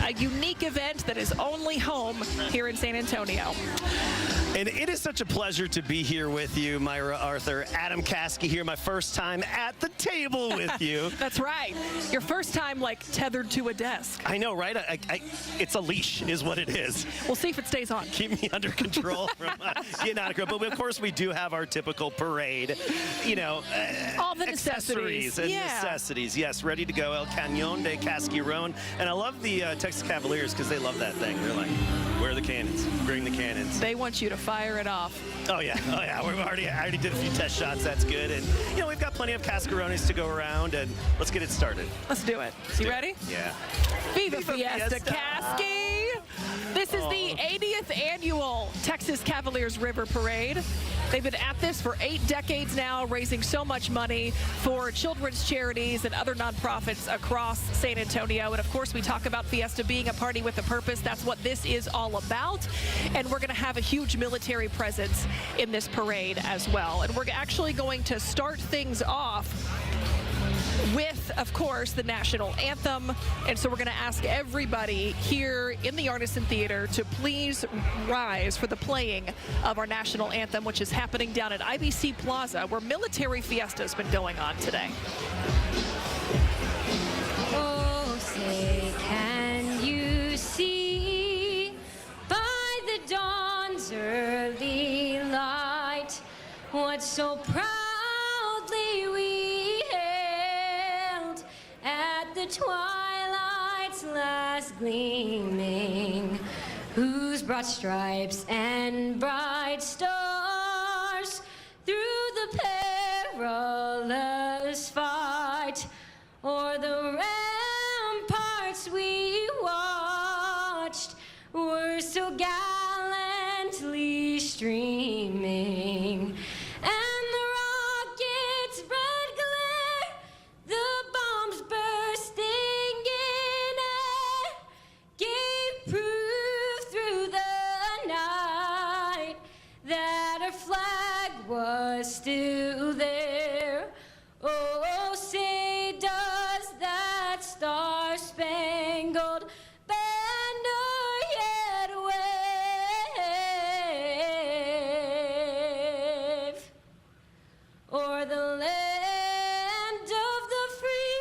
a unique event that is only home here in San Antonio. And it is such a pleasure to be here with you, Myra Arthur. Adam Kowalski here, my first time at the table with you. That's right. Your first time, like, tethered to a desk. I know, right? It's a leash is what it is. We'll see if it stays on. Keep me under control from getting out of control. But, of course, we do have our typical parade, you know. All the accessories and necessities. Yes, ready to go. El Cañón de Casquirón. And I love the Texas Cavaliers because they love that thing. They're like, where are the cannons? Bring the cannons. They want you to fire it off. Oh yeah. I already did a few test shots. That's good. And you know, we've got plenty of cascarones to go around, and let's get it started. Let's do it. You ready? Yeah. Viva Fiesta Kowalski! This is the 80th annual Texas Cavaliers River Parade. They've been at this for 8 decades now, raising so much money for children's charities and other nonprofits across San Antonio. And of course, we talk about Fiesta being a party with a purpose. That's what this is all about. And we're going to have a huge military presence in this parade as well. And we're actually going to start things off with, of course, the national anthem. And so we're going to ask everybody here in the Artisan Theater to please rise for the playing of our national anthem, which is happening down at IBC Plaza, where Military Fiesta has been going on today. Oh, say, can you see by the dawn's early light what so proudly we hailed at the twilight's last gleaming, whose broad stripes and bright stars through the perilous fight o'er the ramparts we watched were so gallantly streaming. And the rocket's red glare, the bombs bursting in air, gave proof through the night that our flag was still there. Oh, say does that star-spangled banner yet wave o'er the land of the free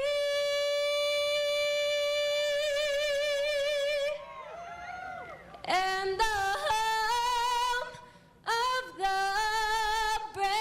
and the home of the brave?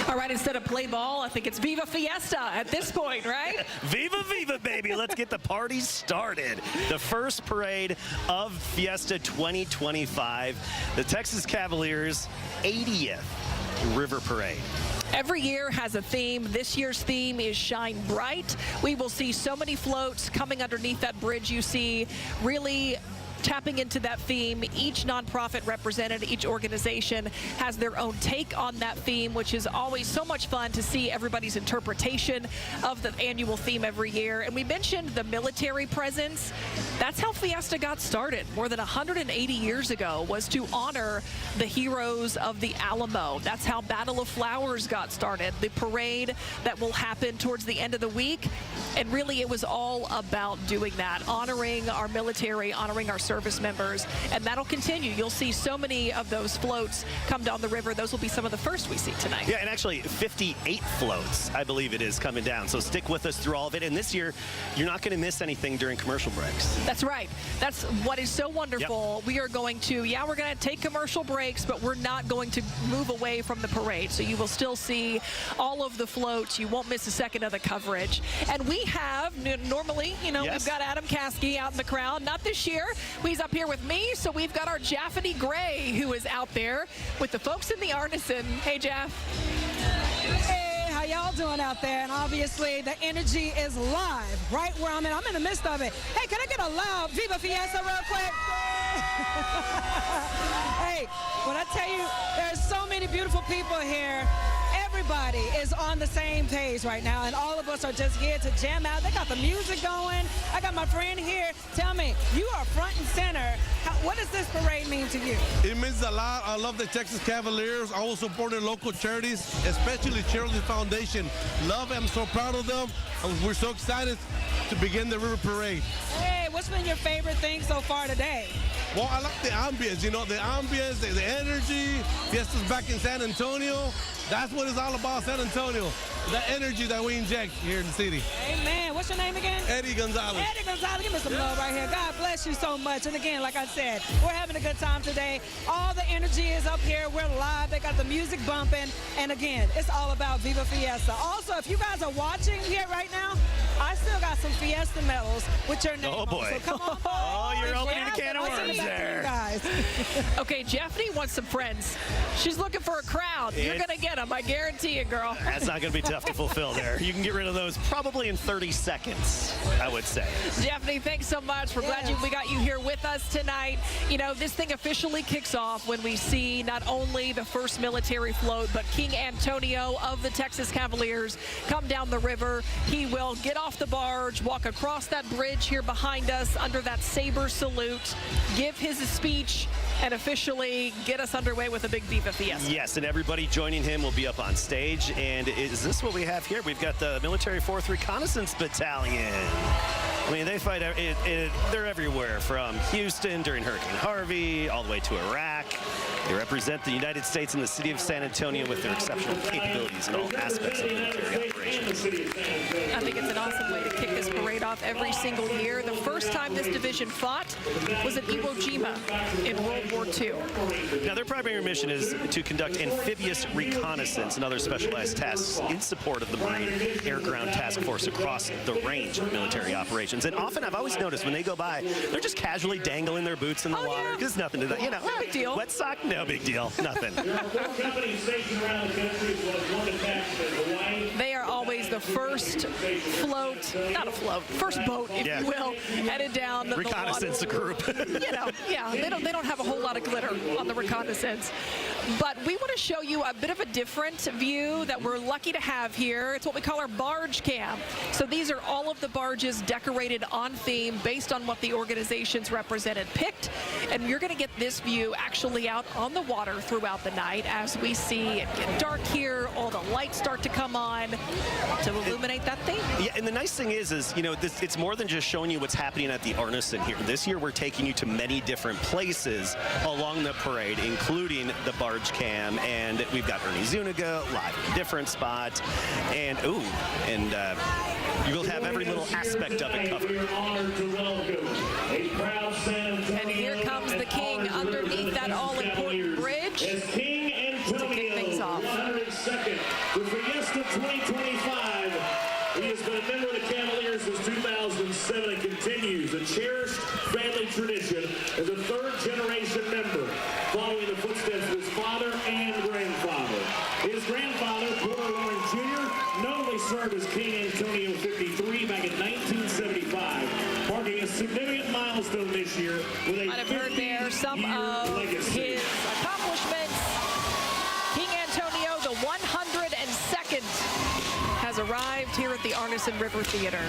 All right, instead of play ball, I think it's Viva Fiesta at this point, right? Viva, viva, baby. Let's get the party started. The first parade of Fiesta 2025, the Texas Cavaliers' 80th River Parade. Every year has a theme. This year's theme is Shine Bright. We will see so many floats coming underneath that bridge you see, really tapping into that theme. Each nonprofit represented, each organization has their own take on that theme, which is always so much fun to see everybody's interpretation of the annual theme every year. And we mentioned the military presence. That's how Fiesta got started more than 180 years ago, was to honor the heroes of the Alamo. That's how Battle of Flowers got started, the parade that will happen towards the end of the week. And really, it was all about doing that, honoring our military, honoring our service members, and that'll continue. You'll see so many of those floats come down the river. Those will be some of the first we see tonight. Yeah, and actually 58 floats, I believe it is, coming down. So stick with us through all of it. And this year, you're not going to miss anything during commercial breaks. That's right. That's what is so wonderful. Yep. We are going to, we're going to take commercial breaks, but we're not going to move away from the parade. So you will still see all of the floats. You won't miss a second of the coverage. And we have, normally, you know, Yes. we've got Adam Kowalski out in the crowd. Not this year. He's up here with me. So we've got our Jaffany Gray, who is out there with the folks in the Artisan. Hey, Jaff. Hey, how y'all doing out there? And obviously, the energy is live right where I'm in. I'm in the midst of it. Hey, can I get a loud Viva Fiesta real quick? Hey, when I tell you, there's so many beautiful people here. everybody is on the same page right now, and all of us are just here to jam out. They got the music going. I got my friend here. Tell me, you are front and center. What does this parade mean to you? It means a lot. I love the Texas Cavaliers. I will support their local charities, especially Charitable Foundation. Love them. I'm so proud of them. We're so excited to begin the River Parade. Hey, what's been your favorite thing so far today? Well, I like the ambience, you know, the ambience, the energy. Fiesta's back in San Antonio. That's what it's all about, San Antonio. The energy that we inject here in the city. Amen. What's your name again? Eddie Gonzalez. Eddie Gonzalez, give me some love right here. God bless you so much. And again, like I said, we're having a good time today. All the energy is up here. We're live. They got the music bumping. And again, it's all about Viva Fiesta. Also, if you guys are watching here right now, I still got some Fiesta medals with your name. Oh, boy. On. So come on. Oh, you're opening a can of worms there. Guys. Okay, Jeffney wants some friends. She's looking for a crowd. You're going to get them. I guarantee it, girl. That's not going to be tough to fulfill there. You can get rid of those probably in 30 seconds, I would say. Jeffney, thanks so much. We're glad we got you here with us tonight. You know, this thing officially kicks off when we see not only the first military float, but King Antonio of the Texas Cavaliers come down the river. He will get off the barge, walk across that bridge here behind us under that saber salute, give his speech, and officially get us underway with a big Viva Fiesta. Yes, and everybody joining him will be up on stage. And is this what we have here? We've got the Military 4th Reconnaissance Battalion. I mean, they fight, they're everywhere, from Houston during Hurricane Harvey all the way to Iraq. They represent the United States and the city of San Antonio with their exceptional capabilities in all aspects of military operations. I think it's an awesome way to kick this parade off every single year. The first time this division fought was at Iwo Jima in World War II. Now, their primary mission is to conduct amphibious reconnaissance and other specialized tasks in support of the Marine Air Ground Task Force across the range of military operations. And often, I've always noticed when they go by, they're just casually dangling their boots in the water. There's nothing to that, you know. No big deal. Wet sock? No big deal. Nothing. They are always the first float, not a float, first boat, if you will, headed down the reconnaissance group. You know, yeah, they don't have a whole lot of glitter on the reconnaissance. But we want to show you a bit of a different view that we're lucky to have here. It's what we call our barge cam. So these are all of the barges decorated on theme based on what the organizations represented picked. And you're going to get this view actually out on the water throughout the night as we see it get dark here, all the lights start to come on to illuminate that theme. Yeah, and the nice thing is you know, it's more than just showing you what's happening at the Arneson here. This year we're taking you to many different places along the parade, including the barge cam, and we've got Ernie Zuniga live in a different spot, and you will have every little aspect of it covered. And here comes the king underneath that all-important bridge to kick things off. For Fiesta 2025, he has been a member of the Cavaliers since 2007 and continues a cherished family tradition as a third-generation member, following the footsteps of his father and grandfather. His grandfather, Porter Warren Jr., notably served as King Antonio 53 back in 1975, marking a significant milestone this year with a Might have heard there some of his accomplishments. King Antonio, the 102nd, has arrived here at the Arneson River Theater.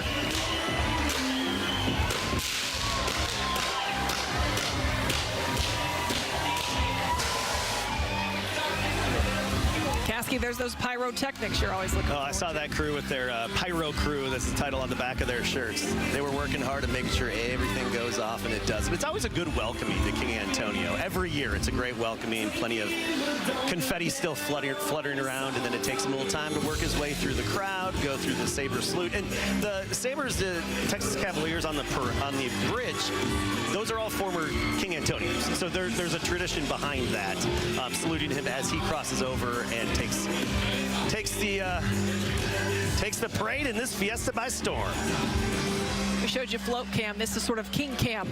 Kasky, there's those pyrotechnics you're always looking for. Oh, I saw that crew with their pyro crew. That's the title on the back of their shirts. They were working hard at making sure everything goes off, and it does. But it's always a good welcoming to King Antonio. Every year, it's a great welcoming. Plenty of confetti still fluttering around, and then it takes him a little time to work his way through the crowd, go through the saber salute. And the sabers, the Texas Cavaliers on the bridge, those are all former King Antonios. So there's a tradition behind that, saluting him as he crosses over and takes the parade in this Fiesta by storm. We showed you float cam. This is sort of king cam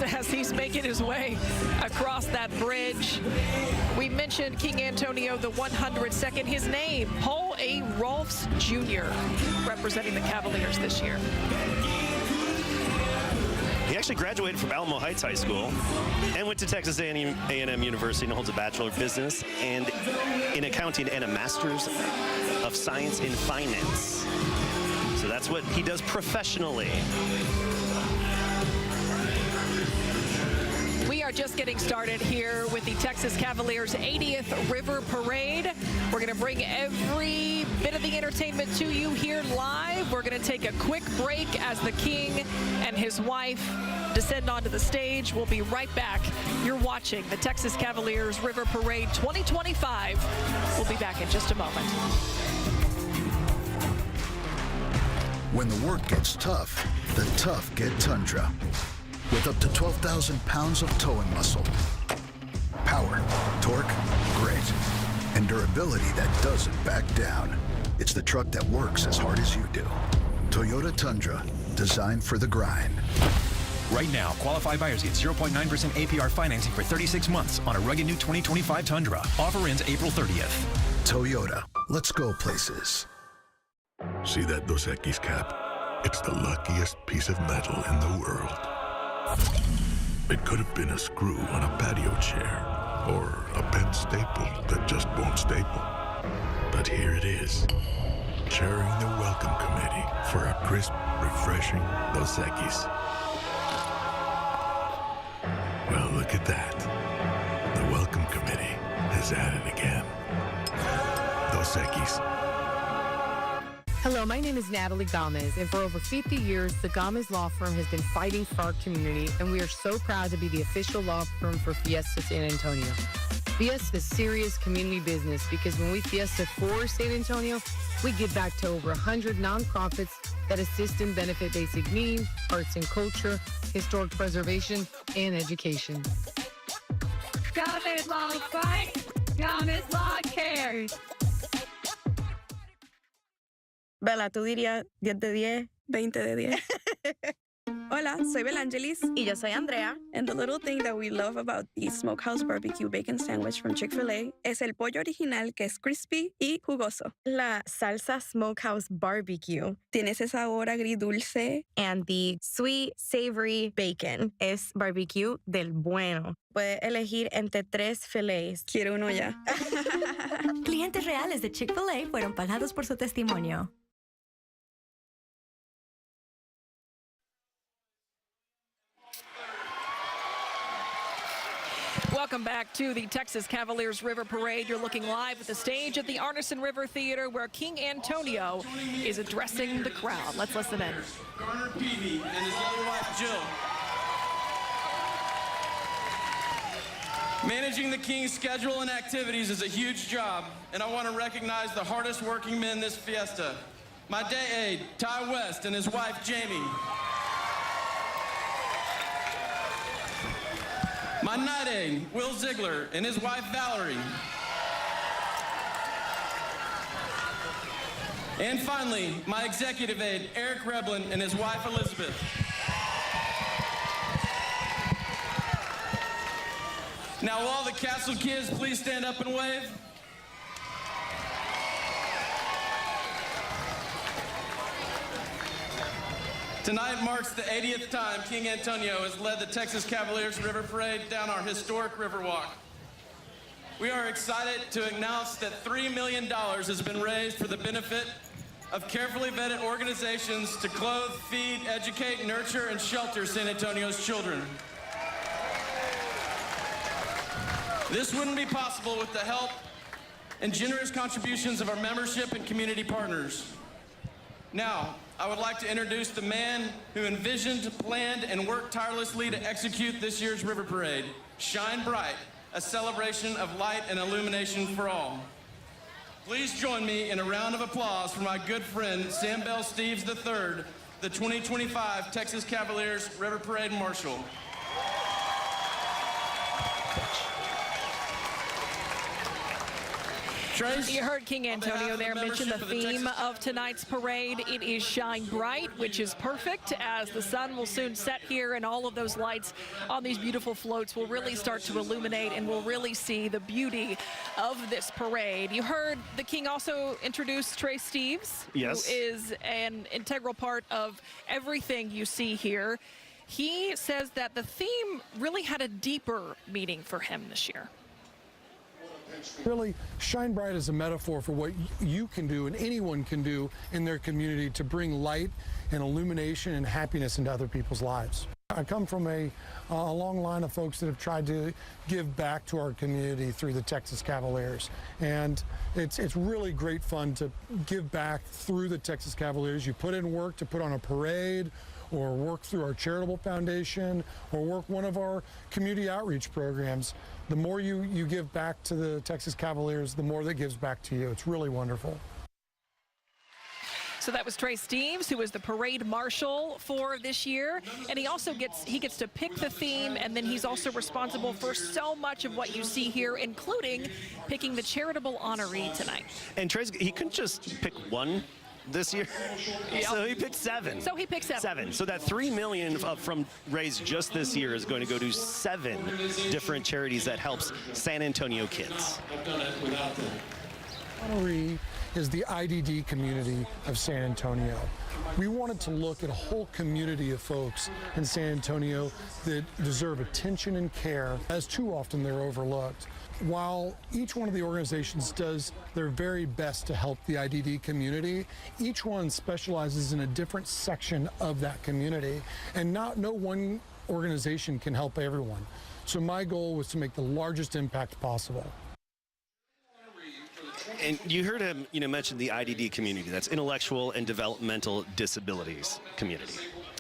as he's making his way across that bridge. We mentioned King Antonio, the 102nd. His name, Paul A. Rolfs Jr., representing the Cavaliers this year. He actually graduated from Alamo Heights High School and went to Texas A&M University and holds a Bachelor of Business and in Accounting and a Master's of Science in Finance. So that's what he does professionally. We are just getting started here with the Texas Cavaliers 80th River Parade. We're going to bring every bit of the entertainment to you here live. We're going to take a quick break as the King and his wife descend onto the stage. We'll be right back. You're watching the Texas Cavaliers River Parade 2025. We'll be back in just a moment. When the work gets tough, the tough get Tundra. With up to 12,000 pounds of towing muscle. Power, torque, grit, and durability that doesn't back down. It's the truck that works as hard as you do. Toyota Tundra, designed for the grind. Right now, qualified buyers get 0.9% APR financing for 36 months on a rugged new 2025 Tundra. Offer ends April 30th. Toyota, let's go places. See that Dos Equis cap? It's the luckiest piece of metal in the world. It could have been a screw on a patio chair, or a bent staple that just won't staple. But here it is, chairing the welcome committee for a crisp, refreshing Dos Equis. Well, look at that. The welcome committee is at it again. Dos Equis. Hello, my name is Natalie Gomez, and for over 50 years, the Gomez Law Firm has been fighting for our community, and we are so proud to be the official law firm for Fiesta San Antonio. Fiesta is serious community business because when we Fiesta for San Antonio, we give back to over 100 nonprofits that assist and benefit basic needs, arts and culture, historic preservation, and education. Gomez Law fight, Gomez Law cares. Bella, tú dirías 10 de 10. 20 de 10. Hola, soy Belangelis. Y yo soy Andrea. And the little thing that we love about the Smokehouse Barbecue Bacon Sandwich from Chick-fil-A es el pollo original que es crispy y jugoso. La salsa Smokehouse Barbecue. Tiene ese sabor agridulce. And the sweet, savory bacon es barbecue del bueno. Puedes elegir entre 3 filets. Quiero uno ya. Clientes reales de Chick-fil-A fueron pagados por su testimonio. Welcome back to the Texas Cavaliers River Parade. You're looking live at the stage at the Arneson River Theater where King Antonio is addressing the crowd. Let's listen in. Garner Peavy and his lovely wife, Jill. Managing the King's schedule and activities is a huge job, and I want to recognize the hardest working men this fiesta. My day aide, Ty West, and his wife, Jamie. My night aide, Will Ziegler, and his wife, Valerie. And finally, my executive aide, Eric Reblin, and his wife, Elizabeth. Now, will all the Castle kids please stand up and wave? Tonight marks the 80th time King Antonio has led the Texas Cavaliers River Parade down our historic Riverwalk. We are excited to announce that $3 million has been raised for the benefit of carefully vetted organizations to clothe, feed, educate, nurture, and shelter San Antonio's children. This wouldn't be possible with the help and generous contributions of our membership and community partners. Now, I would like to introduce the man who envisioned, planned, and worked tirelessly to execute this year's River Parade, Shine Bright, a celebration of light and illumination for all. Please join me in a round of applause for my good friend, Sam Bell Steves III, the 2025 Texas Cavaliers River Parade Marshal. You heard King Antonio there mention the theme of tonight's parade. It is Shine Bright, which is perfect as the sun will soon set here and all of those lights on these beautiful floats will really start to illuminate and we'll really see the beauty of this parade. You heard the King also introduce Trey Steves, yes, who is an integral part of everything you see here. he says that the theme really had a deeper meaning for him this year. Really, Shine Bright is a metaphor for what you can do and anyone can do in their community to bring light and illumination and happiness into other people's lives. I come from a long line of folks that have tried to give back to our community through the Texas Cavaliers. And it's really great fun to give back through the Texas Cavaliers. You put in work to put on a parade, or work through our Charitable Foundation, or work one of our community outreach programs. The more you give back to the Texas Cavaliers, the more that gives back to you. It's really wonderful. So that was Trey Steves, who is the parade marshal for this year, and he also gets to pick the theme, and then he's also responsible for so much of what you see here, including picking the charitable honoree tonight. And Trey's, he couldn't just pick one this year, so he picked 7. So he picked 7. So that $3 million from raised just this year is going to go to 7 different charities that helps San Antonio kids. Honoree is the IDD community of San Antonio. We wanted to look at a whole community of folks in San Antonio that deserve attention and care, as too often they're overlooked. While each one of the organizations does their very best to help the IDD community, each one specializes in a different section of that community, and no one organization can help everyone. So my goal was to make the largest impact possible. And you heard him, mention the IDD community. That's intellectual and developmental disabilities community.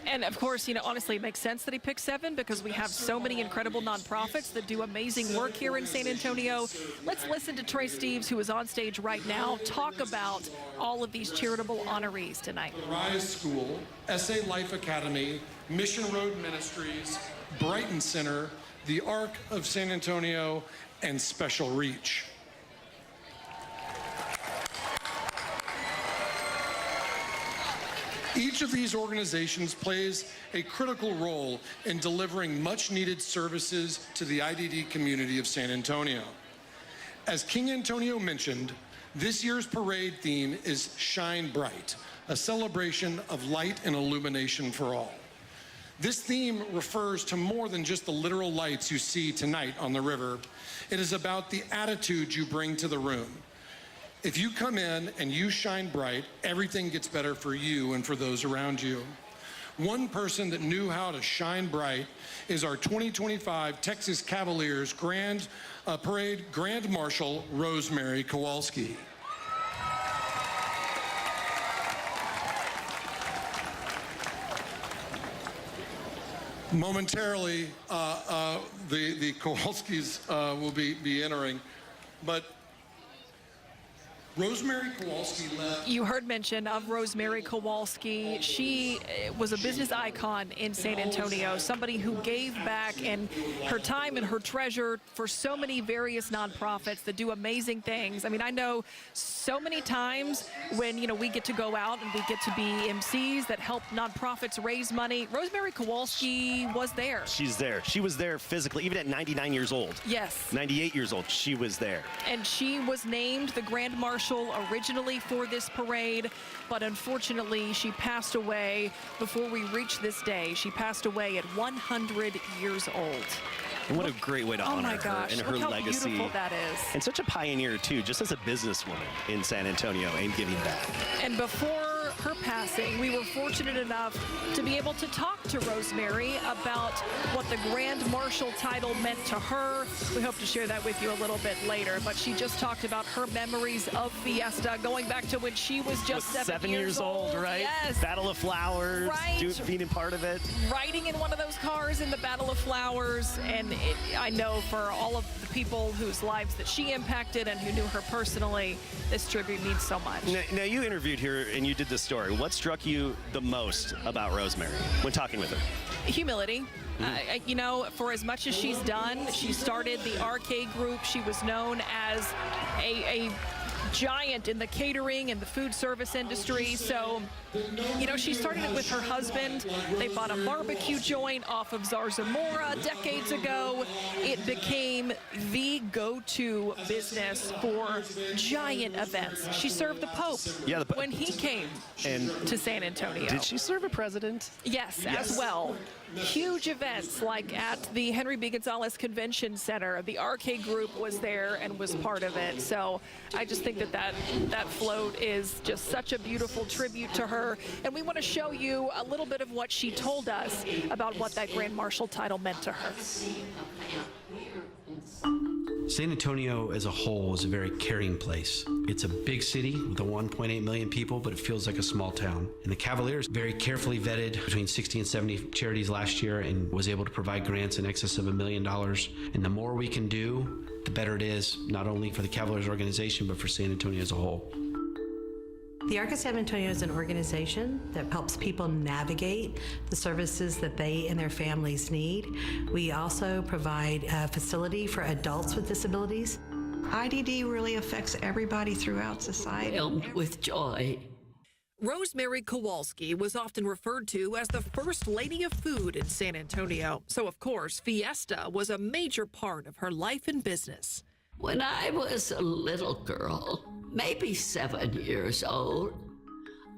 And of course, honestly, it makes sense that he picked 7 because we have so many incredible nonprofits that do amazing work here in San Antonio. Let's listen to Trey Steves, who is on stage right now, talk about all of these charitable honorees tonight. Rise School, SA Life Academy, Mission Road Ministries, Brighton Center, the Arc of San Antonio, and Special Reach. Each of these organizations plays a critical role in delivering much-needed services to the IDD community of San Antonio. As King Antonio mentioned, this year's parade theme is Shine Bright, a celebration of light and illumination for all. This theme refers to more than just the literal lights you see tonight on the river. It is about the attitude you bring to the room. If you come in and you shine bright, everything gets better for you and for those around you. One person that knew how to shine bright is our 2025 Texas Cavaliers Parade Grand Marshal, Rosemary Kowalski. Momentarily, the Kowalskis will be entering, but Rosemary Kowalski left. You heard mention of Rosemary Kowalski. She was a business icon in San Antonio, somebody who gave back and her time and her treasure for so many various nonprofits that do amazing things. I mean, I know so many times when, we get to go out and we get to be MCs that help nonprofits raise money. Rosemary Kowalski was there. She's there. She was there physically, even at 99 years old. Yes. 98 years old, she was there. And she was named the Grand Marshal originally for this parade, but unfortunately she passed away before we reached this day. She passed away at 100 years old. And what a great way to honor her and her look how legacy. Beautiful that is. And such a pioneer too, just as a businesswoman in San Antonio and giving back. And before her passing, we were fortunate enough to be able to talk to Rosemary about what the Grand Marshal title meant to her. We hope to share that with you a little bit later, but she just talked about her memories of Fiesta, going back to when she was just 7 years old, right? Yes. Battle of Flowers, right. Being a part of it. Riding in one of those cars in the Battle of Flowers, and I know for all of the people whose lives that she impacted and who knew her personally, this tribute means so much. Now you interviewed her and you did this story. What struck you the most about Rosemary when talking with her? Humility. For as much as she's done, she started the arcade group. She was known as a giant in the catering and the food service industry. So, she started it with her husband. They bought a barbecue joint off of Zarzamora decades ago. It became the go-to business for giant events. She served the Pope when he came to San Antonio. Did she serve a president? Yes, as well. huge events like at the Henry B. Gonzalez Convention Center. The RK Group was there and was part of it. So I just think that float is just such a beautiful tribute to her. And we want to show you a little bit of what she told us about what that Grand Marshal title meant to her. San Antonio as a whole is a very caring place. It's a big city with 1.8 million people, but it feels like a small town. And the Cavaliers very carefully vetted between 60 and 70 charities last year and was able to provide grants in excess of $1 million. And the more we can do, the better it is, not only for the Cavaliers organization, but for San Antonio as a whole. The Arc of San Antonio is an organization that helps people navigate the services that they and their families need. We also provide a facility for adults with disabilities. IDD really affects everybody throughout society. Filled with joy. Rosemary Kowalski was often referred to as the first lady of food in San Antonio. So, of course, Fiesta was a major part of her life and business. When I was a little girl, maybe 7 years old,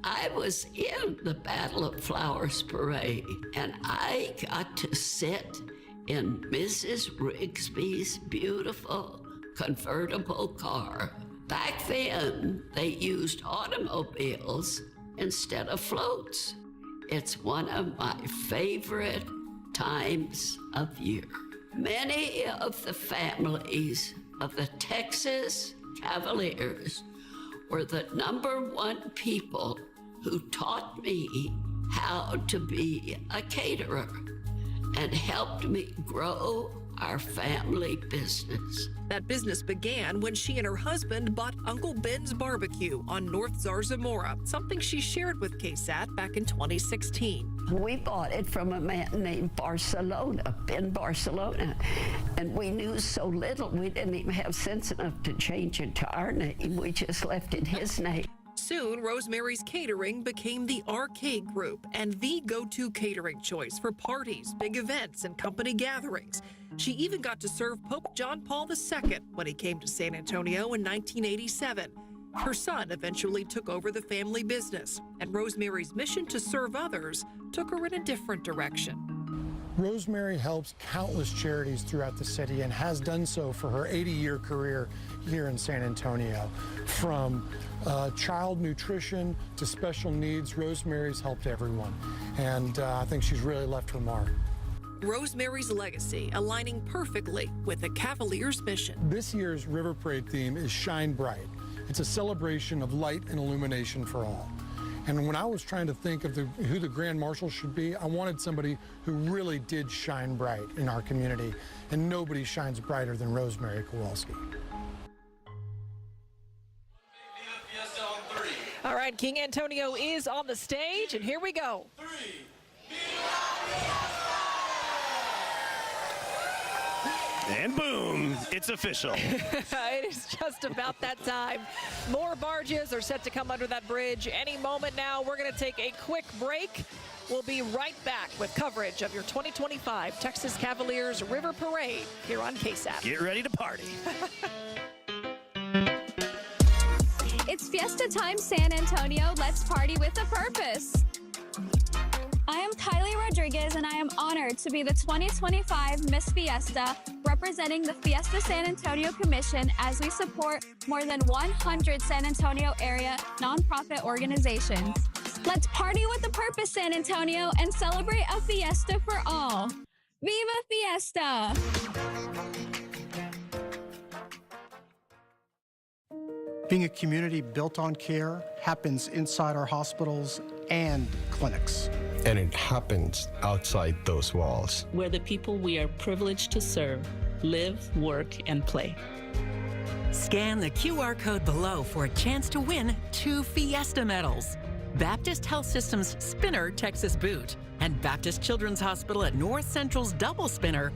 I was in the Battle of Flowers parade, and I got to sit in Mrs. Rigsby's beautiful convertible car. Back then, they used automobiles instead of floats. It's one of my favorite times of year. Many of the families of the Texas Cavaliers were the #1 people who taught me how to be a caterer and helped me grow our family business. That business began when she and her husband bought Uncle Ben's Barbecue on North Zarzamora, something she shared with KSAT back in 2016. We bought it from a man named Barcelona, Ben Barcelona, and we knew so little, we didn't even have sense enough to change it to our name. We just left it his name. Soon, Rosemary's Catering became the RK Group and the go-to catering choice for parties, big events, and company gatherings. She even got to serve Pope John Paul II when he came to San Antonio in 1987. Her son eventually took over the family business, and Rosemary's mission to serve others took her in a different direction. Rosemary helps countless charities throughout the city and has done so for her 80-year career here in San Antonio. From child nutrition to special needs, Rosemary's helped everyone, and I think she's really left her mark. Rosemary's legacy aligning perfectly with the Cavaliers' mission. This year's River Parade theme is Shine Bright. It's a celebration of light and illumination for all. And when I was trying to think of who the Grand Marshal should be, I wanted somebody who really did shine bright in our community, and nobody shines brighter than Rosemary Kowalski. All right, King Antonio is on the stage, and here we go. 3. And boom, it's official. It is just about that time. More barges are set to come under that bridge any moment now. We're going to take a quick break. We'll be right back with coverage of your 2025 Texas Cavaliers River Parade here on KSAT. Get ready to party. It's Fiesta time, San Antonio. Let's party with a purpose. I am Kylie Rodriguez, and I am honored to be the 2025 Miss Fiesta, representing the Fiesta San Antonio Commission as we support more than 100 San Antonio area nonprofit organizations. Let's party with a purpose, San Antonio, and celebrate a fiesta for all. Viva Fiesta! Being a community built on care happens inside our hospitals and clinics. And it happens outside those walls. Where the people we are privileged to serve live, work, and play. Scan the QR code below for a chance to win 2 Fiesta medals. Baptist Health System's Spinner Texas Boot and Baptist Children's Hospital at North Central's Double Spinner.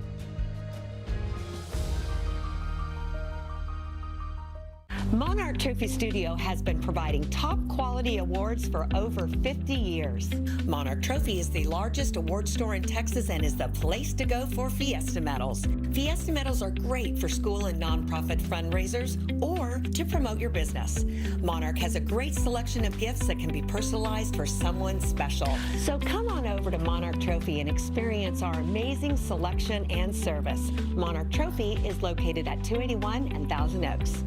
Monarch Trophy Studio has been providing top quality awards for over 50 years. Monarch Trophy is the largest award store in Texas and is the place to go for Fiesta medals. Fiesta medals are great for school and nonprofit fundraisers or to promote your business. Monarch has a great selection of gifts that can be personalized for someone special. So come on over to Monarch Trophy and experience our amazing selection and service. Monarch Trophy is located at 281 and Thousand Oaks.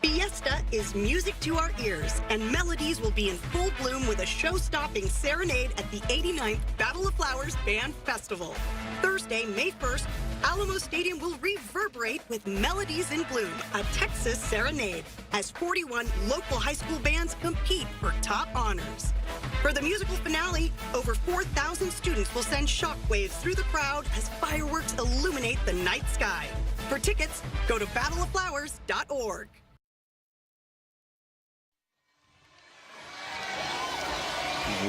Fiesta is music to our ears, and melodies will be in full bloom with a show-stopping serenade at the 89th Battle of Flowers Band Festival. Thursday, May 1st, Alamo Stadium will reverberate with Melodies in Bloom, a Texas serenade, as 41 local high school bands compete for top honors. For the musical finale, over 4,000 students will send shockwaves through the crowd as fireworks illuminate the night sky. For tickets, go to battleofflowers.org.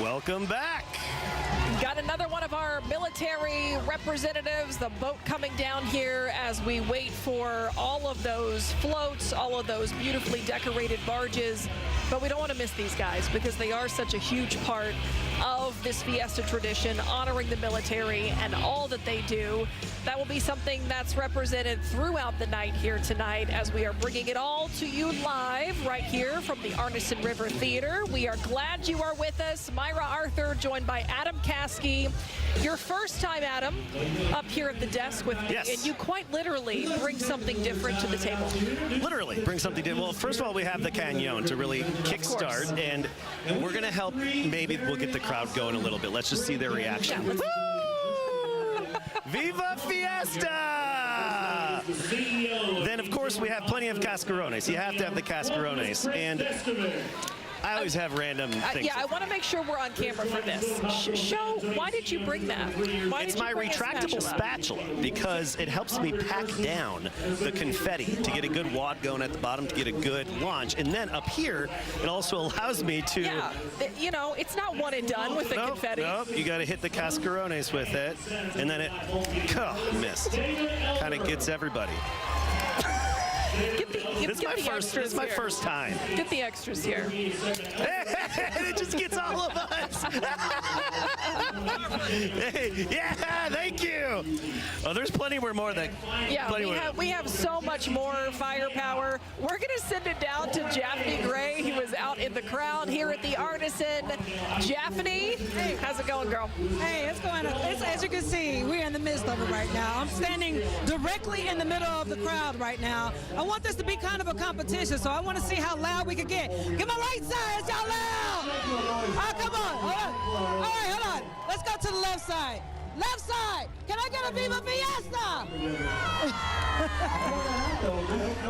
Welcome back. Got another one of our military representatives, the boat coming down here as we wait for all of those floats, all of those beautifully decorated barges. But we don't want to miss these guys because they are such a huge part of this Fiesta tradition, honoring the military and all that they do. That will be something that's represented throughout the night here tonight as we are bringing it all to you live right here from the Arneson River Theater. We are glad you are with us. Myra Arthur joined by Adam Caskey. Your first time, Adam, up here at the desk with me. Yes. And you quite literally bring something different to the table. Literally bring something different. Well, first of all, we have the Canyon to really kickstart, and we're going to help. Maybe we'll get the crowd going a little bit. Let's just see their reaction. Yeah, Viva Fiesta! Then, of course, we have plenty of cascarones. You have to have the cascarones. And I always have random things. Yeah, I want to make sure we're on camera for this. Show, why did you bring that? It's my retractable spatula because it helps me pack down the confetti to get a good wad going at the bottom to get a good launch. And then up here, it also allows me to... Yeah, you know, it's not one and done with the confetti. Nope, you got to hit the cascarones with it. And then it, missed. Kind of gets everybody. This is my first time. Get the extras here. And it just gets all of us. Hey, yeah, thank you. Oh, there's plenty more that. Yeah, we have so much more firepower. We're going to send it down to Japhanie Gray. He was out in the crowd here at the Arneson. Japhanie, hey, how's it going, girl? Hey, it's going. As you can see, we're in the midst of it right now. I'm standing directly in the middle of the crowd right now. I want this to be kind of a competition, so I want to see how loud we can get. Get my right side, is y'all loud? Come on. All right, hold on. Let's go to the left side. Left side. Can I get a Viva Fiesta?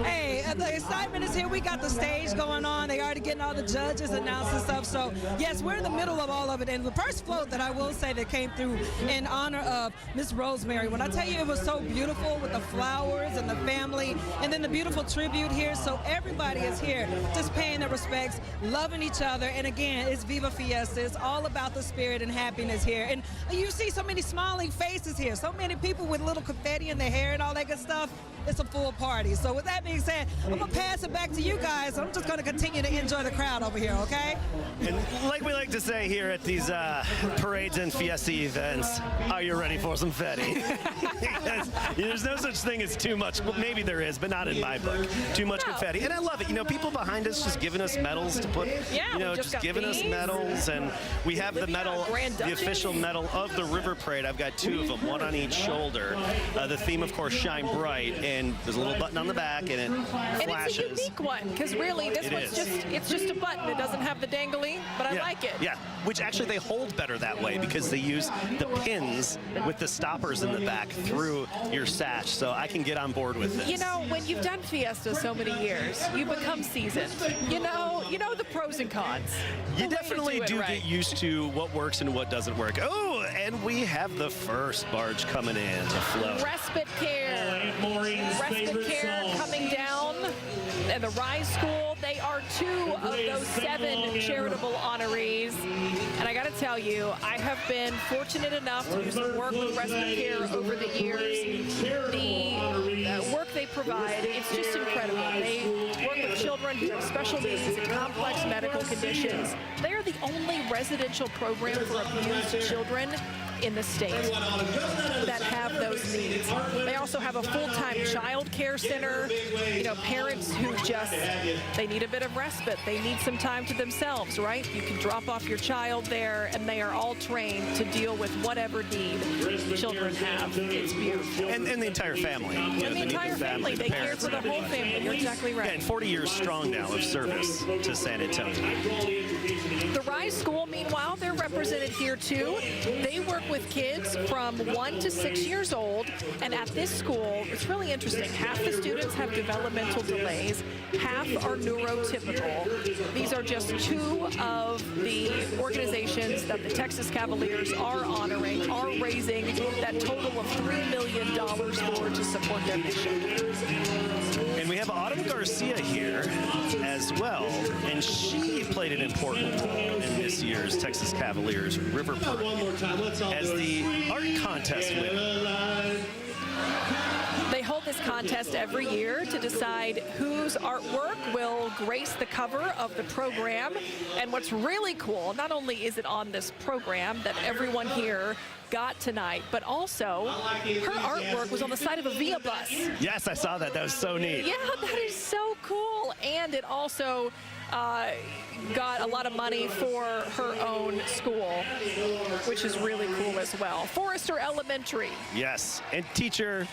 Hey, the excitement is here. We got the stage going on. They already getting all the judges announced and stuff. So, yes, we're in the middle of all of it. And the first float that I will say that came through in honor of Miss Rosemary, when I tell you it was so beautiful with the flowers and the family and then the beautiful tribute here. So everybody is here just paying their respects, loving each other. And, again, it's Viva Fiesta. It's all about the spirit and happiness here. And you see so many smiling faces here. So many people with little confetti in their hair and all that good stuff. It's a full party. So with that being said, I'm going to pass it back to you guys. I'm just going to continue to enjoy the crowd over here, okay? And like we like to say here at these parades and Fiesta events, are you ready for some confetti? Because there's no such thing as too much. Well, maybe there is, but not in my book. Too much confetti. And I love it. You know, people behind us just giving us medals to put, just giving us medals. And we have the medal, the official medal of the River Parade. I've got two of them, one on each shoulder. The theme, of course, Shine Bright. And there's a little button on the back, and it flashes. And it's a unique one, because really, this one's just a button. It doesn't have the dangly, but I like it. Yeah, which actually they hold better that way because they use the pins with the stoppers in the back through your sash, so I can get on board with this. You know, when you've done Fiesta so many years, you become seasoned. You know the pros and cons. You definitely do get used to what works and what doesn't work. Oh, and we have the first barge coming in to float. Respite Care. Respite Care coming down, and the Rise School. They are two of those 7 charitable honorees. And I got to tell you, I have been fortunate enough to do some work with Respite Care over the years. The work they provide, it's just incredible. They work with children who have special needs and complex medical conditions. They are the only residential program for abused children in the state that have those needs. They also have a full-time child care center. You know, parents who just, they need a bit of respite. They need some time to themselves, right? You can drop off your child there, and they are all trained to deal with whatever need children have. It's beautiful. And the entire family. And the entire family. They care for the whole family. You're exactly right. Yeah, and 40 years strong now of service to San Antonio. The Rise School, meanwhile, they're represented here too. They work with kids from 1 to 6 years old, and at this school, it's really interesting. Half the students have developmental delays, half are neurotypical. These are just two of the organizations that the Texas Cavaliers are honoring, are raising that total of $3 million for to support their mission. And we have Autumn Garcia here as well, and she played an important role in this year's Texas Cavaliers River Parade as the art contest winner. They hold this contest every year to decide whose artwork will grace the cover of the program. And what's really cool, not only is it on this program that everyone here got tonight, but also her artwork was on the side of a Via bus. Yes, I saw that. That was so neat. Yeah, that is so cool. And it also got a lot of money for her own school, which is really cool as well. Forrester Elementary. Yes, and teacher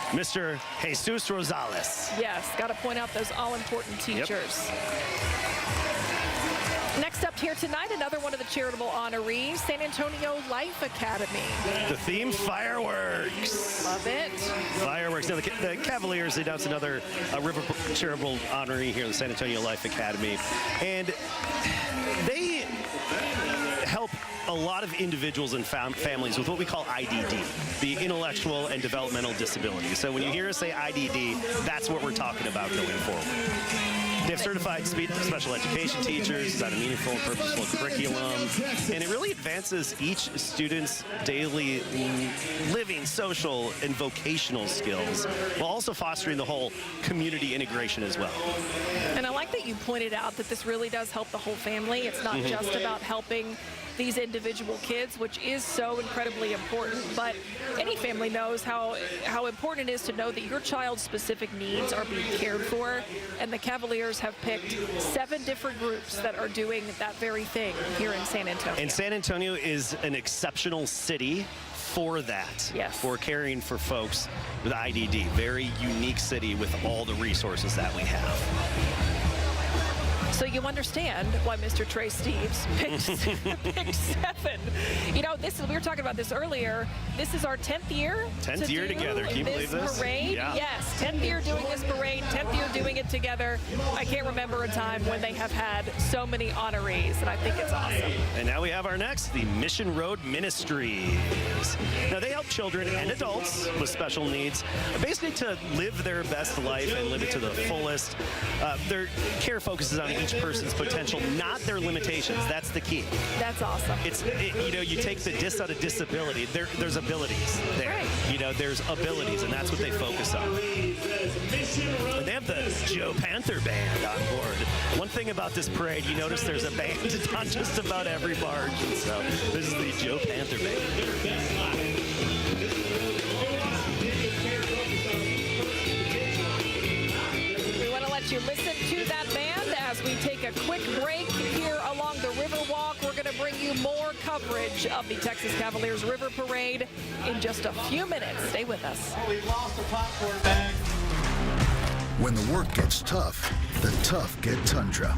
Mr. Jesus Rosales. Yes, got to point out those all-important teachers. Next up here tonight, another one of the charitable honorees, San Antonio Life Academy. The theme, fireworks. Love it. Fireworks. Now, the Cavaliers announced another River charitable honoree here in the San Antonio Life Academy. And they help a lot of individuals and families with what we call IDD, the intellectual and developmental disability. So when you hear us say IDD, that's what we're talking about going forward. They have certified special education teachers, got a meaningful and purposeful curriculum, and it really advances each student's daily living, social, and vocational skills, while also fostering the whole community integration as well. And I like that you pointed out that this really does help the whole family. It's not just about helping these individual kids, which is so incredibly important, but any family knows how important it is to know that your child's specific needs are being cared for, and the Cavaliers have picked 7 different groups that are doing that very thing here in San Antonio. And San Antonio is an exceptional city for that, yes, for caring for folks with IDD. Very unique city with all the resources that we have. So you understand why Mr. Trey Steves picked 7. You know, we were talking about this earlier. This is our 10th year. 10th year together. Can you believe this? Parade. Yeah. Yes, 10th year doing this parade, 10th year doing it together. I can't remember a time when they have had so many honorees, and I think it's awesome. And now we have our next, the Mission Road Ministries. Now they help children and adults with special needs basically to live their best life and live it to the fullest. Their care focuses on each person's potential, not their limitations. That's the key. That's awesome. You know, you take the dis out of disability. There's abilities there. Right. You know, there's abilities, and that's what they focus on. And they have the Joe Panther Band on board. One thing about this parade, you notice there's a band on just about every barge. And so this is the Joe Panther Band. You listen to that band as we take a quick break here along the Riverwalk. We're going to bring you more coverage of the Texas Cavaliers River Parade in just a few minutes. Stay with us. We've lost the popcorn bag. When the work gets tough, the tough get Tundra.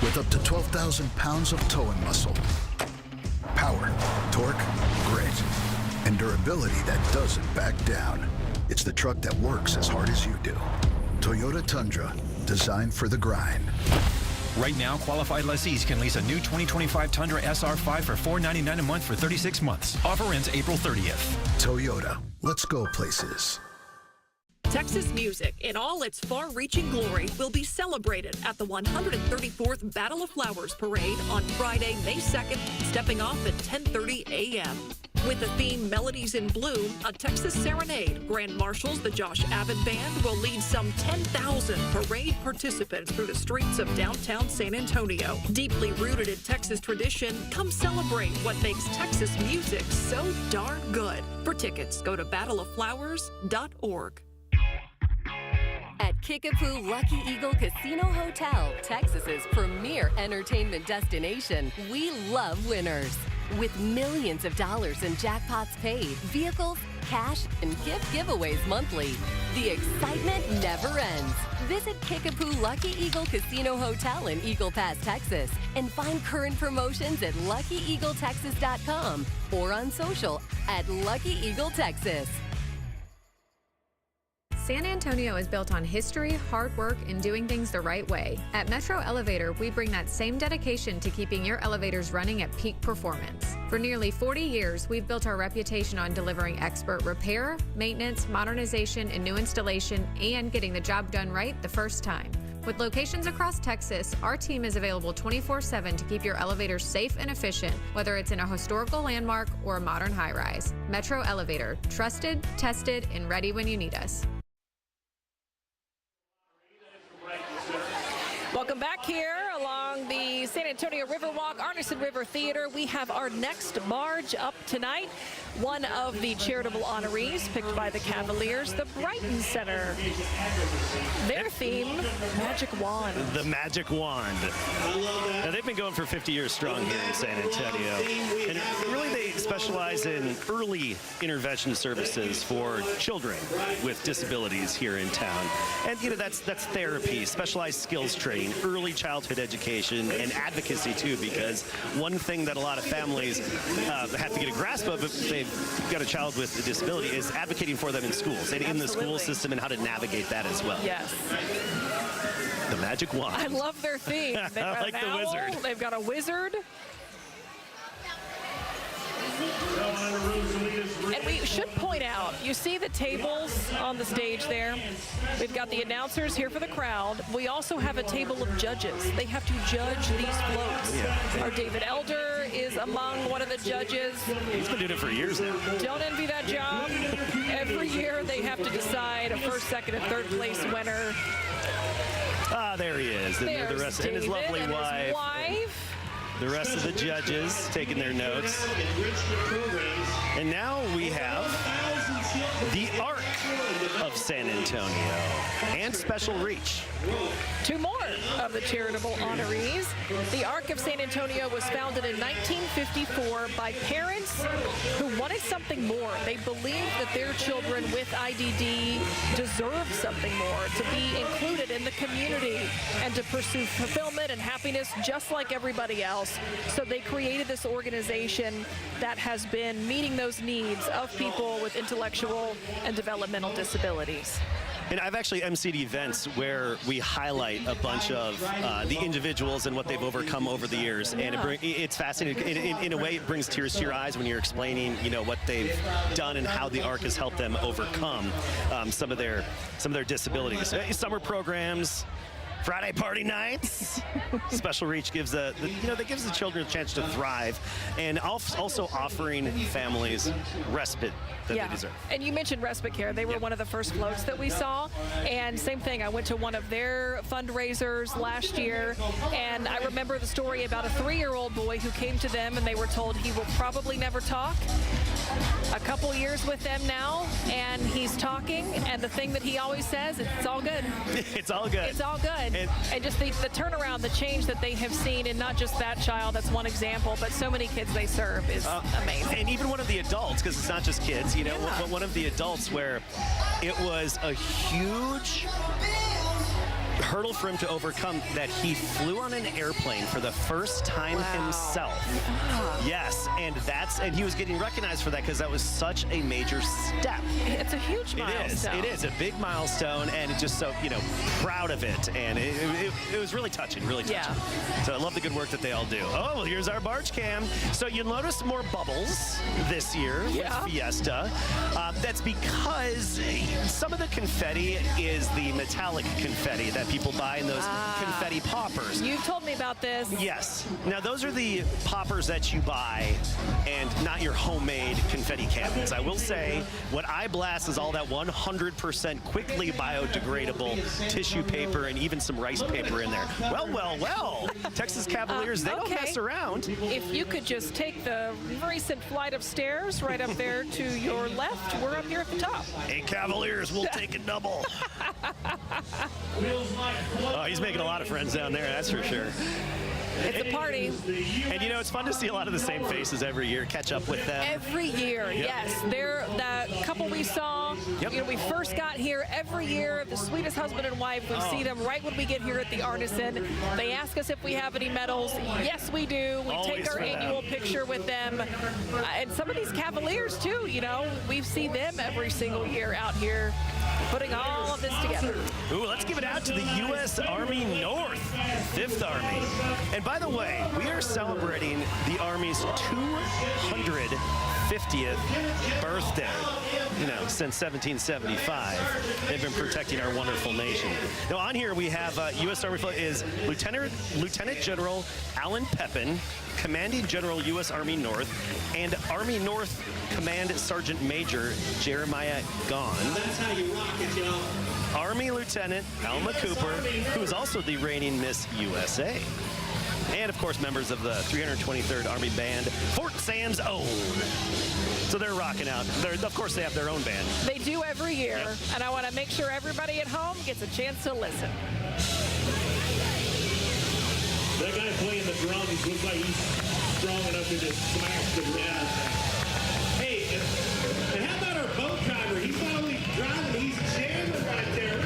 With up to 12,000 pounds of towing muscle. Power, torque, grit, and durability that doesn't back down. It's the truck that works as hard as you do. Toyota Tundra, designed for the grind. Right now, qualified lessees can lease a new 2025 Tundra SR5 for $499 a month for 36 months. Offer ends April 30th. Toyota, let's go places. Texas music in all its far-reaching glory will be celebrated at the 134th Battle of Flowers Parade on Friday, May 2nd, stepping off at 10:30 a.m. With the theme Melodies in Bloom, a Texas serenade, Grand Marshals, the Josh Abbott Band, will lead some 10,000 parade participants through the streets of downtown San Antonio. Deeply rooted in Texas tradition, come celebrate what makes Texas music so darn good. For tickets, go to battleofflowers.org. At Kickapoo Lucky Eagle Casino Hotel, Texas's premier entertainment destination, we love winners. With millions of dollars in jackpots paid, vehicles, cash, and gift giveaways monthly, the excitement never ends. Visit Kickapoo Lucky Eagle Casino Hotel in Eagle Pass, Texas, and find current promotions at LuckyEagleTexas.com or on social at Lucky Eagle Texas. San Antonio is built on history, hard work, and doing things the right way. At Metro Elevator, we bring that same dedication to keeping your elevators running at peak performance. For nearly 40 years, we've built our reputation on delivering expert repair, maintenance, modernization, and new installation, and getting the job done right the first time. With locations across Texas, our team is available 24/7 to keep your elevators safe and efficient, whether it's in a historical landmark or a modern high-rise. Metro Elevator, trusted, tested, and ready when you need us. Welcome back here along the San Antonio Riverwalk, Arneson River Theater. We have our next barge up tonight. One of the charitable honorees picked by the Cavaliers, the Brighton Center. Their theme, Magic Wand. The Magic Wand. Now, they've been going for 50 years strong here in San Antonio. And really, they specialize in early intervention services for children with disabilities here in town. And, you know, that's therapy, specialized skills training, early childhood education, and advocacy, too, because one thing that a lot of families have to get a grasp of if they've got a child with a disability is advocating for them in schools and in the school system and how to navigate that as well. Yes. The Magic Wand. I love their theme. They've got like the wizard. They've got a wizard. And we should point out, you see the tables on the stage there? We've got the announcers here for the crowd. We also have a table of judges. They have to judge these floats. Yeah. Our David Elder is among one of the judges. He's been doing it for years now. Don't envy that job. Every year they have to decide a first, second, and third place winner. Ah, there he is. And There's the rest, David and his lovely and wife. his wife. The rest of the judges taking their notes. And now we have the Arc of San Antonio and Special Reach. Two more of the charitable honorees. The Arc of San Antonio was founded in 1954 by parents who wanted something more. They believed that their children with IDD deserved something more, to be included in the community and to pursue fulfillment and happiness just like everybody else. So they created this organization that has been meeting those needs of people with intellectual and developmental disabilities. And I've actually emceed events where we highlight a bunch of the individuals and what they've overcome over the years, and it's fascinating. In a way, it brings tears to your eyes when you're explaining, you know, what they've done and how the Arc has helped them overcome some of their disabilities. Summer programs, Friday party nights. Special Reach gives that gives the children a chance to thrive, and also offering families respite that they deserve. And you mentioned respite care. They were one of the first floats that we saw, and same thing. I went to one of their fundraisers last year, and I remember the story about a 3-year-old boy who came to them, and they were told he will probably never talk. A couple years with them now, and he's talking, and the thing that he always says, it's all good. It's all good. It's all good. And just the turnaround, the change that they have seen, and not just that child, that's one example, but so many kids they serve is amazing. And even one of the adults, because it's not just kids, you know, one of the adults where it was a huge hurdle for him to overcome, that he flew on an airplane for the first time himself. Yes, and he was getting recognized for that because that was such a major step. It's a huge milestone. It is a big milestone, and it's just so, you know, proud of it, and it was really touching, really touching. Yeah. So I love the good work that they all do. Oh, well, here's our barge cam. So you'll notice more bubbles this year with Fiesta. That's because some of the confetti is the metallic confetti that people buy in those confetti poppers. You've told me about this. Yes. Now, those are the poppers that you buy and not your homemade confetti cannons. I will say, what I blast is all that 100% quickly biodegradable tissue paper and even some rice paper in there. Well, well, well. Texas Cavaliers, they don't mess around. If you could just take the recent flight of stairs right up there to your left, we're up here at the top. Hey, Cavaliers, we'll take a double. Oh, he's making a lot of friends down there, that's for sure. It's a party. And you know, it's fun to see a lot of the same faces every year, catch up with them. Every year, yes. They're the couple we saw, you know, we first got here every year, the sweetest husband and wife. We see them right when we get here at the Artisan. They ask us if we have any medals. Yes, we do. We take our annual picture with them. And some of these Cavaliers, too, you know, we see them every single year out here putting all of this together. Ooh, let's give it out to the U.S. Army North, 5th Army. And by the way, we are celebrating the Army's 250th birthday. You know, since 1775, they've been protecting our wonderful nation. Now, on here we have U.S. Army flag is Lieutenant General Alan Pepin, Commanding General U.S. Army North, and Army North Command Sergeant Major Jeremiah Gahn. That's how you rock it, y'all. Army Lieutenant Alma Cooper, who is also the reigning Miss USA. And, of course, members of the 323rd Army Band, Fort Sam's own. So they're rocking out. Of course, they have their own band. They do every year, and I want to make sure everybody at home gets a chance to listen. That guy playing the drums looks like he's strong enough to just smash the jazz. Hey, and how about our boat driver? He's not only driving, he's jamming right there.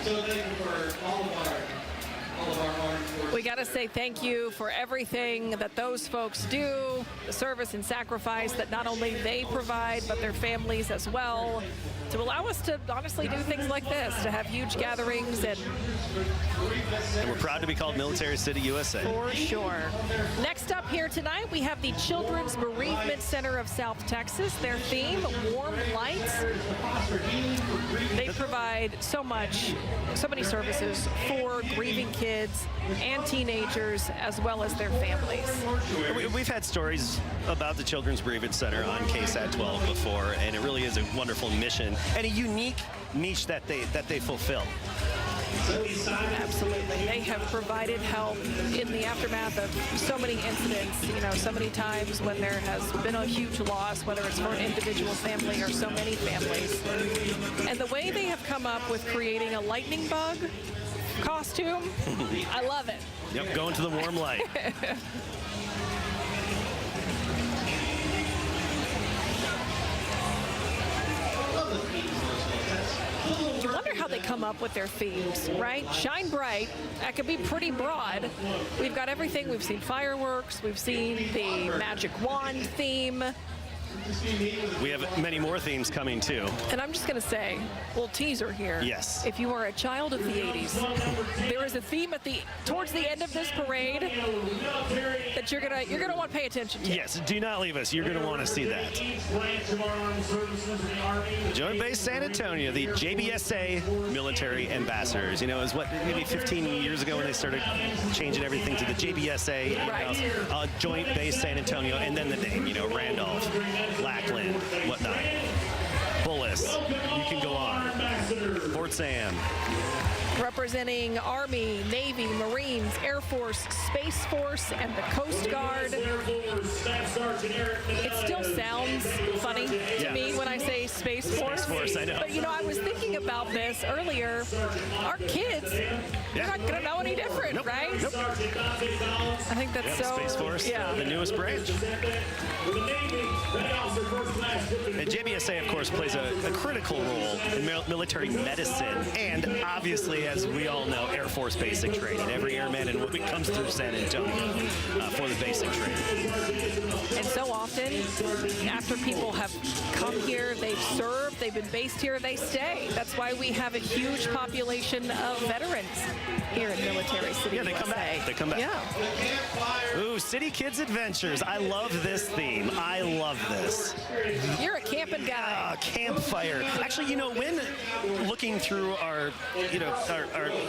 So thank you for all of our armed forces. We got to say thank you for everything that those folks do, the service and sacrifice that not only they provide, but their families as well, to allow us to honestly do things like this, to have huge gatherings. And we're proud to be called Military City, USA. For sure. Next up here tonight, we have the Children's Bereavement Center of South Texas. Their theme, Warm Lights. They provide so many services for grieving kids and teenagers, as well as their families. We've had stories about the Children's Bereavement Center on KSAT 12 before, and it really is a wonderful mission and a unique niche that they fulfill. Absolutely. They have provided help in the aftermath of so many incidents, you know, so many times when there has been a huge loss, whether it's for an individual family or so many families. And the way they have come up with creating a lightning bug costume, I love it. Yep, going to the warm light. You wonder how they come up with their themes, right? Shine Bright, that could be pretty broad. We've got everything. We've seen fireworks. We've seen the magic wand theme. We have many more themes coming, too. And I'm just going to say, little teaser here. Yes. If you are a child of the 80s, there is a theme towards the end of this parade that you're gonna want to pay attention to. Yes, do not leave us. You're going to want to see that. Joint Base San Antonio, the JBSA military ambassadors. You know, it was maybe 15 years ago when they started changing everything to the JBSA, right. Joint Base San Antonio, and then the name, you know, Randolph, Lackland, whatnot. Bullis, you can go on. Fort Sam. Representing Army, Navy, Marines, Air Force, Space Force, and the Coast Guard. It still sounds funny to me when I say Space Force. Space Force, I know. But, you know, I was thinking about this earlier. Our kids, they're not going to know any different, right? Nope. I think that's so... Space Force, yeah. the newest branch. And JBSA, of course, plays a critical role in military medicine and, obviously, as we all know, Air Force basic training. Every airman and woman comes through San Antonio for the basic training. And so often, after people have come here, they've served, they've been based here, they stay. That's why we have a huge population of veterans here in Military City. Yeah, they come back. They come back. Yeah. Ooh, City Kids Adventures. I love this theme. I love this. You're a camping guy. Campfire. Actually, you know, when looking through our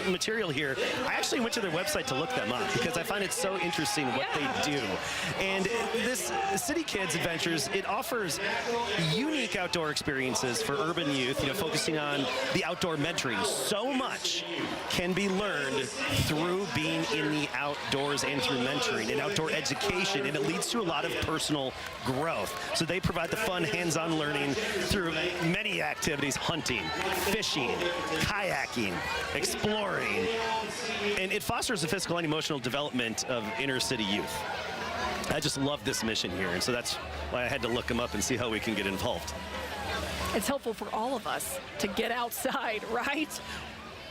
material here, I actually went to their website to look them up because I find it so interesting what they do. And this City Kids Adventures, it offers unique outdoor experiences for urban youth, you know, focusing on the outdoor mentoring. So much can be learned through being in the outdoors and through mentoring and outdoor education, and it leads to a lot of personal growth. So they provide the fun hands-on learning through many activities: hunting, fishing, kayaking, exploring, and it fosters the physical and emotional development of inner city youth. I just love this mission here, and so that's why I had to look them up and see how we can get involved. It's helpful for all of us to get outside, right?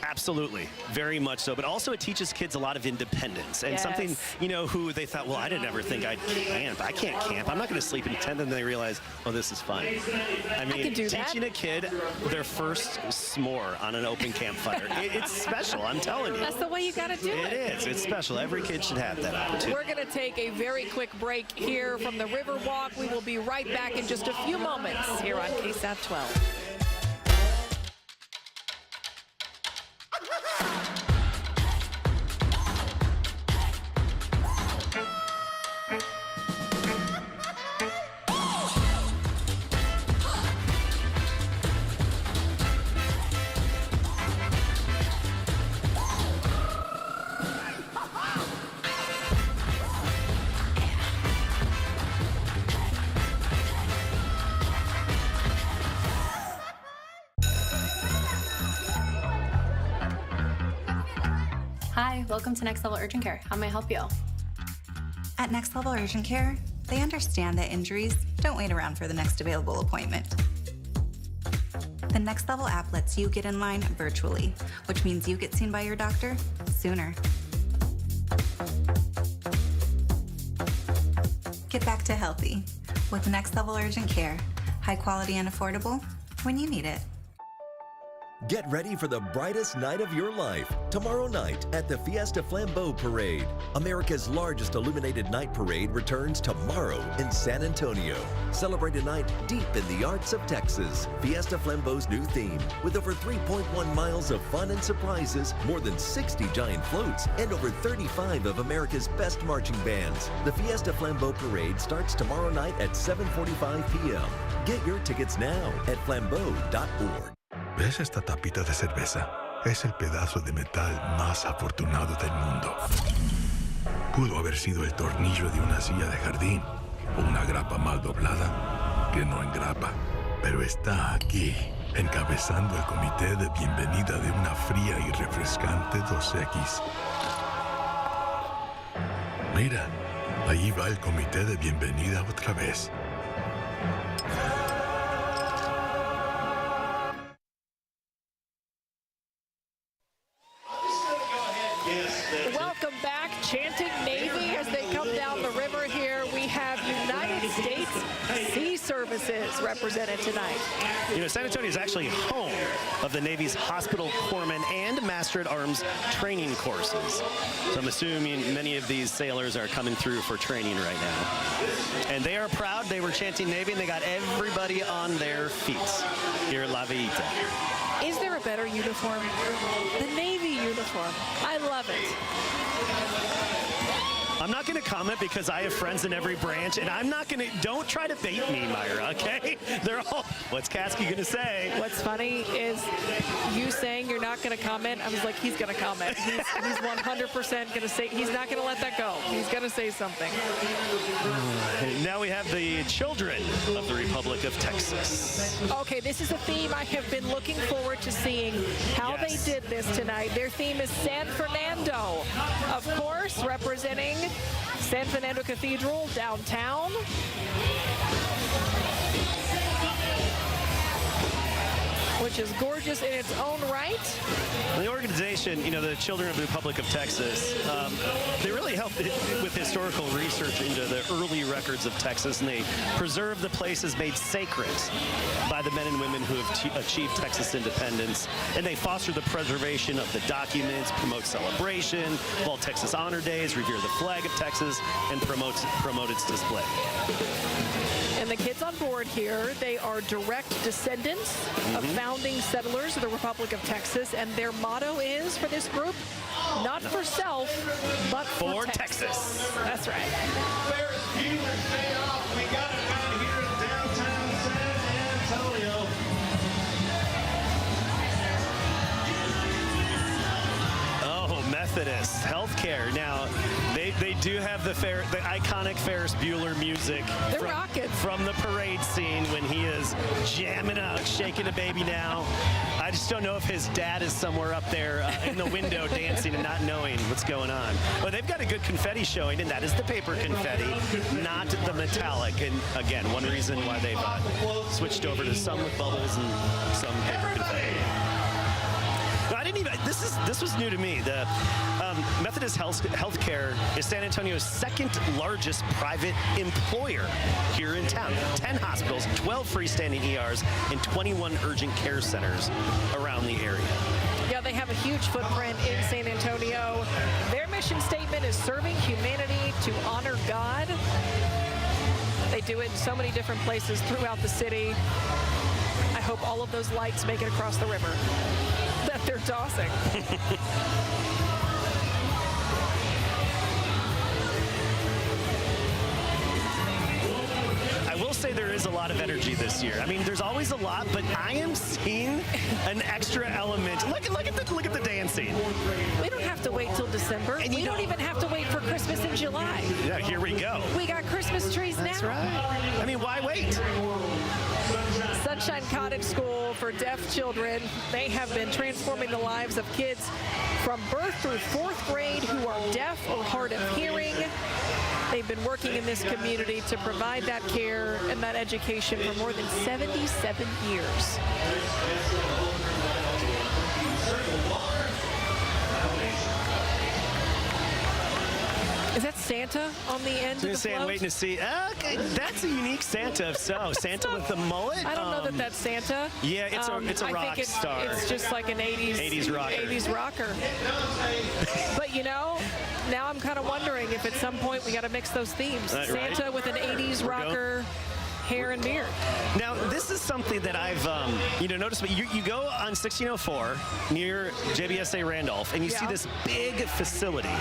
Absolutely, very much so. But also it teaches kids a lot of independence and something, you know, who they thought, well, I didn't ever think I'd camp. I can't camp. I'm not going to sleep in a tent. And then they realize, oh, this is fun. I mean, teaching a kid their first s'more on an open campfire, it's special, I'm telling you. That's the way you got to do it. It is. It's special. Every kid should have that opportunity. We're going to take a very quick break here from the Riverwalk. We will be right back in just a few moments here on KSAT 12. Hi, welcome to Next Level Urgent Care. How may I help you? At Next Level Urgent Care, they understand that injuries don't wait around for the next available appointment. The Next Level app lets you get in line virtually, which means you get seen by your doctor sooner. Get back to healthy with Next Level Urgent Care. High quality and affordable when you need it. Get ready for the brightest night of your life tomorrow night at the Fiesta Flambeau Parade. America's largest illuminated night parade returns tomorrow in San Antonio. Celebrate a night deep in the arts of Texas. Fiesta Flambeau's new theme, with over 3.1 miles of fun and surprises, more than 60 giant floats, and over 35 of America's best marching bands. The Fiesta Flambeau Parade starts tomorrow night at 7:45 p.m. Get your tickets now at flambeau.org. ¿Ves esta tapita de cerveza? Es el pedazo de metal más afortunado del mundo. Pudo haber sido el tornillo de una silla de jardín o una grapa mal doblada que no engrapa, pero está aquí, encabezando el comité de bienvenida de una fría y refrescante 2X. Mira, ahí va el comité de bienvenida otra vez. Welcome back. Chanting Navy as they come down the river here. We have United States Sea Services represented tonight. You know, San Antonio is actually home of the Navy's Hospital Corpsman and Master at Arms training courses. So I'm assuming many of these sailors are coming through for training right now. And they are proud. They were chanting Navy, and they got everybody on their feet here at La Villita. Is there a better uniform? The Navy uniform. I love it. I'm not going to comment because I have friends in every branch, and I'm not going to, don't try to bait me, Myra, okay? They're all, what's Kasky going to say? What's funny is you saying you're not going to comment. I was like, he's going to comment. He's 100% going to say, he's not going to let that go. He's going to say something. Now we have the children of the Republic of Texas. Okay, this is a theme I have been looking forward to seeing how they did this tonight. Their theme is San Fernando, of course, representing San Fernando Cathedral downtown. which is gorgeous in its own right. The organization, the Children of the Republic of Texas, they really helped with historical research into the early records of Texas, and they preserve the places made sacred by the men and women who have achieved Texas independence, and they foster the preservation of the documents, promote celebration, all Texas honor days, revere the flag of Texas, and promote its display. And the kids on board here, they are direct descendants of founding settlers of the Republic of Texas, and their motto is for this group, not for self, but for Texas. That's right. We got it right here in downtown San Antonio. Oh, Methodist Healthcare. Now, they do have the iconic Ferris Bueller music from the parade scene when he is jamming out, shaking a baby now. I just don't know if his dad is somewhere up there in the window dancing and not knowing what's going on. But they've got a good confetti showing, and that is the paper confetti, not the metallic. And again, one reason why they've switched over to some with bubbles and some paper confetti. I didn't even, this was new to me. The Methodist Healthcare is San Antonio's second largest private employer here in town. 10 hospitals, 12 freestanding ERs, and 21 urgent care centers around the area. Yeah, they have a huge footprint in San Antonio. Their mission statement is serving humanity to honor God. They do it in so many different places throughout the city. I hope all of those lights make it across the river that they're tossing. I will say there is a lot of energy this year. I mean, there's always a lot, but I am seeing an extra element. Look at the dancing. We don't have to wait till December. And we don't even have to wait for Christmas in July. Yeah, here we go. We got Christmas trees now. That's right. I mean, why wait? Sunshine Cottage School for deaf children. They have been transforming the lives of kids from birth through 4th grade who are deaf or hard of hearing. They've been working in this community to provide that care and that education for more than 77 years. Is that Santa on the end of the float? I'm waiting to see. Okay, that's a unique Santa. So Santa with the mullet. I don't know that that's Santa. Yeah, it's a rock star. It's just like an 80s rocker. 80s rocker. But now I'm kind of wondering if at some point we got to mix those themes. Santa with an 80s rocker. Hair and beard. Now, this is something that I've, noticed. You go on 1604 near JBSA Randolph, and you see this big facility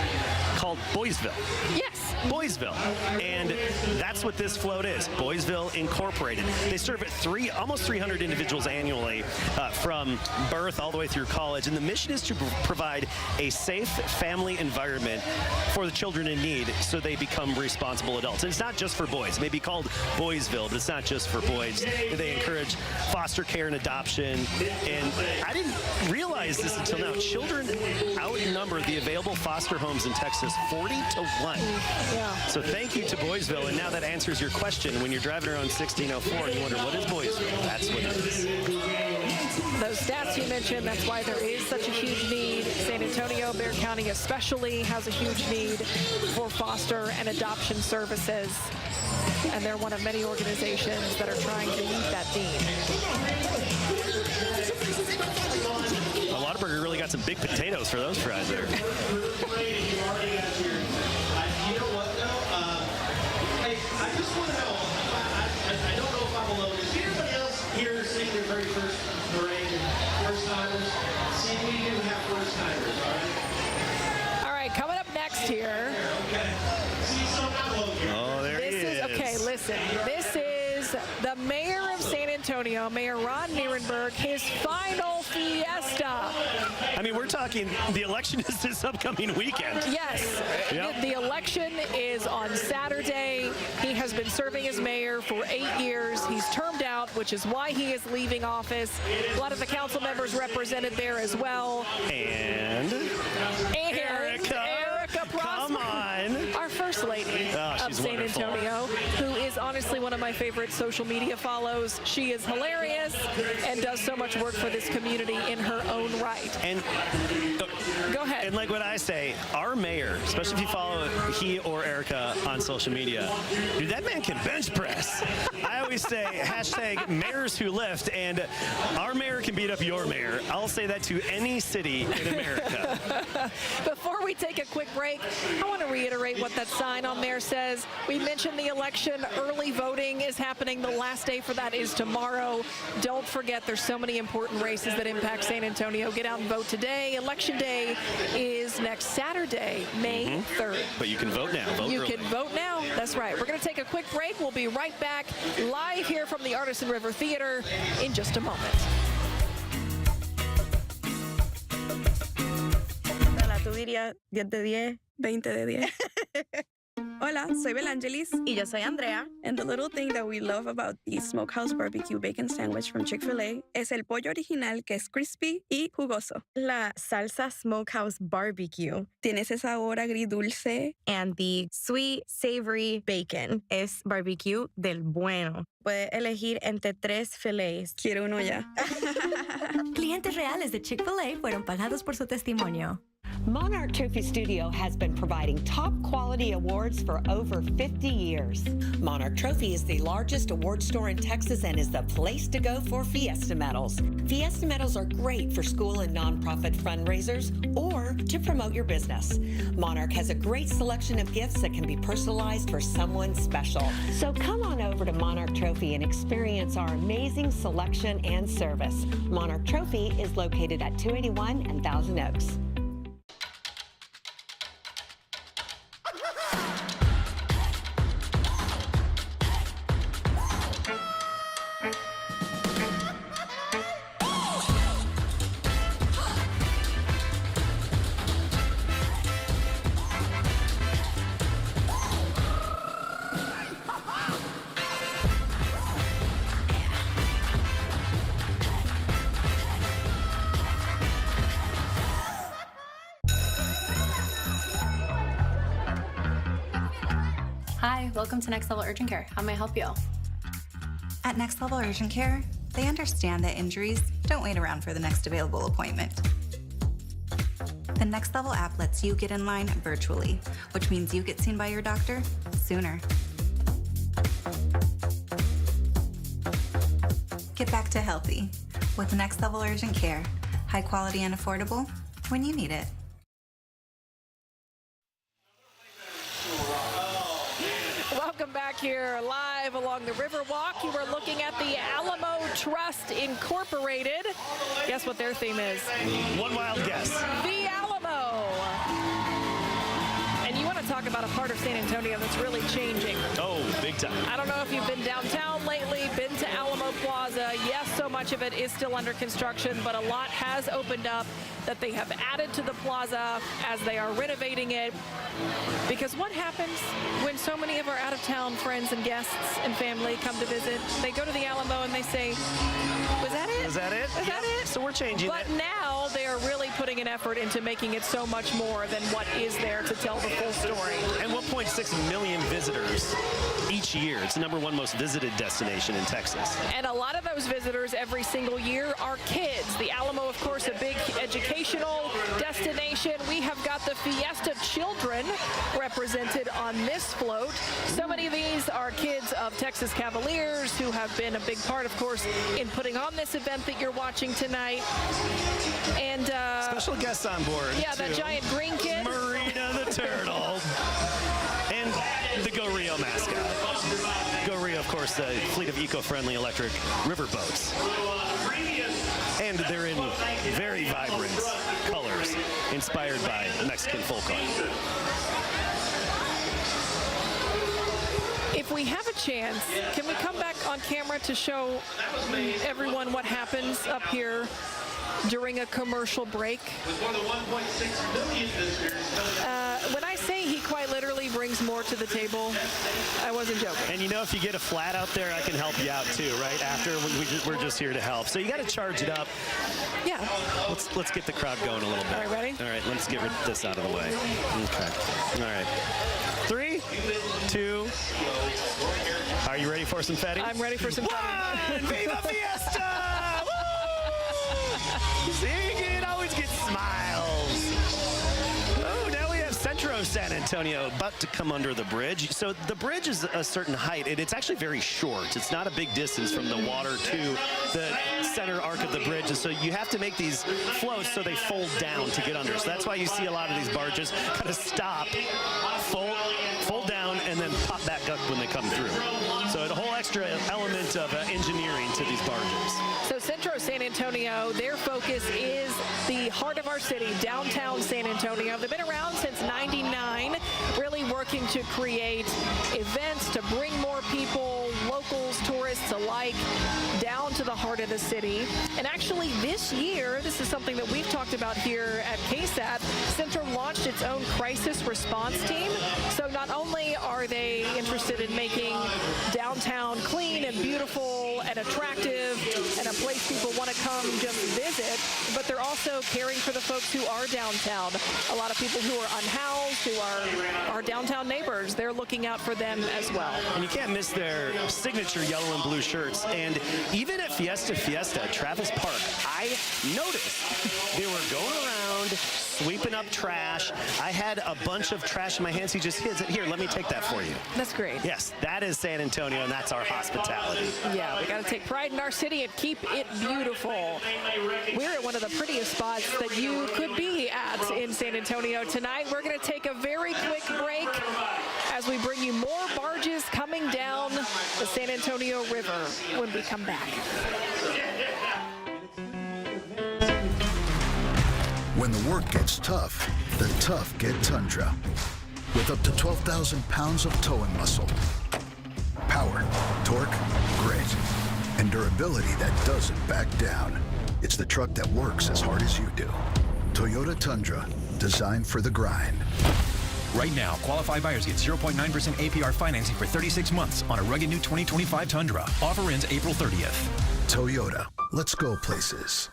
called Boysville. Yes. Boysville. And that's what this float is, Boysville Incorporated. They serve almost 300 individuals annually from birth all the way through college. And the mission is to provide a safe family environment for the children in need so they become responsible adults. And it's not just for boys. It may be called Boysville, but it's not just for boys. They encourage foster care and adoption. And I didn't realize this until now. Children outnumber the available foster homes in Texas 40 to 1. Yeah. So thank you to Boysville. And now that answers your question. When you're driving around 1604 and you wonder, what is Boysville? That's what it is. Those stats you mentioned, that's why there is such a huge need. San Antonio, Bexar County especially, has a huge need for foster and adoption services. And they're one of many organizations that are trying to meet that need. Well, Whataburger really got some big potatoes for those fries there. You know what, though? I just want to know, I don't know if I'm alone. Is anybody else here seeing their very first parade? First-timers? See, we do have first-timers, all right? All right, coming up next here. Okay. See, so oh, there he is. Okay, listen. This is the mayor of San Antonio, Mayor Ron Nierenberg, his final fiesta. I mean, we're talking, the election is this upcoming weekend. Yes. Yep. The election is on Saturday. He has been serving as mayor for 8 years. He's termed out, which is why he is leaving office. A lot of the council members represented there as well. And Erica Prosper, come on. our first lady of San wonderful. Antonio, who is honestly one one of my favorite social media follows. She is hilarious and does so much work for this community in her own right. And go ahead. And like what I say, our mayor, especially if you follow he or Erica on social media, dude, that man can bench press. I always say hashtag mayors who lift, and our mayor can beat up your mayor. I'll say that to any city in America. Before we take a quick break, I want to reiterate what that sign on there says. We mentioned the election. Early voting is happening. The last day for that is tomorrow. Don't forget, there's so many important races that impact San Antonio. Get out and vote today. Election day is next Saturday, May 3rd. But you can vote now. Vote You early. can vote now. That's right. We're going to take a quick break. We'll be right back live here from the Artisan River Theater in just a moment. Tú dirías 10 de 10, 20 de 10. Hola, soy Belangelis. Y yo soy Andrea. And the little thing that we love about the Smokehouse Barbecue Bacon Sandwich from Chick-fil-A es el pollo original que es crispy y jugoso. La salsa Smokehouse Barbecue tiene ese sabor agridulce. And the sweet, savory bacon es barbecue del bueno. Puedes elegir entre 3 filets. Quiero uno ya. Clientes reales de Chick-fil-A fueron pagados por su testimonio. Monarch Trophy Studio has been providing top quality awards for over 50 years. Monarch Trophy is the largest award store in Texas and is the place to go for Fiesta medals. Fiesta medals are great for school and nonprofit fundraisers or to promote your business. Monarch has a great selection of gifts that can be personalized for someone special. So come on over to Monarch Trophy and experience our amazing selection and service. Monarch Trophy is located at 281 and Thousand Oaks. Hi, welcome to Next Level Urgent Care. How may I help you? At Next Level Urgent Care, they understand that injuries don't wait around for the next available appointment. The Next Level app lets you get in line virtually, which means you get seen by your doctor sooner. Get back to healthy with Next Level Urgent Care. High quality and affordable when you need it. Welcome back here live along the Riverwalk. You are looking at the Alamo Trust Incorporated. Guess what their theme is? One wild guess. The Alamo. And you want to talk about a part of San Antonio that's really changing. Oh, big time. I don't know if you've been downtown lately, been to Alamo Plaza. Yes, so much of it is still under construction, but a lot has opened up that they have added to the plaza as they are renovating it. Because what happens when so many of our out-of-town friends and guests and family come to visit? They go to the Alamo and they say, was that it? Is that it? Is that it? So we're changing But it. now they are really putting an effort into making it so much more than what is there to tell the full story. And 1.6 million visitors each year. It's the #1 most visited destination in Texas. And a lot of those visitors every single year are kids. The Alamo, of course, a big educational destination. We have got the Fiesta children represented on this float. So many of these are kids of Texas Cavaliers who have been a big part, of course, in putting on this event that you're watching tonight. And special guests on board. Yeah, that giant green kid. Marina the turtle. And the Go Rio mascot. Go Rio, of course, the fleet of eco-friendly electric river boats. And they're in very vibrant colors, inspired by Mexican folk art. If we have a chance, can we come back on camera to show everyone what happens up here during a commercial break? When I say he quite literally brings more to the table, I wasn't joking. And you know, if you get a flat out there, I can help you out too, right? After we're just here to help. So you got to charge it up. Yeah. Let's get the crowd going a little bit. All right, ready? All right, let's get this out of the way. Okay. All right. 3, 2. Are you ready for some fetty? I'm ready for some fetty. Viva Fiesta! Woo! See, it always gets smiles. Oh, now we have Centro San Antonio about to come under the bridge. So the bridge is a certain height, and it's actually very short. It's not a big distance from the water to the center arc of the bridge, and so you have to make these floats so they fold down to get under. So that's why you see a lot of these barges kind of stop, fold down, and then pop back up when they come through. So a whole extra element of engineering to these barges. So Centro San Antonio, their focus is the heart of our city, downtown San Antonio. They've been around since '99, really working to create events to bring more people, locals, tourists alike, down to the heart of the city. And actually this year, this is something that we've talked about here at KSAT, Centro launched its own crisis response team. So not only are they interested in making downtown clean and beautiful and attractive and a place people want to come just visit, but they're also caring for the folks who are downtown. A lot of people who are unhoused, who are our downtown neighbors, they're looking out for them as well. And you can't miss their signature yellow and blue shirts. And even at Fiesta at Travis Park, I noticed they were going around sweeping up trash. I had a bunch of trash in my hands. He just hits it. Here, let me take that for you. That's great. Yes, that is San Antonio, and that's our hospitality. Yeah, we got to take pride in our city and keep it beautiful. We're at one of the prettiest spots that you could be at in San Antonio tonight. We're going to take a very quick break as we bring you more barges coming down the San Antonio River when we come back. When the work gets tough, the tough get Tundra. With up to 12,000 pounds of towing muscle, power, torque, grit, and durability that doesn't back down. It's the truck that works as hard as you do. Toyota Tundra, designed for the grind. Right now, qualified buyers get 0.9% APR financing for 36 months on a rugged new 2025 Tundra. Offer ends April 30th. Toyota, let's go places.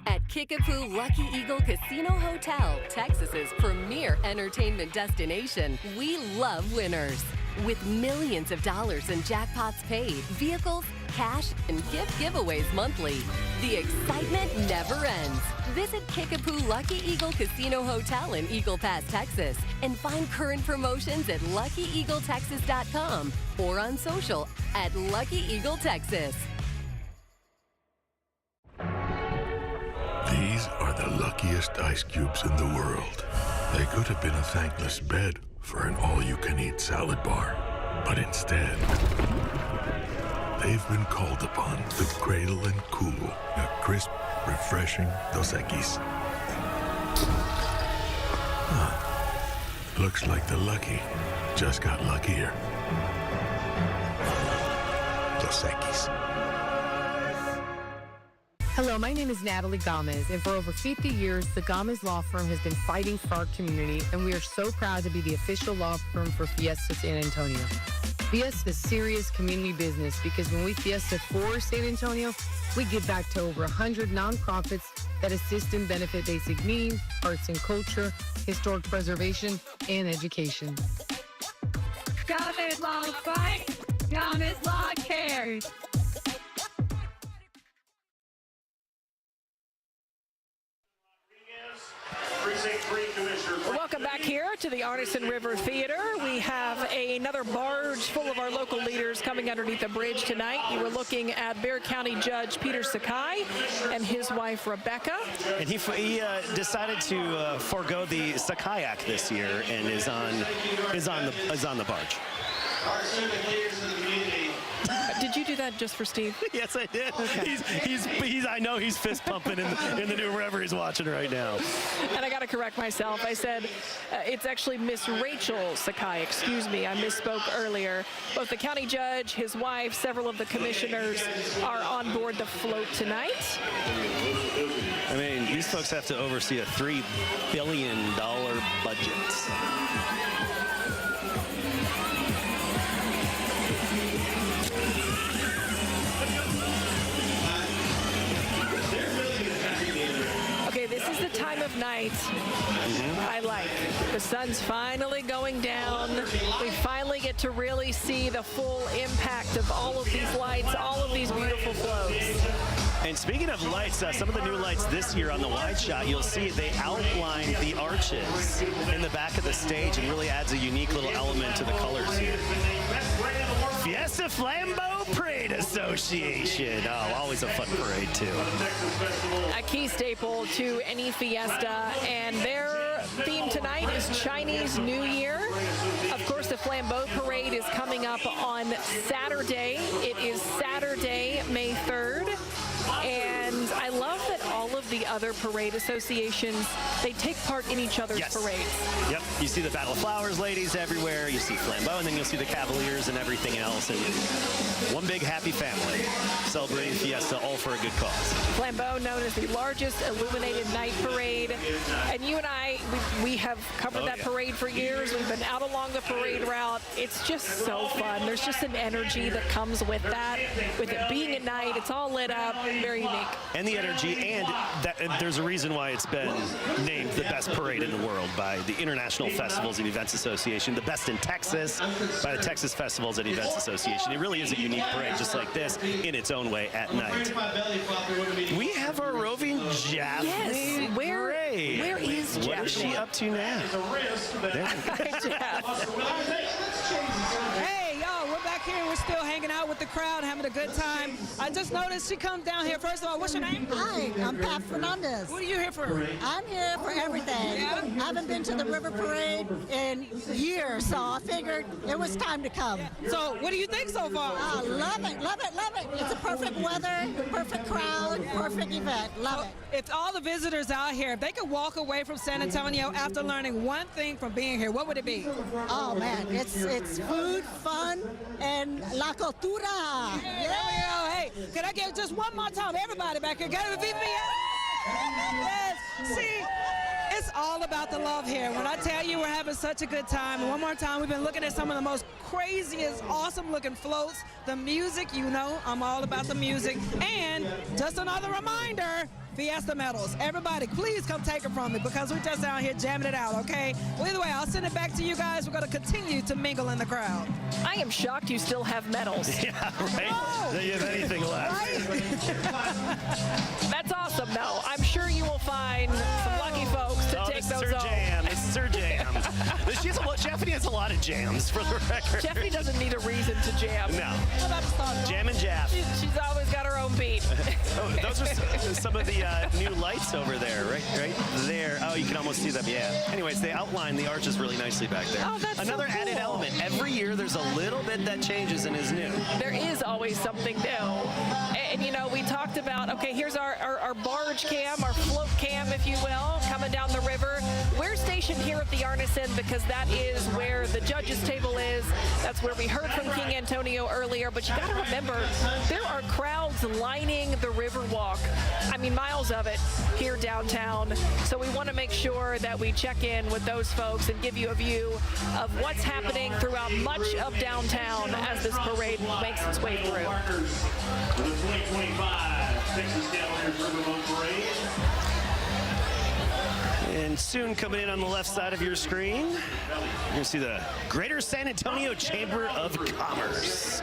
At Kickapoo Lucky Eagle Casino Hotel, Texas's premier entertainment destination, we love winners. With millions of dollars in jackpots paid, vehicles, cash, and gift giveaways monthly, the excitement never ends. Visit Kickapoo Lucky Eagle Casino Hotel in Eagle Pass, Texas, and find current promotions at LuckyEagleTexas.com or on social at Lucky Eagle Texas. These are the luckiest ice cubes in the world. They could have been a thankless bed for an all-you-can-eat salad bar. But instead, they've been called upon to cradle and cool a crisp, refreshing Dos Equis. Looks like the lucky just got luckier. Dos Equis. Hello, my name is Natalie Gomez, and for over 50 years, the Gomez Law Firm has been fighting for our community, and we are so proud to be the official law firm for Fiesta San Antonio. Fiesta is serious community business because when we Fiesta for San Antonio, we give back to over 100 nonprofits that assist and benefit basic needs, arts and culture, historic preservation, and education. Gomez Law fights, Gomez Law cares. Welcome back here to the Artisan River Theater. We have another barge full of our local leaders coming underneath the bridge tonight. You were looking at Bexar County Judge Peter Sakai and his wife Rebecca. And he decided to forego the Sakai Act this year and is on the barge. Our civic leaders in the community. Did you do that just for Steve? Yes, I did. Okay. He's I know he's fist pumping in the new wherever he's watching right now. And I got to correct myself. I said it's actually Miss Rachel Sakai. Excuse me, I misspoke earlier. Both the county judge, his wife, several of the commissioners are on board the float tonight. I mean, these folks have to oversee a $3 billion budget. Okay, this is the time of night, I like. The sun's finally going down. We finally get to really see the full impact of all of these lights, all of these beautiful floats. And speaking of lights, some of the new lights this year on the wide shot, you'll see they outline the arches in the back of the stage and really adds a unique little element to the colors here. Fiesta Flambeau Parade Association. Oh, always a fun parade, too. A key staple to any fiesta, and their theme tonight is Chinese New Year. Of course, the Flambeau Parade is coming up on Saturday. It is Saturday, May 3rd. And I love that all of the other parade associations, they take part in each other's parades. Yep, you see the Battle of Flowers ladies everywhere, you see Flambeau, and then you'll see the Cavaliers and everything else. And one big happy family celebrating Fiesta, all for a good cause. Flambeau, known as the largest illuminated night parade. And you and I, we have covered that parade for years. We've been out along the parade route. It's just so fun. There's just an energy that comes with that. With it being at night, it's all lit up. Very unique. And the energy, and there's a reason why it's been named the best parade in the world by the International Festivals and Events Association, the best in Texas by the Texas Festivals and Events Association. It really is a unique parade, just like this, in its own way at night. We have our roving Jaffney. Yes, where is Jaffney? What is she up to now? Hey, y'all, we're back here. We're still hanging out with the crowd, having a good time. I just noticed she comes down here. First of all, what's your name? Hi, I'm Pat Fernandez. What are you here for? I'm here for everything. Yeah? I haven't been to the river parade in years, so I figured it was time to come. So, what do you think so far? I love it, love it, love it. It's a perfect weather, perfect crowd, perfect event. Love it. If all the visitors out here, if they could walk away from San Antonio after learning one thing from being here, what would it be? Oh man, it's food, fun, and la cultura. Yeah. Hey, can I get just one more time? Everybody back here, get it with me. Yes. See, it's all about the love here. When I tell you we're having such a good time, one more time, we've been looking at some of the most craziest, awesome looking floats. The music, you know, I'm all about the music. And just another reminder, Fiesta medals. Everybody, please come take them from me because we're just out here jamming it out, okay? Well, either way, I'll send it back to you guys. We're going to continue to mingle in the crowd. I am shocked you still have medals. Yeah, right? Do you have anything left? Right? That's awesome, though. I'm sure you will find some lucky folks to take those off. This is her jam. Jaffney has a lot of jams, for the record. Jaffney doesn't need a reason to jam. No. Jam and Jaff. She's always got her own beat. Those are some of the new lights over there, right there. Oh, you can almost see them, yeah. Anyways, they outline the arches really nicely back there. Oh, that's another so cool. added element. Every year there's a little bit that changes and is new. There is always something new. And you know, we talked about, okay, here's our barge cam, our float cam, if you will, coming down the river. We're stationed here at the Arneson because that is where the judges table is. That's where we heard from King Antonio earlier. But you got to remember, there are crowds lining the river walk. I mean, miles of it here downtown. So we want to make sure that we check in with those folks and give you a view of what's happening throughout much of downtown as this parade makes its way through. The 2025 Texas Cavaliers Riverboat Parade. And soon coming in on the left side of your screen, you're going to see the Greater San Antonio Chamber of Commerce.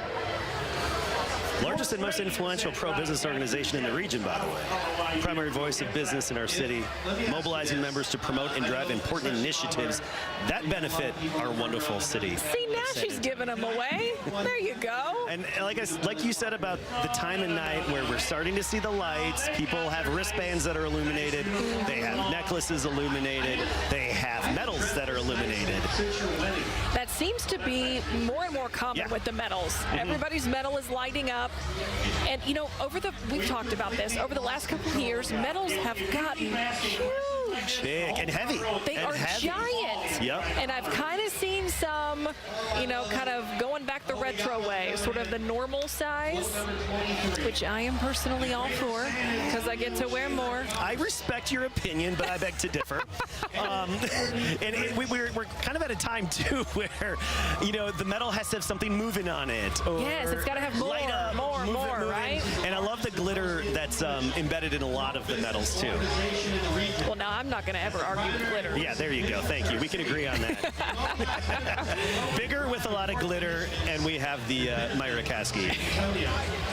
Largest and most influential pro-business organization in the region, by the way. Primary voice of business in our city, mobilizing members to promote and drive important initiatives that benefit our wonderful city. See, now she's giving them away. There you go. And like you said about the time of night where we're starting to see the lights, people have wristbands that are illuminated, they have necklaces illuminated, they have medals that are illuminated. That seems to be more and more common with the medals. Everybody's medal is lighting up. And, you know, we've talked about this, over the last couple of years, medals have gotten huge. Big and heavy. They are giant. Yep. And I've kind of seen some, you know, kind of going back the retro way, sort of the normal size, which I am personally all for because I get to wear more. I respect your opinion, but I beg to differ. We're kind of at a time, too, where, you know, the medal has to have something moving on it. Yes, it's got to have more, light up, more, moving, right? And I love the glitter that's It's embedded in a lot of the medals, too. Well, now I'm not going to ever argue with glitter. Yeah, there you go. Thank you. We can agree on that. Bigger with a lot of glitter, and we have the Myra Kowalski.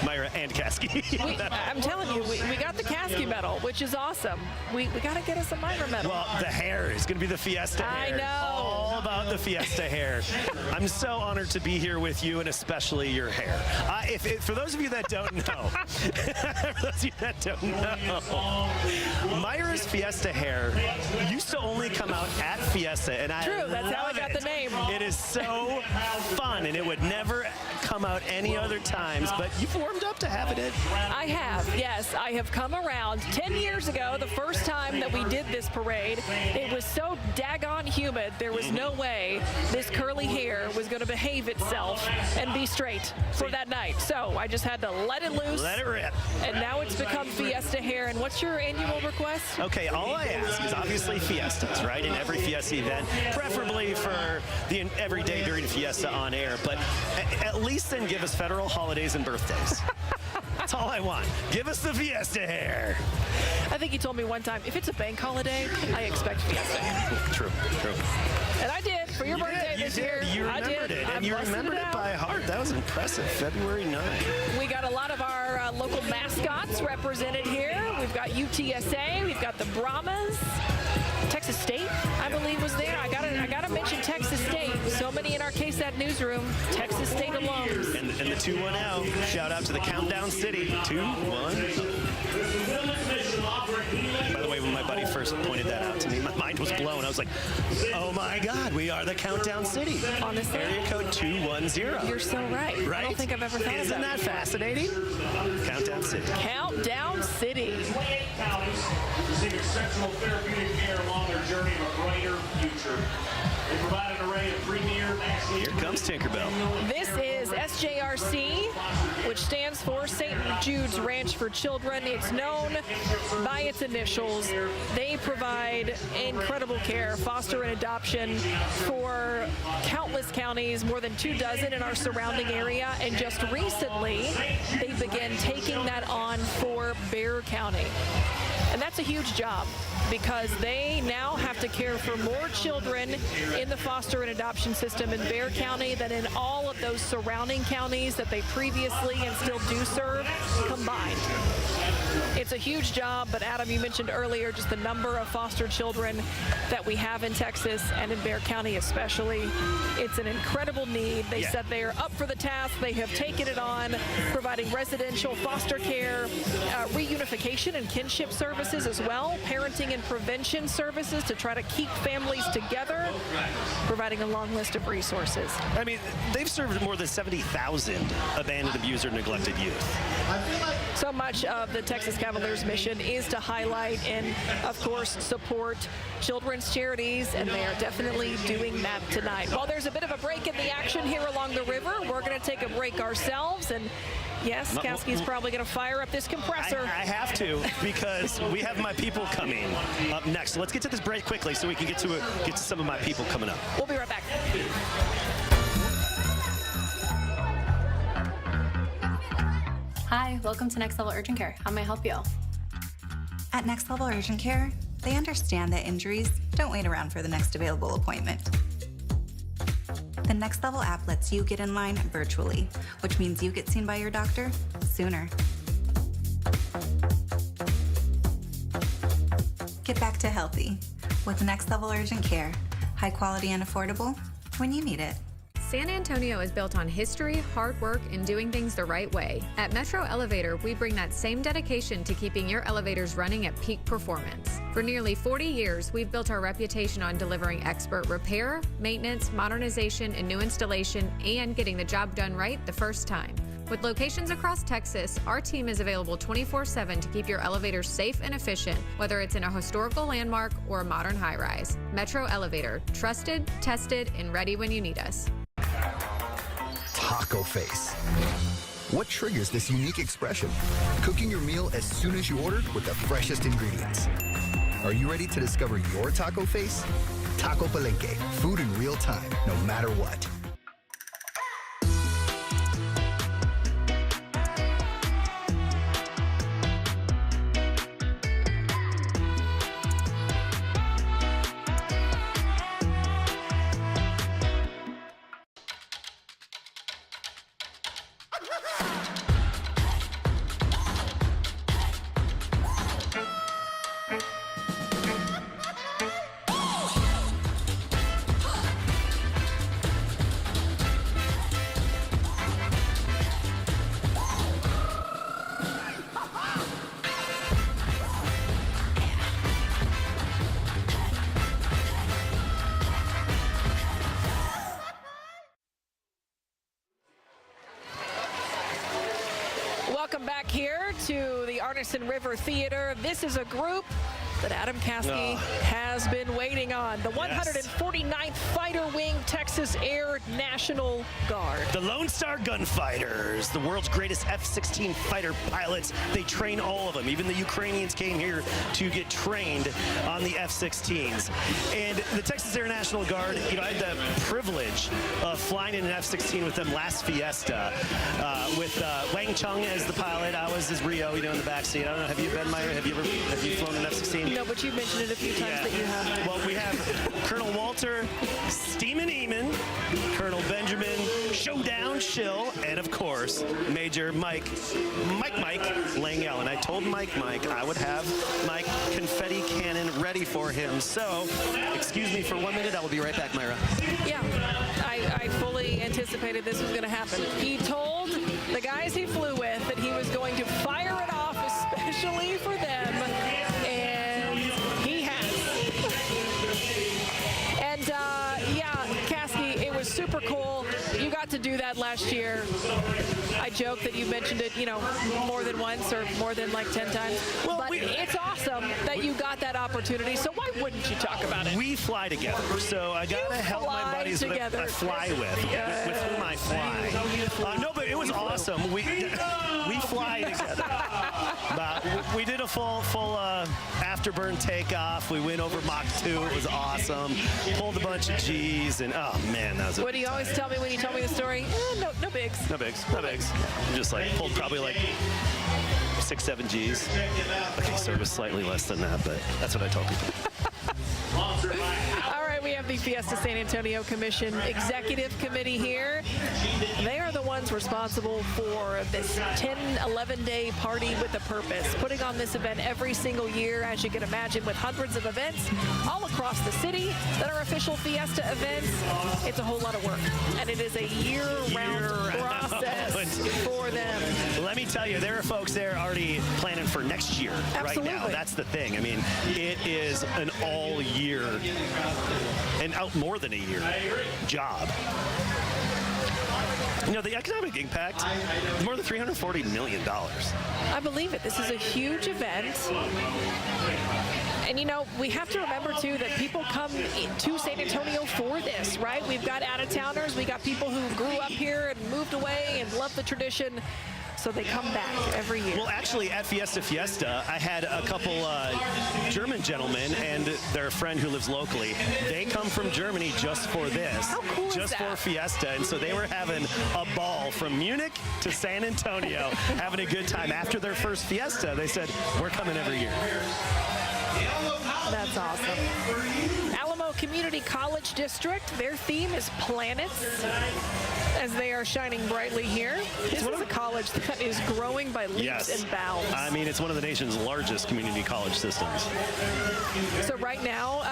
Myra and Kowalski. I'm telling you, we got the Kowalski medal, which is awesome. We got to get us a Myra medal. Well, the hair is going to be the Fiesta hair. I know. All about the Fiesta hair. I'm so honored to be here with you, and especially your hair. For those of you that don't know, Myra's Fiesta hair used to only come out at Fiesta, and True, that's how I got the name. It is so fun, and it would never come out any other times, but you've warmed up to have it in. I have, yes. I have come around. 10 years ago, the first time that we did this parade, it was so daggone humid, there was no way this curly hair was going to behave itself and be straight for that night. So I just had to let it loose. Let it rip. And now it's become Fiesta hair. And what's your annual request? Okay, all I ask is obviously Fiestas, right? In every Fiesta event, preferably for every day during Fiesta on air, but at least then give us federal holidays and birthdays. That's all I want. Give us the Fiesta hair. I think you told me one time, if it's a bank holiday, I expect Fiesta hair. True. And I did for your birthday this year. You remembered it, and you remembered it by heart. That was impressive. February 9th. We got a lot of our local mascots represented here. We've got UTSA. We've got the Brahmas. Texas State, I believe, was there. I gotta mention Texas State. So many in our KSAT newsroom, Texas State alums. And the 210. Shout out to the Countdown City. 210. By the way, when my buddy first pointed that out to me, my mind was blown. I was like, oh my God, we are the Countdown City. Honestly. Area code 210. You're so right. I don't think I've ever thought of that. Isn't that fascinating? Countdown City. Countdown City. 28 counties receive exceptional therapeutic care along their journey of a brighter future. They provide an array of premier national... Here comes Tinkerbell. This is SJRC, which stands for St. Jude's Ranch for Children. It's known by its initials. They provide incredible care, foster and adoption for countless counties, more than 24 in our surrounding area. And just recently, they began taking that on for Bexar County. And that's a huge job because they now have to care for more children in the foster and adoption system in Bexar County than in all of those surrounding counties that they previously and still do serve combined. It's a huge job, but Adam, you mentioned earlier just the number of foster children that we have in Texas and in Bexar County especially. It's an incredible need. They said they are up for the task. They have taken it on, providing residential foster care, reunification and kinship services as well, parenting and prevention services to try to keep families together, providing a long list of resources. I mean, they've served more than 70,000 abandoned, abused, or neglected youth. So much of the Texas Cavaliers mission is to highlight and, of course, support children's charities, and they are definitely doing that tonight. While there's a bit of a break in the action here along the river, we're going to take a break ourselves, and yes, Kowalski's probably going to fire up this compressor. I have to, because we have my people coming up next. So let's get to this break quickly so we can get to some of my people coming up. We'll be right back. Hi, welcome to Next Level Urgent Care. How may I help you? At Next Level Urgent Care, they understand that injuries don't wait around for the next available appointment. The Next Level app lets you get in line virtually, which means you get seen by your doctor sooner. Get back to healthy with Next Level Urgent Care. High quality and affordable when you need it. San Antonio is built on history, hard work, and doing things the right way. At Metro Elevator, we bring that same dedication to keeping your elevators running at peak performance. For nearly 40 years, we've built our reputation on delivering expert repair, maintenance, modernization, and new installation, and getting the job done right the first time. With locations across Texas, our team is available 24/7 to keep your elevators safe and efficient, whether it's in a historical landmark or a modern high-rise. Metro Elevator, trusted, tested, and ready when you need us. Taco face. What triggers this unique expression? Cooking your meal as soon as you ordered with the freshest ingredients. Are you ready to discover your taco face? Taco Palenque, food in real time, no matter what. Welcome back here to the Arneson River Theater. This is a group that Adam Caskey has been waiting on. The 149th Fighter Wing Texas Air National Guard. The Lone Star Gunfighters, the world's greatest F-16 fighter pilots. They train all of them. Even the Ukrainians came here to get trained on the F-16s. And the Texas Air National Guard, you know, I had the privilege of flying in an F-16 with them last Fiesta with Wang Chung as the pilot. I was as Rio, you know, in the backseat. I don't know, have you been, Myra? Have you flown an F-16? No, but you've mentioned it a few times that you have. Well, we have Colonel Walter Steeman Eamon, Colonel Benjamin Showdown Schill, and of course, Major Mike Langell. And I told Mike I would have my confetti cannon ready for him. So, excuse me for 1 minute. I will be right back, Myra. Yeah, I fully anticipated this was going to happen. He told the guys he flew with that he was going to fire it off especially for them. And he has. And yeah, Caskey, it was super cool. You got to do that last year. I joke that you mentioned it, you know, more than once or more than like 10 times. Well, but it's awesome that you got that opportunity. So why wouldn't you talk about it? We fly together, so I gotta help my buddies together. I fly with whom I fly. No, but it was awesome. We fly together. We did a full afterburn takeoff. We went over Mach 2. It was awesome. Pulled a bunch of G's, and oh man, that was. What do you always tell me when you tell me the story? No bigs. No bigs. Just like pulled probably like 6-7 G's. Okay, so it was slightly less than that, but that's what I tell people. All right, we have the Fiesta San Antonio Commission Executive Committee here. They are the ones responsible for this 10-11-day party with a purpose, putting on this event every single year, as you can imagine, with hundreds of events all across the city that are official Fiesta events. It's a whole lot of work, and it is a year-round process for them. Let me tell you, there are folks there already planning for next year. Absolutely. Right now. That's the thing. I mean, it is an all-year and out more than a year job. You know, the economic impact is more than $340 million. I believe it. This is a huge event. And, you know, we have to remember, too, that people come to San Antonio for this, right? We've got out-of-towners. We got people who grew up here and moved away and love the tradition. So they come back every year. Well, actually, at Fiesta, I had a couple German gentlemen and their friend who lives locally. They come from Germany just for this. How cool is just that? for Fiesta. And so they were having a ball from Munich to San Antonio, having a good time. After their first Fiesta, they said, we're coming every year. That's awesome. Alamo Community College District, their theme is planets, as they are shining brightly here. This is a college that is growing by leaps and bounds. I mean, it's one of the nation's largest community college systems. So right now,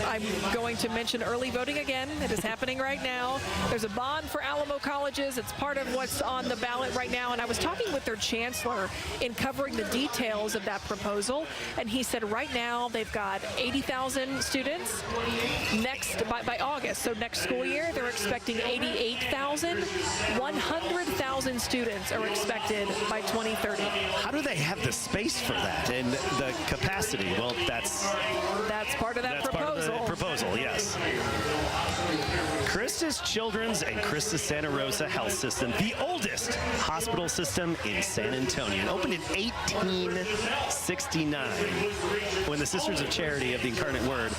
I'm going to mention early voting again. It is happening right now. There's a bond for Alamo colleges. It's part of what's on the ballot right now. And I was talking with their chancellor in covering the details of that proposal. And he said right now they've got 80,000 students by August. So next school year, they're expecting 88,000. 100,000 students are expected by 2030. How do they have the space for that and the capacity? Well, that's part of that proposal. Part of the proposal, yes. Christus Children's and Christus Santa Rosa Health System, the oldest hospital system in San Antonio, opened in 1869 when the Sisters of Charity of the Incarnate Word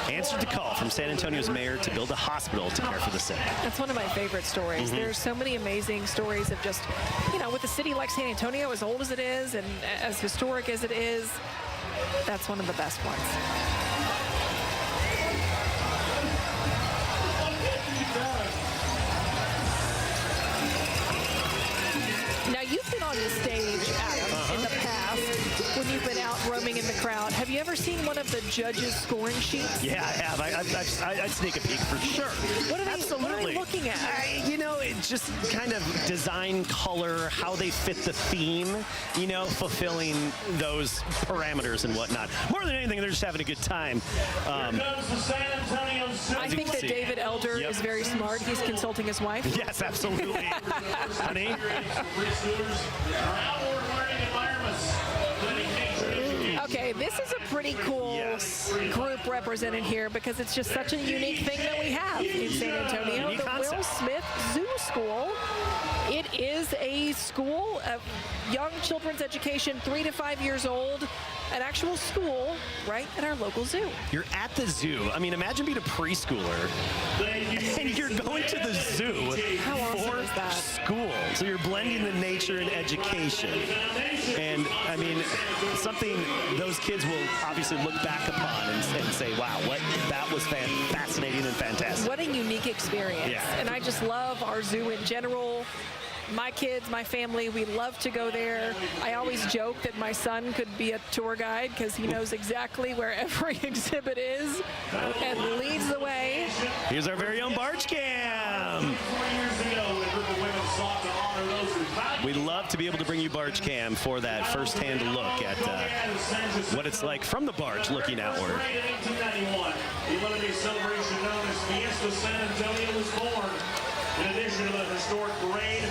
answered the call from San Antonio's mayor to build a hospital to care for the sick. That's one of my favorite stories. There's so many amazing stories of just, you know, with a city like San Antonio, as old as it is and as historic as it is, that's one of the best ones. Now, you've been on the stage, Adam, in the past when you've been out roaming in the crowd. Have you ever seen one of the judges' scoring sheets? Yeah, I have. I'd sneak a peek for sure. What are they looking at? It's just kind of design, color, how they fit the theme, fulfilling those parameters and whatnot. More than anything, they're just having a good time. I think that David Elder is very smart. He's consulting his wife. Yes, absolutely. Honey? Okay, this is a pretty cool group represented here because it's just such a unique thing that we have in San Antonio. Unique the concept. Will Smith Zoo School. It is a school of young children's education, 3 to 5 years old, an actual school right at our local zoo. You're at the zoo. I mean, imagine being a preschooler and you're going to the zoo for school. So you're blending the nature and education. And I mean, something those kids will obviously look back upon and say, wow, that was fascinating and fantastic. What a unique experience. Yeah. And I just love our zoo in general. My kids, my family, we love to go there. I always joke that my son could be a tour guide because he knows exactly where every exhibit is and leads the way. Here's our very own Barge Cam. We'd love to be able to bring you Barge Cam for that first-hand look at what it's like from the barge looking outward. In 1891, the Olympic celebration known as Fiesta San Antonio was born. In addition to the historic parade,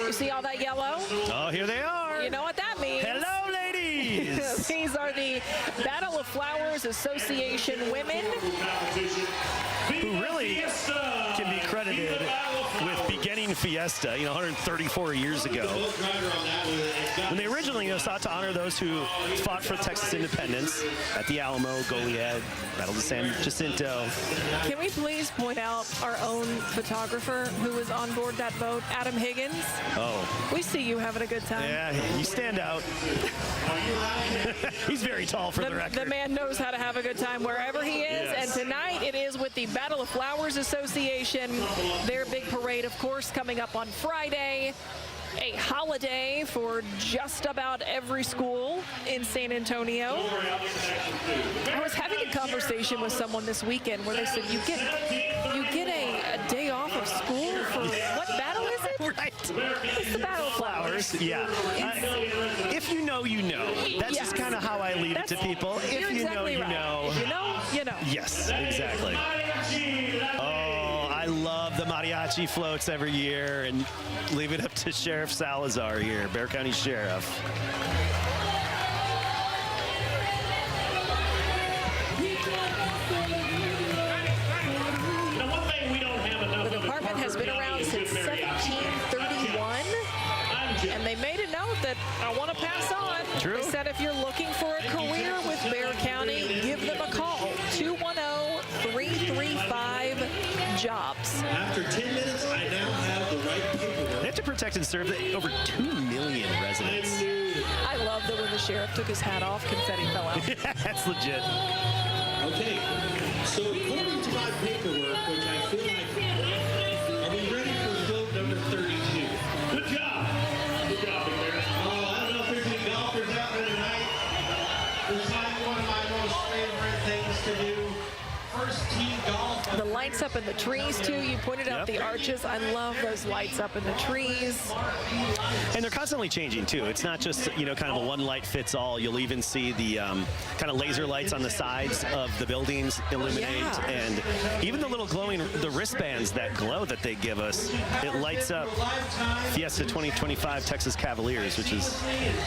you see all that yellow? Oh, here they are. You know what that means. Hello, ladies. These are the Battle of Flowers Association women. Who really can be credited with beginning Fiesta, 134 years ago. When they originally sought to honor those who fought for Texas independence at the Alamo, Goliad, Battle of San Jacinto. Can we please point out our own photographer who was on board that boat, Adam Higgins? Oh. We see you having a good time. Yeah, you stand out. He's very tall for the record. The man knows how to have a good time wherever he is. Yes. And tonight it is with the Battle of Flowers Association. Their big parade, of course, coming up on Friday. A holiday for just about every school in San Antonio. I was having a conversation with someone this weekend where they said, you get a day off of school for what battle is it? Right. It's the Battle of Flowers. Yeah. If you know, you know. That's just kind of how I leave it to people. If you know, you know. If you know, you know. Yes, exactly. Oh, I love the mariachi floats every year, and leave it up to Sheriff Salazar here, Bexar County Sheriff. The department has been around since 1731, and they made a note that I want to pass on. True. They said if you're looking for a career with Bexar County, give them a call, 210-335-JOBS. After 10 minutes, I now have the right paperwork. They have to protect and serve over 2 million residents. I love that when the sheriff took his hat off, confetti fell out. That's legit. Okay, so according to my paperwork, which I feel like, are we ready for float number 32? Good job. Good job, Bexar. Oh, I don't know if there's any golfers out there tonight. This might be one of my most favorite things to do. First tee golf. The lights up in the trees, too. You pointed out the arches. I love those lights up in the trees. And they're constantly changing, too. It's not just, kind of a one light fits all. You'll even see the kind of laser lights on the sides of the buildings illuminate. Yeah. And even the little the wristbands that glow that they give us, it lights up Fiesta 2025 Texas Cavaliers, which is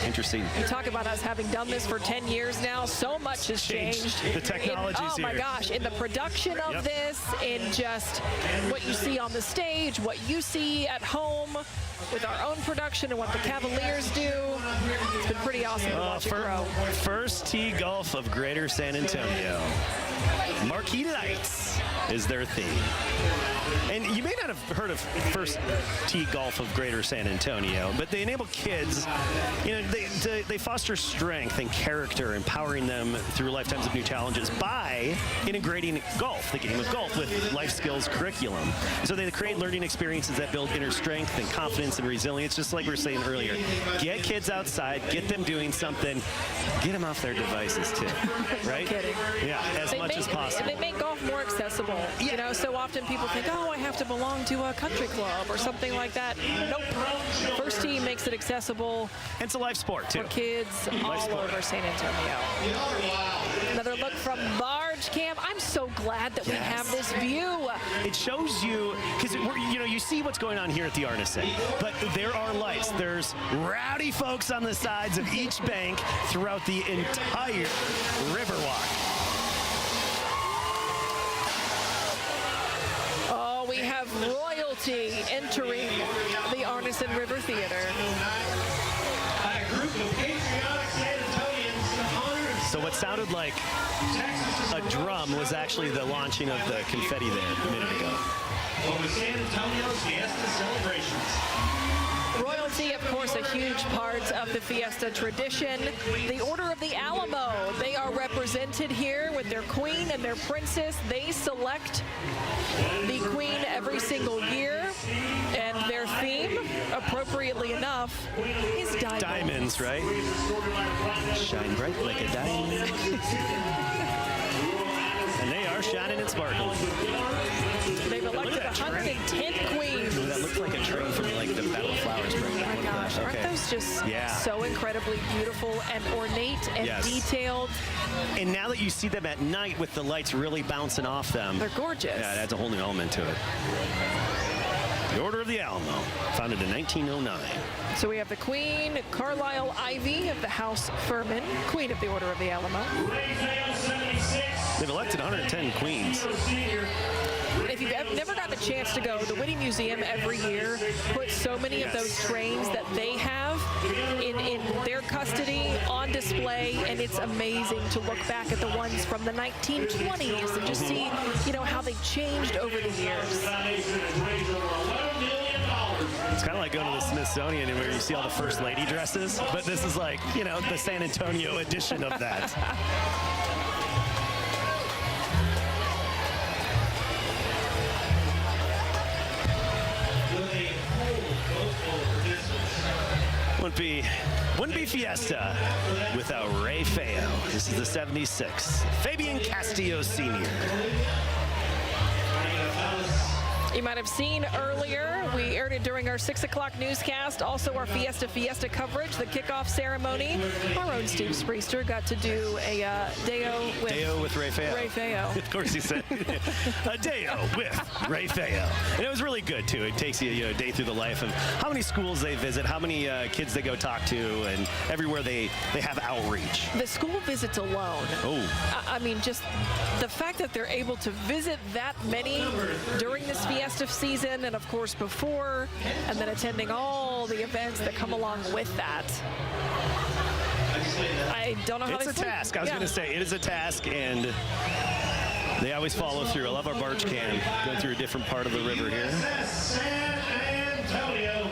interesting. You talk about us having done this for 10 years now. So much has changed. The technology's Oh, my here. gosh. In the production of this, in just what you see on the stage, what you see at home with our own production and what the Cavaliers do. It's been pretty awesome to watch it grow. First tee golf of Greater San Antonio. Marquee lights. is their theme. And you may not have heard of First Tee Golf of Greater San Antonio, but they enable kids, they foster strength and character, empowering them through lifetimes of new challenges by integrating golf, the game of golf, with life skills curriculum. So they create learning experiences that build inner strength and confidence and resilience, just like we were saying earlier. Get kids outside, get them doing something, get them off their devices too, right? No kidding. Yeah, as much as possible. They make golf more accessible. Yeah. So often people think, oh, I have to belong to a country club or something like that. Nope. First Tee makes it accessible. And it's a life sport too. For kids all over San Antonio. Another look from Barge Cam. I'm so glad that we have this view. It shows you, because you see what's going on here at the Artisan, but there are lights. There's rowdy folks on the sides of each bank throughout the entire Riverwalk. Oh, we have royalty entering the Artisan River Theater. So what sounded like a drum was actually the launching of the confetti there a minute ago. Over San Antonio's Fiesta celebrations. Royalty, of course, a huge part of the Fiesta tradition. The Order of the Alamo, they are represented here with their queen and their princess. They select the queen every single year, and their theme, appropriately enough, is diamonds. Diamonds, right? Shine bright like a diamond. And they are shining and sparkling. They've elected 110 queens. Ooh, that looks like a train from like the Battle of Flowers. Oh my gosh, aren't those just so incredibly beautiful and ornate and detailed? And now that you see them at night with the lights really bouncing off them. They're gorgeous. Yeah, it adds a whole new element to it. The Order of the Alamo, founded in 1909. So we have the Queen, Carlisle Ivy of the House Furman, Queen of the Order of the Alamo. They've elected 110 queens. If you've never gotten a chance to go, the Whitty Museum every year puts so many of those trains that they have in their custody on display, and it's amazing to look back at the ones from the 1920s and just see, how they've changed over the years. It's kind of like going to the Smithsonian where you see all the First Lady dresses, but this is like, the San Antonio edition of that. Wouldn't be Fiesta without Ray Feo. This is the 76. Fabian Castillo Sr. You might have seen earlier, we aired it during our 6 o'clock newscast, also our Fiesta coverage, the kickoff ceremony. Our own Steve Spriester got to do a Deo with Ray Feo. Ray Feo. Of course he said a Deo with Ray Feo. And it was really good, too. It takes you a day through the life of how many schools they visit, how many kids they go talk to, and everywhere they have outreach. The school visits alone. Oh. I mean, just the fact that they're able to visit that many during this Fiesta season, and of course before, and then attending all the events that come along with that. I don't know how it's a task. I was going to say, it is a task, and they always follow through. I love our barge cam going through a different part of the river here. San Antonio.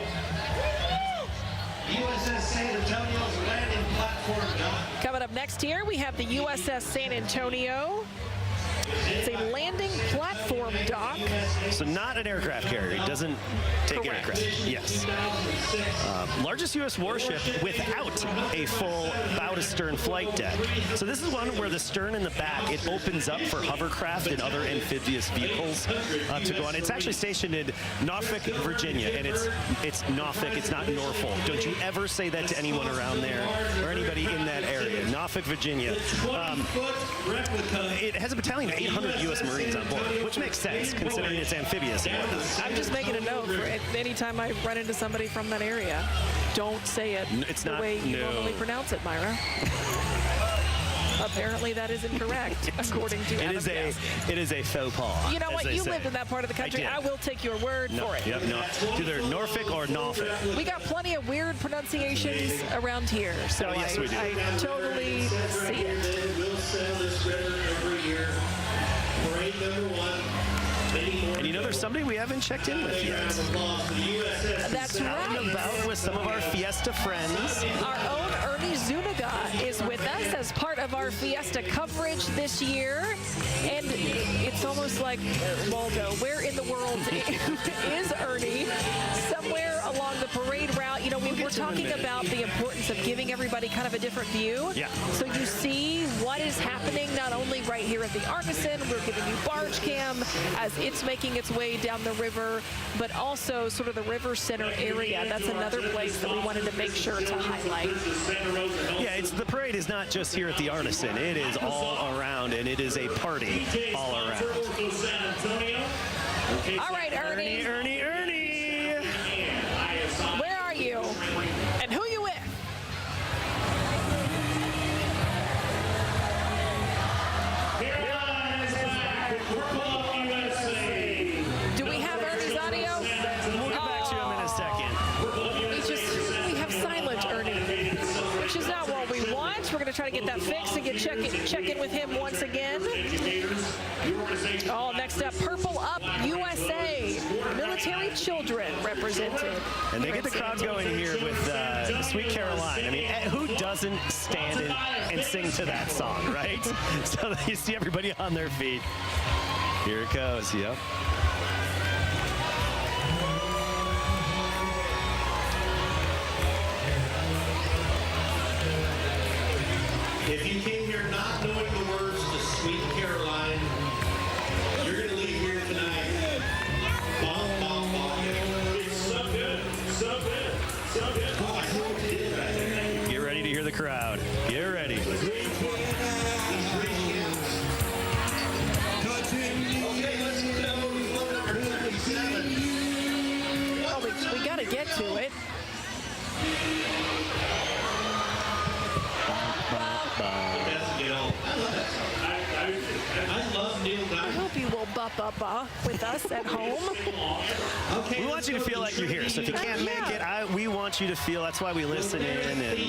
USS San Antonio's landing platform dock. Coming up next here, we have the USS San Antonio. It's a landing platform dock. So not an aircraft carrier. It doesn't take aircraft. Yes. Largest U.S. warship without a full bow-to-stern flight deck. So this is one where the stern and the back, it opens up for hovercraft and other amphibious vehicles to go on. It's actually stationed in Norfolk, Virginia, and it's Norfolk. It's not Norfolk. Don't you ever say that to anyone around there or anybody in that area. Norfolk, Virginia. It has a battalion of 800 U.S. Marines on board, which makes sense considering it's amphibious and whatnot. I'm just making a note for any time I run into somebody from that area. Don't say it the way you normally pronounce it, Myra. Apparently that is incorrect, according to Adam. It is a faux pas. You know what? You lived in that part of the country. I will take your word for it. Yep, no. Either Norfolk or Norfolk. We got plenty of weird pronunciations around here, so yes, we do. I totally see it. We'll sell this river every year for And you know, there's somebody we haven't checked in with yet. That's Out and right. about with some of our Fiesta friends. Our own Ernie Zuniga is with us as part of our Fiesta coverage this year. And it's almost like, Waldo, where in the world is Ernie? Somewhere along the parade route. You know, we're talking about the importance of giving everybody kind of a different view. Yeah. So you see what is happening not only right here at the Artisan, we're giving you barge cam as it's making its way down the river, but also sort of the river center area. That's another place that we wanted to make sure to highlight. Yeah, the parade is not just here at the Artisan. It is all around, and it is a party all around. All right, Ernie. Ernie. Where are you? And who you with? Do we have Ernie's audio? We'll get back to him in a second. We have silent Ernie, which is not what we want. We're going to try to get that fixed and check in with him once again. Oh, next up, Purple Up USA. Military children represented. And they get the crowd going here with Sweet Caroline. I mean, who doesn't stand and sing to that song, right? So you see everybody on their feet. Here it goes, yep. If you came here not knowing the words to Sweet Caroline, you're going to leave here tonight. Bong, bong, bong. It's so good. So good. So good. Oh, I know what it is right there. Get ready to hear the crowd. Get ready. Okay, let's go. Number 37. Oh, we got to get to it. I love Neil Diamond. I hope you will with us at home. Okay, we want you to feel like you're here. So if you can't make it, we want you to feel. That's why we listen in and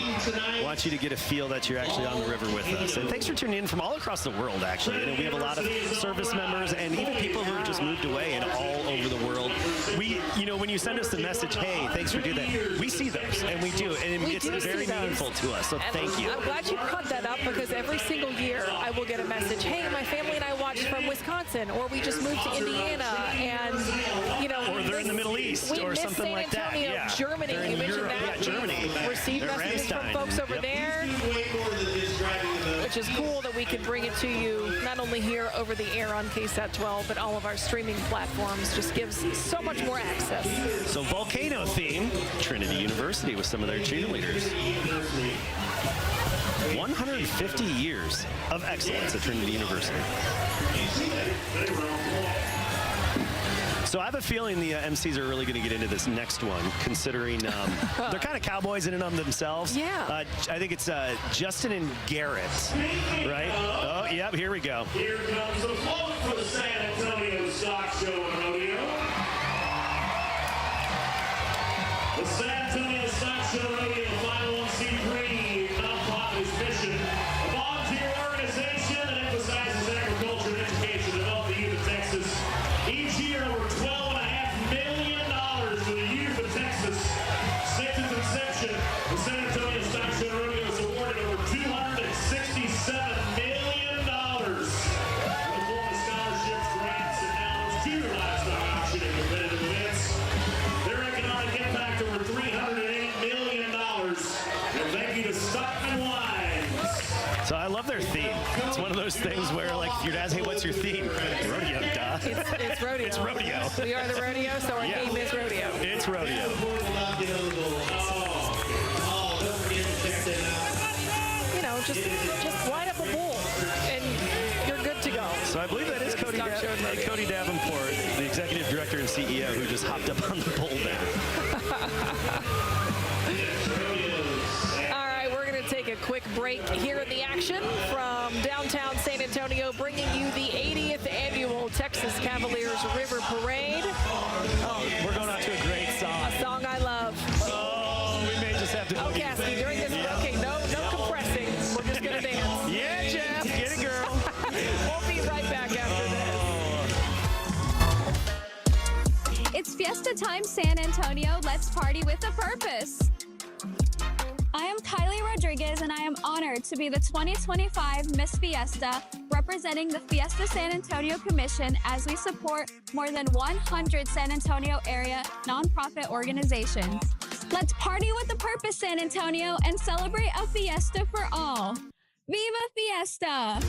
want you to get a feel that you're actually on the river with us. And thanks for tuning in from all across the world, actually. You know, we have a lot of service members and even people who have just moved away and all over the world. We, you know, when you send us the message, hey, thanks for doing that, we see those and we do. And it's very meaningful to us. So thank you. I'm glad you brought that up because every single year I will get a message, hey, my family and I watched from Wisconsin, or we just moved to Indiana, and, you know, or they're in the Middle East or something like that. Yeah. Germany, you mentioned that. Yeah, Germany. Received messages from folks over there, which is cool that we can bring it to you not only here over the air on KSAT 12, but all of our streaming platforms. Just gives so much more access. So volcano theme, Trinity University with some of their cheerleaders. 150 years of excellence at Trinity University. So I have a feeling the MCs are really going to get into this next one, considering they're kind of cowboys in and of themselves. Yeah. I think it's Justin and Garrett, right? Oh, yep, here we go. Here comes the float for the San Antonio Stock Show and Rodeo. The San Antonio Stock Show and Rodeo 501c3 nonprofit mission, a volunteer organization that emphasizes agriculture and education to develop the youth of Texas. Each year, over $12.5 million to the youth of Texas. Since its inception, the San Antonio Stock Show and Rodeo has awarded over $267 million in the form of scholarships, grants, and now junior livestock auction and competitive events. Their economic impact over $308 million. And thank you to Stockman Wines. So I love their theme. It's one of those things where, like, if you'd ask, hey, what's your theme? Rodeo, duh. It's rodeo. It's rodeo. We are the rodeo, so our theme is rodeo. It's rodeo. You know, just line up a bull, and you're good to go. So I believe that is Cody Davenport, the executive director and CEO, who just hopped up on the bull there. All right, we're going to take a quick break here in the action from downtown San Antonio, bringing you the 80th annual Texas Cavaliers River Parade. Oh, we're going out to a great song. A song I love. Oh, we may just have to. Oh, Cassie, during this, okay, no compressing. We're just going to dance. Yeah, Jeff, get it, girl. We'll be right back after this. I'm San Antonio. Let's party with a purpose. I am Kylie Rodriguez, and I am honored to be the 2025 Miss Fiesta, representing the Fiesta San Antonio Commission as we support more than 100 San Antonio area nonprofit organizations. Let's party with a purpose, San Antonio, and celebrate a fiesta for all. Viva Fiesta!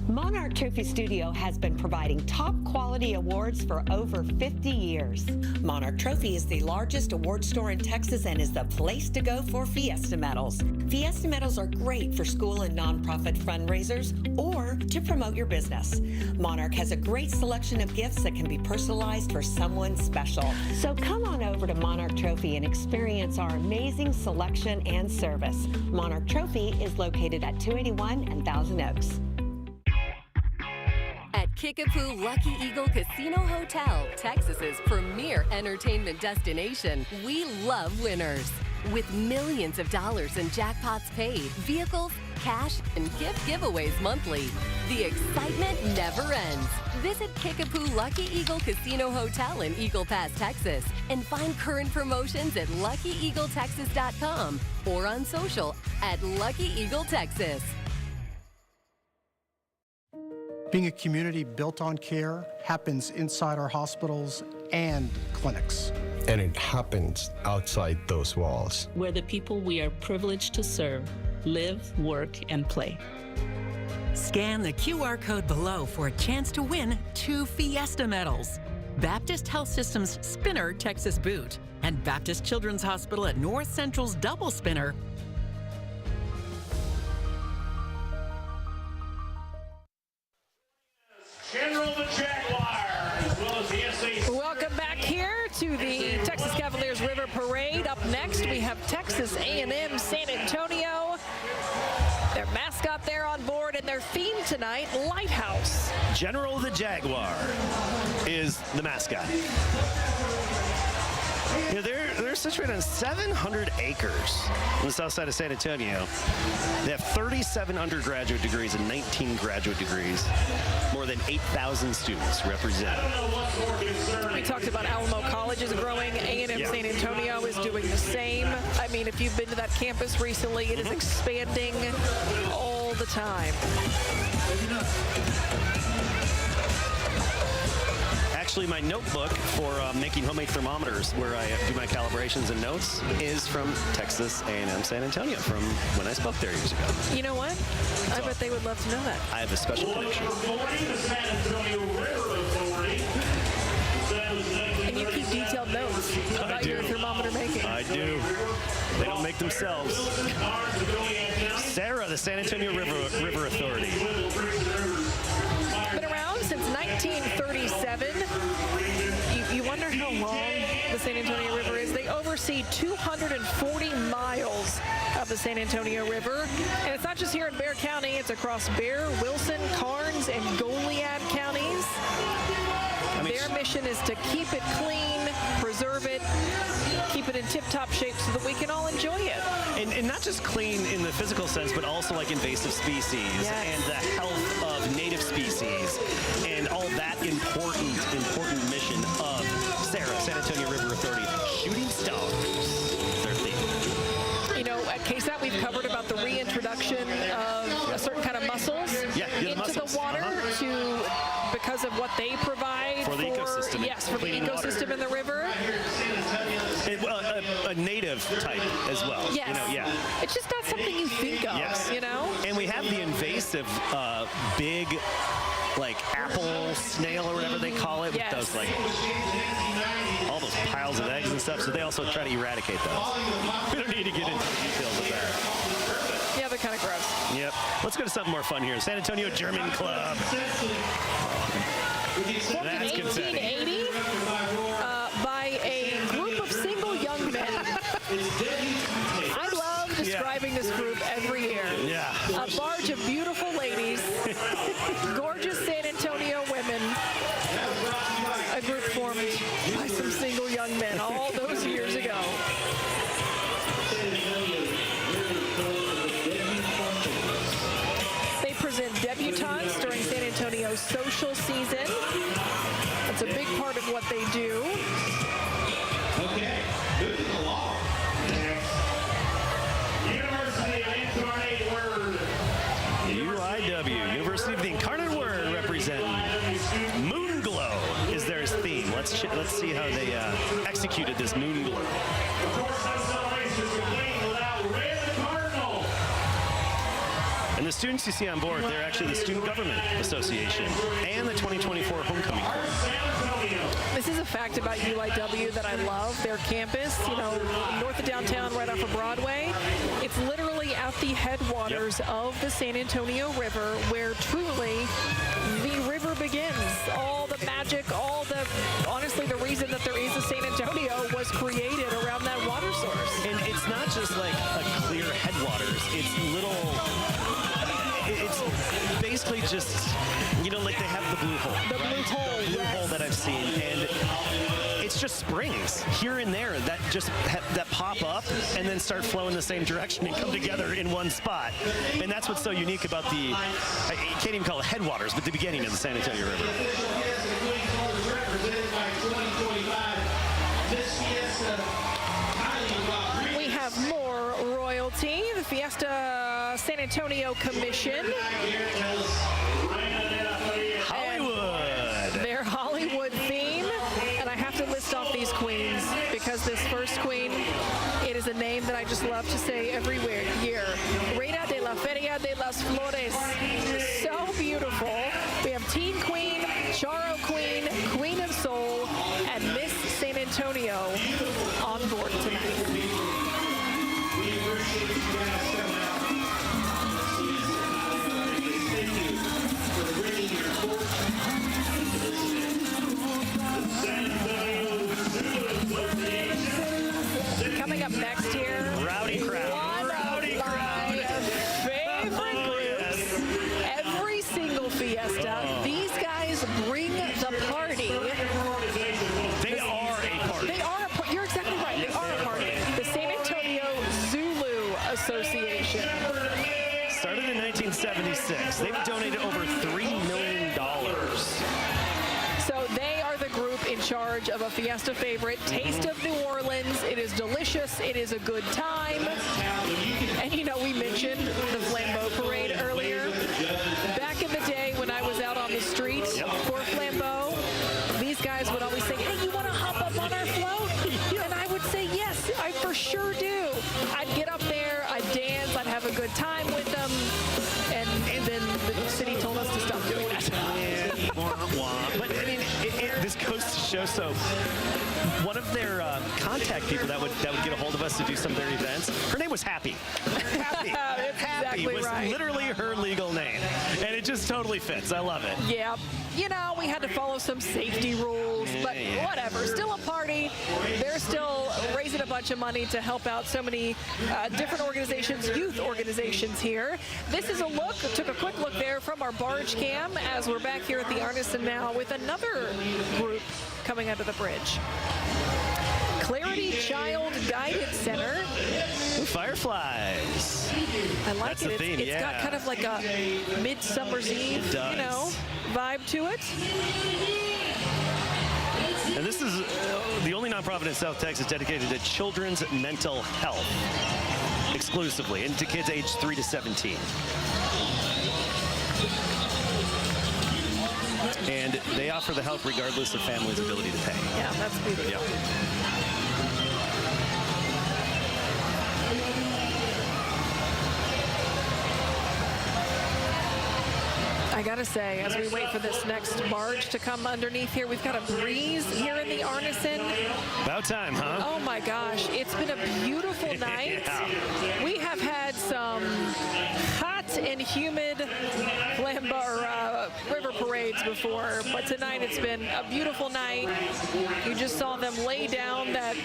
Monarch Trophy Studio has been providing top quality awards for over 50 years. Monarch Trophy is the largest award store in Texas and is the place to go for Fiesta medals. Fiesta medals are great for school and nonprofit fundraisers or to promote your business. Monarch has a great selection of gifts that can be personalized for someone special. So come on over to Monarch Trophy and experience our amazing selection and service. Monarch Trophy is located at 281 and Thousand Oaks. At Kickapoo Lucky Eagle Casino Hotel, Texas's premier entertainment destination, we love winners. With millions of dollars in jackpots paid, vehicles, cash, and gift giveaways monthly, the excitement never ends. Visit Kickapoo Lucky Eagle Casino Hotel in Eagle Pass, Texas, and find current promotions at LuckyEagleTexas.com or on social at Lucky Eagle Texas. Being a community built on care happens inside our hospitals and clinics. And it happens outside those walls. Where the people we are privileged to serve live, work, and play. Scan the QR code below for a chance to win 2 Fiesta medals. Baptist Health System's Spinner Texas Boot and Baptist Children's Hospital at North Central's Double Spinner. General the Jaguar, as well as the SAC. Welcome back here to the Texas Cavaliers River Parade. Up next, we have Texas A&M San Antonio. Their mascot there on board, and their theme tonight, Lighthouse. General the Jaguar is the mascot. You know, they're situated on 700 acres on the south side of San Antonio. They have 37 undergraduate degrees and 19 graduate degrees. More than 8,000 students represented. We talked about Alamo College is growing. A&M San Antonio is doing the same. I mean, if you've been to that campus recently, it is expanding all the time. Actually, my notebook for making homemade thermometers, where I do my calibrations and notes, is from Texas A&M San Antonio, from when I spoke there years ago. You know what? I bet they would love to know that. I have a special connection. And you keep detailed notes about your thermometer making. I do. They don't make themselves. Sarah, the San Antonio River Authority. Been around since 1937. You wonder how long the San Antonio River is. They oversee 240 miles of the San Antonio River. And it's not just here in Bexar County, it's across Bexar, Wilson, Karnes, and Goliad counties. Their mission is to keep it clean, preserve it, keep it in tip-top shape so that we can all enjoy it. And not just clean in the physical sense, but also like invasive species and the health of native species and all that important mission of Sarah, San Antonio River Authority. Shooting stars, their theme. You know, at KSAT, we've covered about the reintroduction of a certain kind of mussels into the water because of what they provide for the ecosystem. Yes, for the ecosystem in the river. A native type as well. Yes. You know, It's just not something you think of, you know? And we have the invasive big, like, apple snail or whatever they call it, with those, like, all those piles of eggs and stuff. So they also try to eradicate those. We don't need to get into the details of that. Yeah, they're kind of gross. Yep. Let's go to something more fun here. San Antonio German Club. That's confetti. 1880 by a group of single young men. I love describing this group every year. Yeah. A barge of beautiful ladies, gorgeous San Antonio women, a group formed by some single young men all those years ago. They present debutantes during San Antonio's social season. let's see how they executed this moon glow. Of course, no celebrations complete without Red Cardinal. And the students you see on board, they're actually the Student Government Association and the 2024 Homecoming Crew. This is a fact about UIW that I love. Their campus, you know, north of downtown, right off of Broadway. It's literally at the headwaters of the San Antonio River, where truly the river begins. All the magic, honestly, the reason that there is a San Antonio was created around that water source. And it's not just like a clear headwaters. It's basically just, you know, like they have the blue hole. The blue hole, the blue hole that I've seen, and it's just springs here and there that just that pop up and then start flowing the same direction and come together in one spot. And that's what's so unique about the, I can't even call it headwaters, but the beginning of the San Antonio River. We have more royalty. The Fiesta San Antonio Commission. Hollywood. Their Hollywood theme. And I have to list off these queens because this first queen, it is a name that I just love to say every year. Reina de la Feria de las Flores. So beautiful. We have Teen Queen, Charo Queen, Queen of Soul, and Miss San Antonio on board tonight. Coming up next here, Rowdy crowd. One of my favorite groups. Every single fiesta, these guys bring the party. They are a party. They are a party. You're exactly right. They are a party. The San Antonio Zulu Association. Started in 1976. They've donated over $3 million. So they are the group in charge of a Fiesta favorite, Taste of New Orleans. It is delicious. It is a good time. And you know, we mentioned the Flambeau Parade earlier. Back in the day when I was out on the street for Flambeau, these guys would always say, hey, you want to hop up on our float? And I would say, yes, I for sure do. I'd get up there, I'd dance, I'd have a good time with them. And then the city told us to stop doing that. But I mean, this goes to show. So one of their contact people that would get a hold of us to do some of their events, her name was Happy. Happy Exactly was right. literally her legal name, and it just totally fits. I love it. Yeah, you know, we had to follow some safety rules, but whatever. Still a party. They're still raising a bunch of money to help out so many different organizations, youth organizations here. This is a look, took a quick look there from our barge cam as we're back here at the Arneson now with another group coming under the bridge. Clarity Child Guidance Center. Fireflies. I like That's it. The theme, It's got kind of like a Midsummer's Eve, you know, vibe to it. And this is the only nonprofit in South Texas dedicated to children's mental health exclusively, and to kids aged 3 to 17. And they offer the help regardless of family's ability to pay. Yeah, that's beautiful. Yeah. I gotta say, as we wait for this next barge to come underneath here, we've got a breeze here in the Arneson. About time, huh? Oh my gosh, it's been a beautiful night. We have had some hot and humid river parades before, but tonight it's been a beautiful night. You just saw them lay down that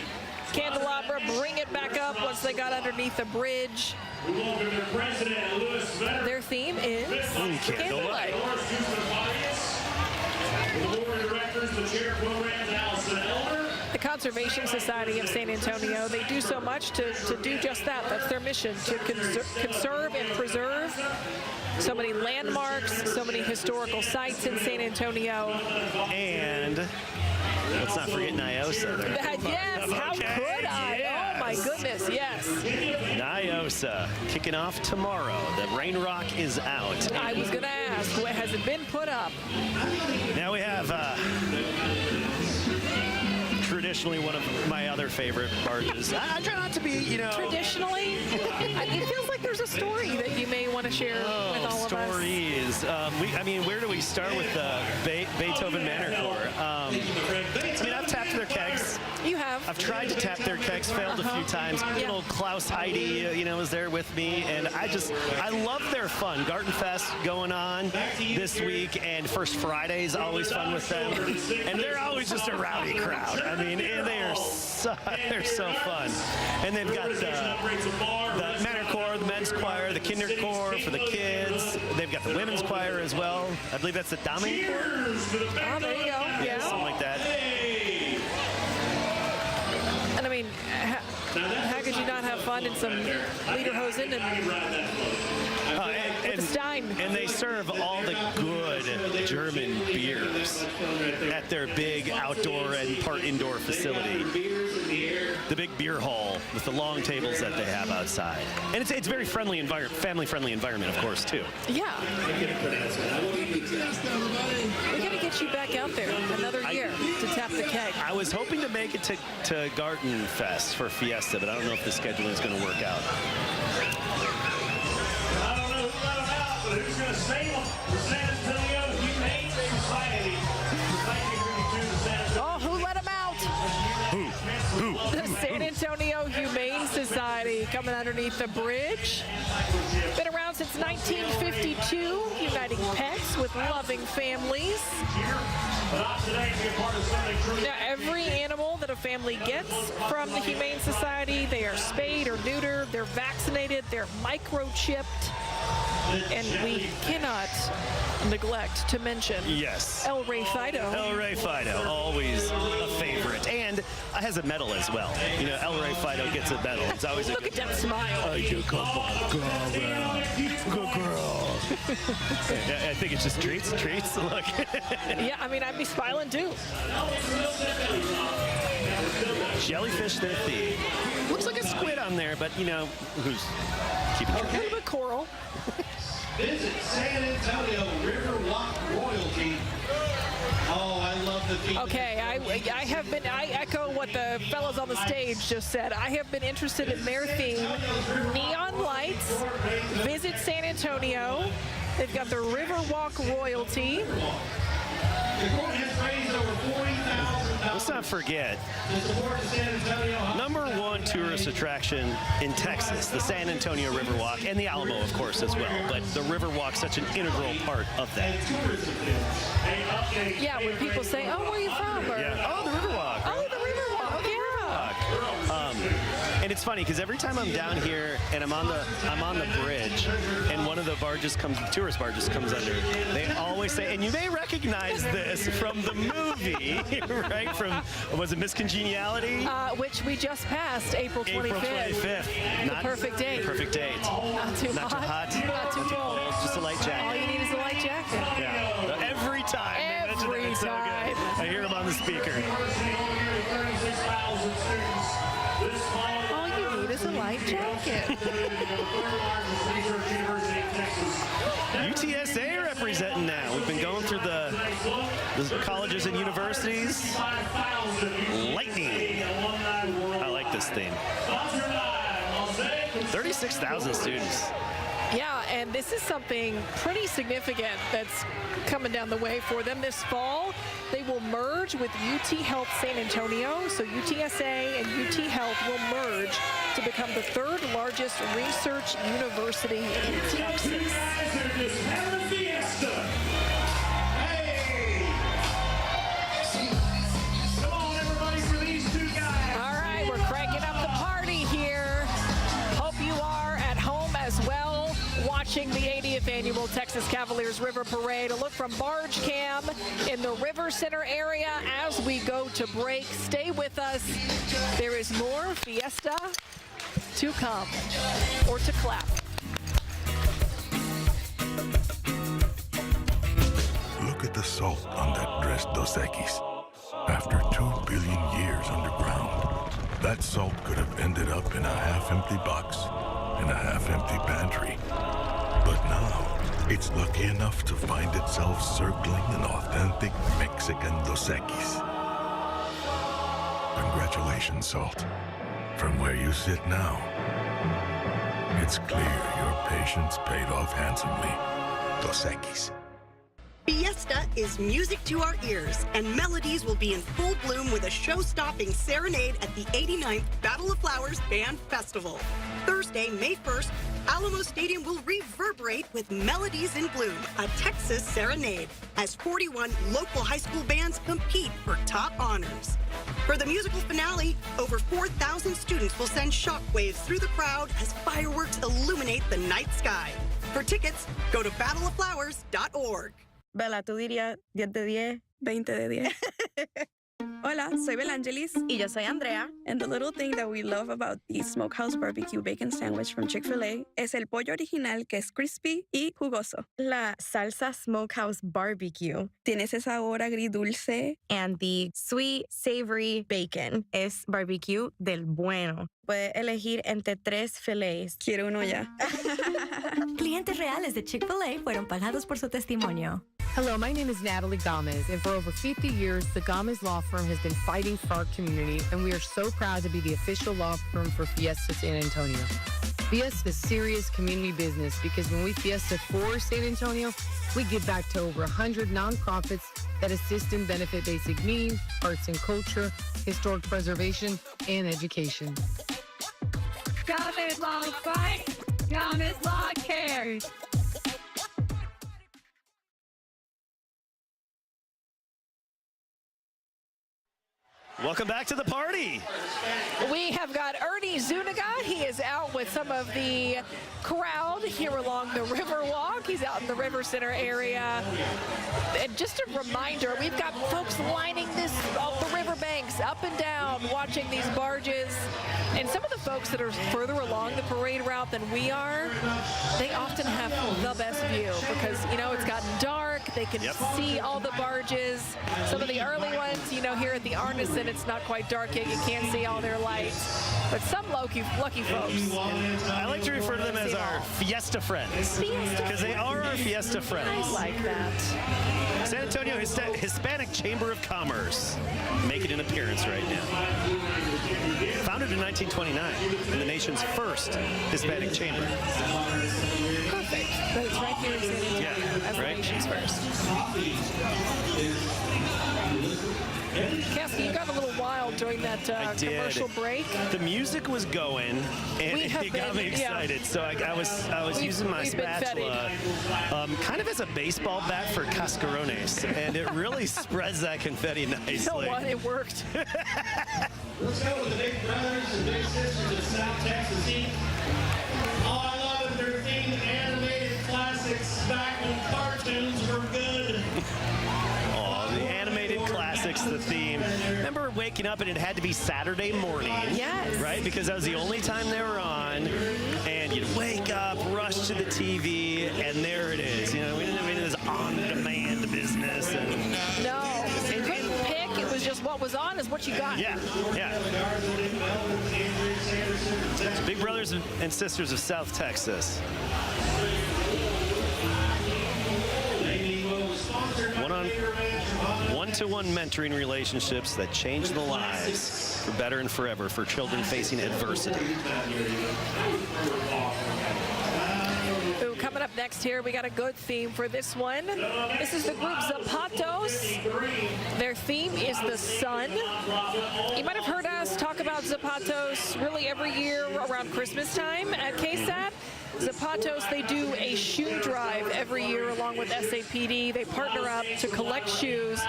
candelabra, bring it back up once they got underneath the bridge. Their theme is Candlelight. The Conservation Society of San Antonio, they do so much to do just that. That's their mission, to conserve and preserve so many landmarks, so many historical sites in San Antonio. And let's not forget Nyosa. Yes, how could I? Yes. Oh my goodness, yes. Nyosa kicking off tomorrow. The rain rock is out. I was going to ask, has it been put up? Now we have traditionally one of my other favorite barges. I try not to be, you know. Traditionally? It feels like there's a story that you may want to share with all of us. Stories. I mean, where do we start with the Beethoven Manor Corps? I mean, I've tapped their kegs. You have. I've tried to tap their kegs, failed a few times. Good old Klaus Heidi, you know, was there with me, and I love their fun. Garden Fest going on this week, and First Friday's always fun with them, and they're always just a rowdy crowd. I mean, they're so fun, and they've got the Manor Corps, the men's choir, the Kinder Corps for the kids. They've got the women's choir as well. I believe that's the Dame Corps. Oh, there you go. Yeah, something like that. And I mean, how could you not have fun in some Lederhosen and Stein? And they serve all the good German beers at their big outdoor and part indoor facility. The big beer hall with the long tables that they have outside. And it's very friendly family-friendly environment, of course, too. Yeah. We got to get you back out there another year to tap the keg. I was hoping to make it to Garden Fest for Fiesta, but I don't know if the scheduling is going to work out. I don't know who let them out, but who's going to save them? The San Antonio Humane Society. Oh, who let them out? Who? The San Antonio Humane Society coming underneath the bridge. Been around since 1952, uniting pets with loving families. Now, every animal that a family gets from the Humane Society, they are spayed or neutered, they're vaccinated, they're microchipped. And we cannot neglect to mention El Rey Fido. El Rey Fido, always a favorite. And has a medal as well. You know, El Rey Fido gets a medal. It's always Look at that smile. Good girl. I think it's just treats. Look. Yeah, I mean, I'd be smiling too. Jellyfish therapy. Looks like a squid on there, but you know, who's keeping track? A little bit coral. Visit San Antonio Riverwalk Royalty. Oh, I love the theme. Okay, I echo what the fellows on the stage just said. I have been interested in their theme. Neon lights. Visit San Antonio. They've got the Riverwalk Royalty. Let's not forget, #1 tourist attraction in Texas, the San Antonio Riverwalk, and the Alamo, of course, as well. But the Riverwalk's such an integral part of that. Yeah, when people say, "Oh, where are you from?" Or, Oh, the Riverwalk. Oh, the Riverwalk. Yeah. And it's funny because every time I'm down here and I'm on the bridge, and one of the tourist barges comes under, they always say, and you may recognize this from the movie, right? From, was it Miss Congeniality? Which we just passed, April 25th. April 25th. The perfect date. Perfect date. Not too hot. Not too cold. Just a light jacket. All you need is a light jacket. Yeah. Every time. Every time. I hear him on the speaker. All you need is a light jacket. UTSA representing now. We've been going through the colleges and universities. Lightning. I like this theme. 36,000 students. Yeah, and this is something pretty significant that's coming down the way for them this fall. They will merge with UT Health San Antonio. So UTSA and UT Health will merge to become the third largest research university in Texas. Come on, everybody, for these two guys. All right, we're cranking up the party here. Hope you are at home as well, watching the 80th annual Texas Cavaliers River Parade. A look from Barge Cam in the River Center area as we go to break. Stay with us. There is more Fiesta to come, or to clap. Look at the salt on that dressed Dos Equis. After 2 billion years underground, that salt could have ended up in a half-empty box, in a half-empty pantry. But now, it's lucky enough to find itself circling an authentic Mexican Dos Equis. Congratulations, Salt. From where you sit now, it's clear your patience paid off handsomely. Dos Equis. Fiesta is music to our ears, and melodies will be in full bloom with a show-stopping serenade at the 89th Battle of Flowers Band Festival. Thursday, May 1st, Alamo Stadium will reverberate with Melodies in Bloom, a Texas serenade, as 41 local high school bands compete for top honors. For the musical finale, over 4,000 students will send shockwaves through the crowd as fireworks illuminate the night sky. For tickets, go to battleofflowers.org. Bella, tú dirías 10 de 10, 20 de 10. Hola, soy Belangelis. Y yo soy Andrea. And the little thing that we love about the Smokehouse Barbecue Bacon Sandwich from Chick-fil-A es el pollo original que es crispy y jugoso. La salsa Smokehouse Barbecue tiene ese sabor agridulce. And the sweet, savory bacon es barbecue del bueno. Puedes elegir entre 3 filets. Quiero uno ya. Clientes reales de Chick-fil-A fueron pagados por su testimonio. Hello, my name is Natalie Gomez, and for over 50 years, the Gomez Law Firm has been fighting for our community, and we are so proud to be the official law firm for Fiesta San Antonio. Fiesta is serious community business because when we Fiesta for San Antonio, we give back to over 100 nonprofits that assist and benefit basic needs, arts and culture, historic preservation, and education. Gomez Law fight, Gomez Law cares. Welcome back to the party. We have got Ernie Zuniga. He is out with some of the crowd here along the Riverwalk. He's out in the River Center area. And just a reminder, we've got folks lining the riverbanks up and down, watching these barges. And some of the folks that are further along the parade route than we are, they often have the best view because, you know, it's gotten dark. They can see all the barges. Some of the early ones, you know, here at the Arneson, it's not quite dark yet. You can't see all their lights. But some lucky folks. I like to refer to them as our Fiesta friends. Because they are our Fiesta friends. I like that. San Antonio Hispanic Chamber of Commerce making an appearance right now. Founded in 1929 and the nation's first Hispanic chamber. Perfect. But it's right here in San Antonio as the nation's first. Cassie, you got a little wild during that commercial break. The music was going, and it got me excited. So I was using my spatula kind of as a baseball bat for cascarones, and it really spreads that confetti nicely. You know what? It worked. Let's go with the big brothers and big sisters of South Texas Heat. Oh, I love it. They're themed animated classics back when cartoons were good. The animated classics, the theme. Remember waking up and it had to be Saturday morning? Yes. Right? Because that was the only time they were on. And you'd wake up, rush to the TV, and there it is. You know, we didn't have any of this on-demand business. No. You couldn't pick. It was just what was on is what you got. Yeah. So big brothers and sisters of South Texas. One-to-one mentoring relationships that change the lives for better and forever for children facing adversity. Ooh, coming up next here, we got a good theme for this one. This is the group Zapatos. Their theme is the sun. You might have heard us talk about Zapatos really every year around Christmas time at KSAT. Zapatos, they do a shoe drive every year along with SAPD. They partner up to collect shoes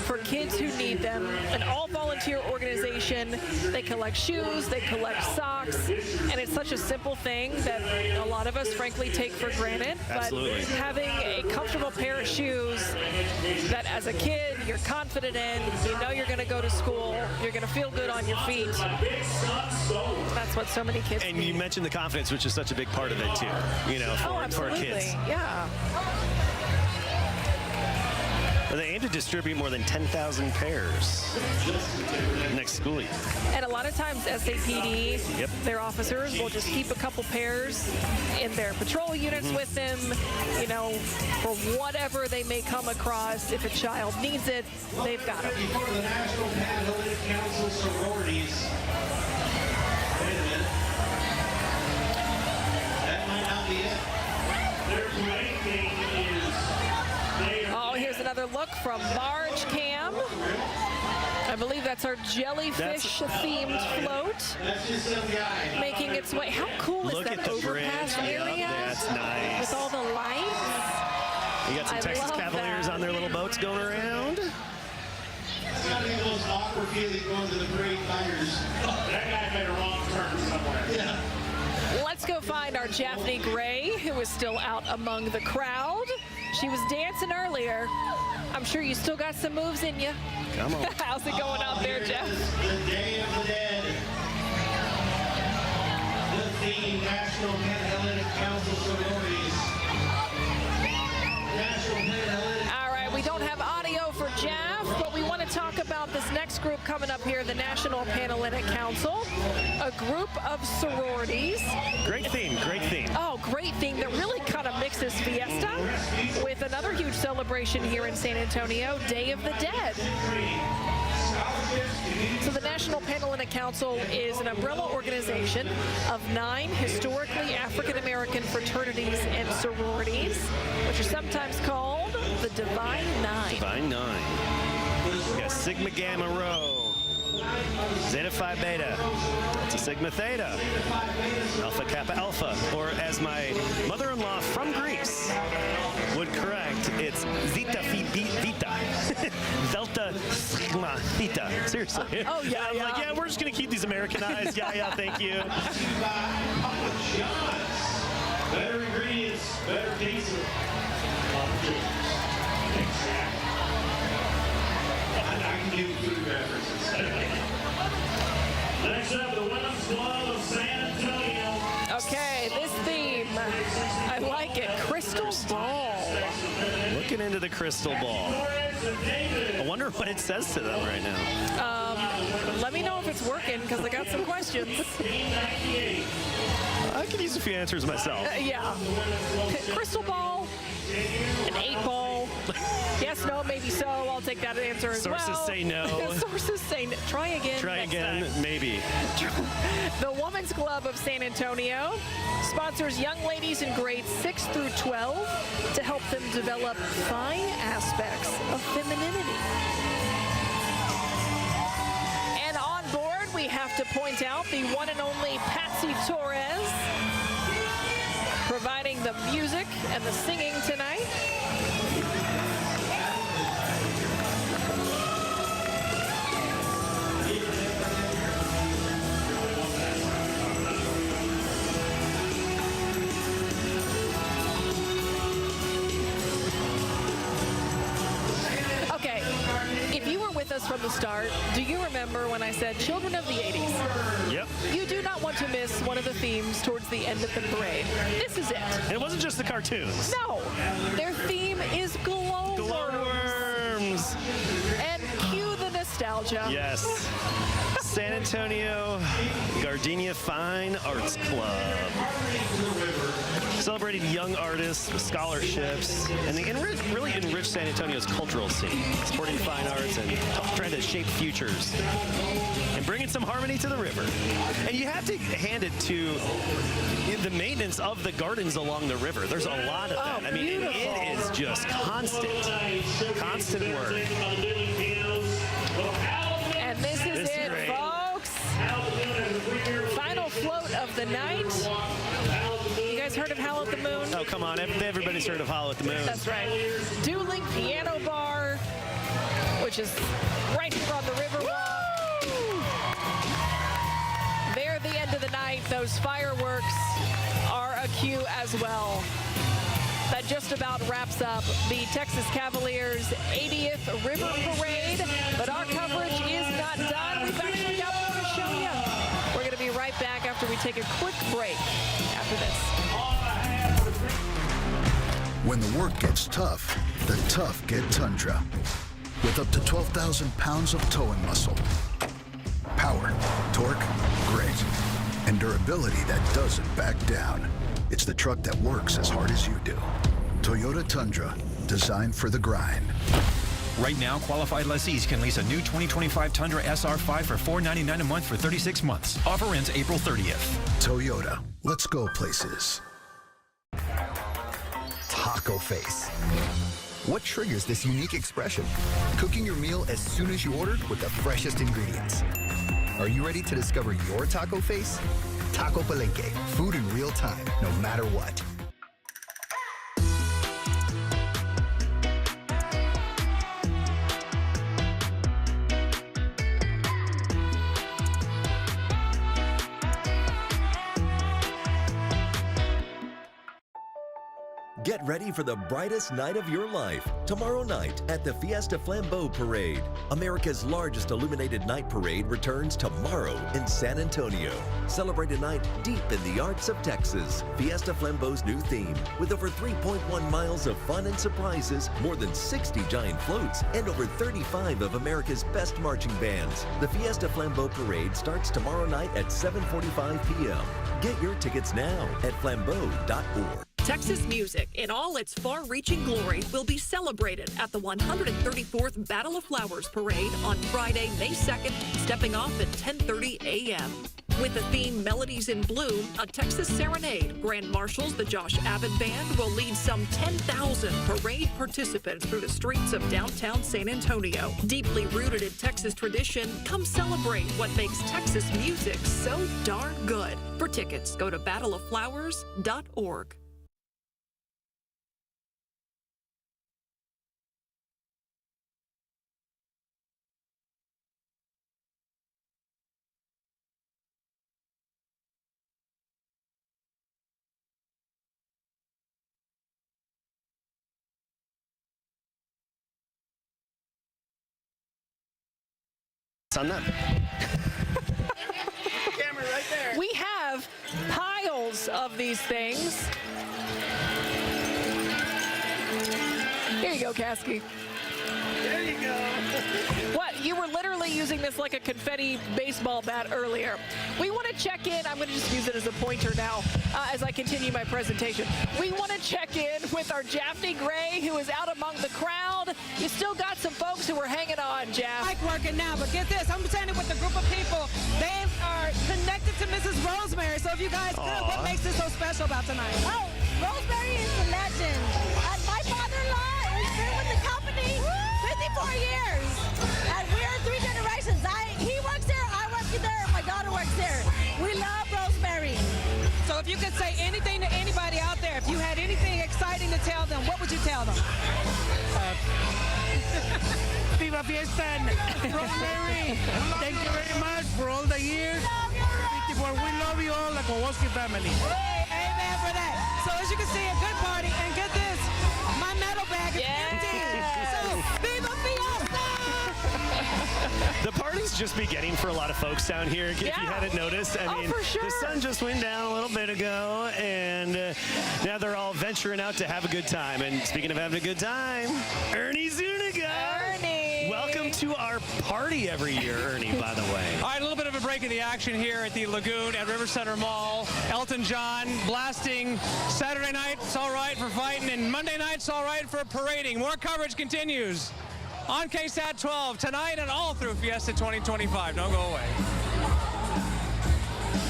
for kids who need them. An all-volunteer organization. They collect shoes, they collect socks, and it's such a simple thing that a lot of us, frankly, take for granted. Absolutely. But having a comfortable pair of shoes that as a kid you're confident in, you know you're going to go to school, you're going to feel good on your feet. That's what so many kids And need. you mentioned the confidence, which is such a big part of it too, you know, for kids. Yeah. They aim to distribute more than 10,000 pairs next school year. And a lot of times SAPD, Yep. their officers will just keep a couple pairs in their patrol units with them, you know, for whatever they may come across. If a child needs it, they've got it. Before the National Catholic Council sororities. Wait a minute. That might not be it. Their great thing is they are Oh, here's another look from Barge Cam. I believe that's our jellyfish-themed float That's just some guy. making its way. How cool is Look that at the overpass bridge. area? Yep, that's nice. With all the lights. You got some I Texas love Cavaliers that. on their little boats going around. It's got to be the most awkward feeling going to the parade fires. that guy made a wrong turn somewhere. Yeah. Let's go find our Japhanie Gray, who is still out among the crowd. She was dancing earlier. I'm sure you still got some moves in you. Come on. How's it going out there, Jeff? The Day of the Dead. The theme, National Panhellenic Council sororities. National Panhellenic. All right, we don't have audio for Jeff, but we want to talk about this next group coming up here, the National Panhellenic Council, a group of sororities. Great theme, great theme. Oh, great theme that really kind of mixes Fiesta with another huge celebration here in San Antonio, Day of the Dead. So the National Panhellenic Council is an umbrella organization of 9 historically African-American fraternities and sororities, which are sometimes called the Divine Nine. Divine Nine. We got Sigma Gamma Rho, Zeta Phi Beta, Delta Sigma Theta, Alpha Kappa Alpha, or as my mother-in-law from Greece would correct, it's Zeta Phi Beta, Delta Sigma Theta. Seriously. Oh, yeah, I was like, yeah, we're just going to keep these Americanized. Yeah, thank you. Better ingredients, better pizza. I can do food references. Next up, the Women's Club of San Antonio. Okay, this theme, I like it. Crystal Ball. Looking into the crystal ball. I wonder what it says to them right now. Let me know if it's working, because I got some questions. I could use a few answers myself. Yeah. Crystal Ball, an 8-ball. Yes, no, maybe so. I'll take that answer as Sources well. say no. Sources say no. Try again. Try next again, time. maybe. The Women's Club of San Antonio sponsors young ladies in grades 6 through 12 to help them develop fine aspects of femininity. And on board, we have to point out the one and only Patsy Torres, providing the music and the singing tonight. Okay, if you were with us from the start, do you remember when I said children of the 80s? Yep. You do not want to miss one of the themes towards the end of the parade. This is it. And it wasn't just the cartoons. No, their theme is glowworms. Glowworms. And cue the nostalgia. Yes. San Antonio Gardenia Fine Arts Club. Celebrating young artists with scholarships and they really enrich San Antonio's cultural scene, supporting fine arts and trying to shape futures and bringing some harmony to the river. And you have to hand it to the maintenance of the gardens along the river. There's a lot of that. I mean, it is just constant work. And this is it, great. folks. Final float of the night. You guys heard of Howl at the Moon? Oh, come on. Everybody's heard of Howl at the Moon. That's right. Dueling Piano Bar, which is right here on the Riverwalk. There at the end of the night, those fireworks are a cue as well. That just about wraps up the Texas Cavaliers 80th River Parade, but our coverage is not done. We've actually got more to show you. We're going to be right back after we take a quick break after this. When the work gets tough, the tough get Tundra. With up to 12,000 pounds of towing muscle. Power, torque, grit, and durability that doesn't back down. It's the truck that works as hard as you do. Toyota Tundra, designed for the grind. Right now, qualified lessees can lease a new 2025 Tundra SR5 for $499 a month for 36 months. Offer ends April 30th. Toyota, let's go places. Taco face. What triggers this unique expression? Cooking your meal as soon as you ordered with the freshest ingredients. Are you ready to discover your taco face? Taco Palenque, food in real time, no matter what. Get ready for the brightest night of your life, tomorrow night at the Fiesta Flambeau Parade. America's largest illuminated night parade returns tomorrow in San Antonio. Celebrate a night deep in the arts of Texas. Fiesta Flambeau's new theme, with over 3.1 miles of fun and surprises, more than 60 giant floats, and over 35 of America's best marching bands. The Fiesta Flambeau Parade starts tomorrow night at 7:45 p.m. Get your tickets now at flambeau.org. Texas music in all its far-reaching glory will be celebrated at the 134th Battle of Flowers Parade on Friday, May 2nd, stepping off at 10:30 a.m. With the theme Melodies in Bloom, a Texas serenade, Grand Marshals, the Josh Abbott Band, will lead some 10,000 parade participants through the streets of downtown San Antonio. Deeply rooted in Texas tradition, come celebrate what makes Texas music so darn good. For tickets, go to battleofflowers.org. On that. Camera right there. We have piles of these things. Here you go, Kasky. There you go. What? You were literally using this like a confetti baseball bat earlier. We want to check in. I'm going to just use it as a pointer now as I continue my presentation. We want to check in with our Jaffney Gray, who is out among the crowd. You still got some folks who are hanging on, Jaff. Mike working now, but get this. I'm standing with a group of people. They are connected to Mrs. Rosemary. So if you guys could, what makes this so special about tonight? Oh, Rosemary is a legend. My father-in-law has been with the company 54 years. And we're 3 generations. He works there, I work there, my daughter works there. We love Rosemary. So if you could say anything to anybody out there, if you had anything exciting to tell them, what would you tell them? Viva Fiesta and Rosemary. Thank you very much for all the years. 54. We love you all, the Kowalski family. Amen for that. So as you can see, a good party. And get this, my medal bag is empty. So Viva Fiesta! The party's just beginning for a lot of folks down here, if you hadn't noticed. I mean, for sure. The sun just went down a little bit ago, and now they're all venturing out to have a good time. And speaking of having a good time, Ernie Zuniga. Ernie! Welcome to our party every year, Ernie, by the way. All right, a little bit of a break in the action here at the Lagoon at River Center Mall. Elton John blasting. Saturday night, it's all right for fighting, and Monday night, it's all right for parading. More coverage continues on KSAT 12 tonight and all through Fiesta 2025. Don't go away.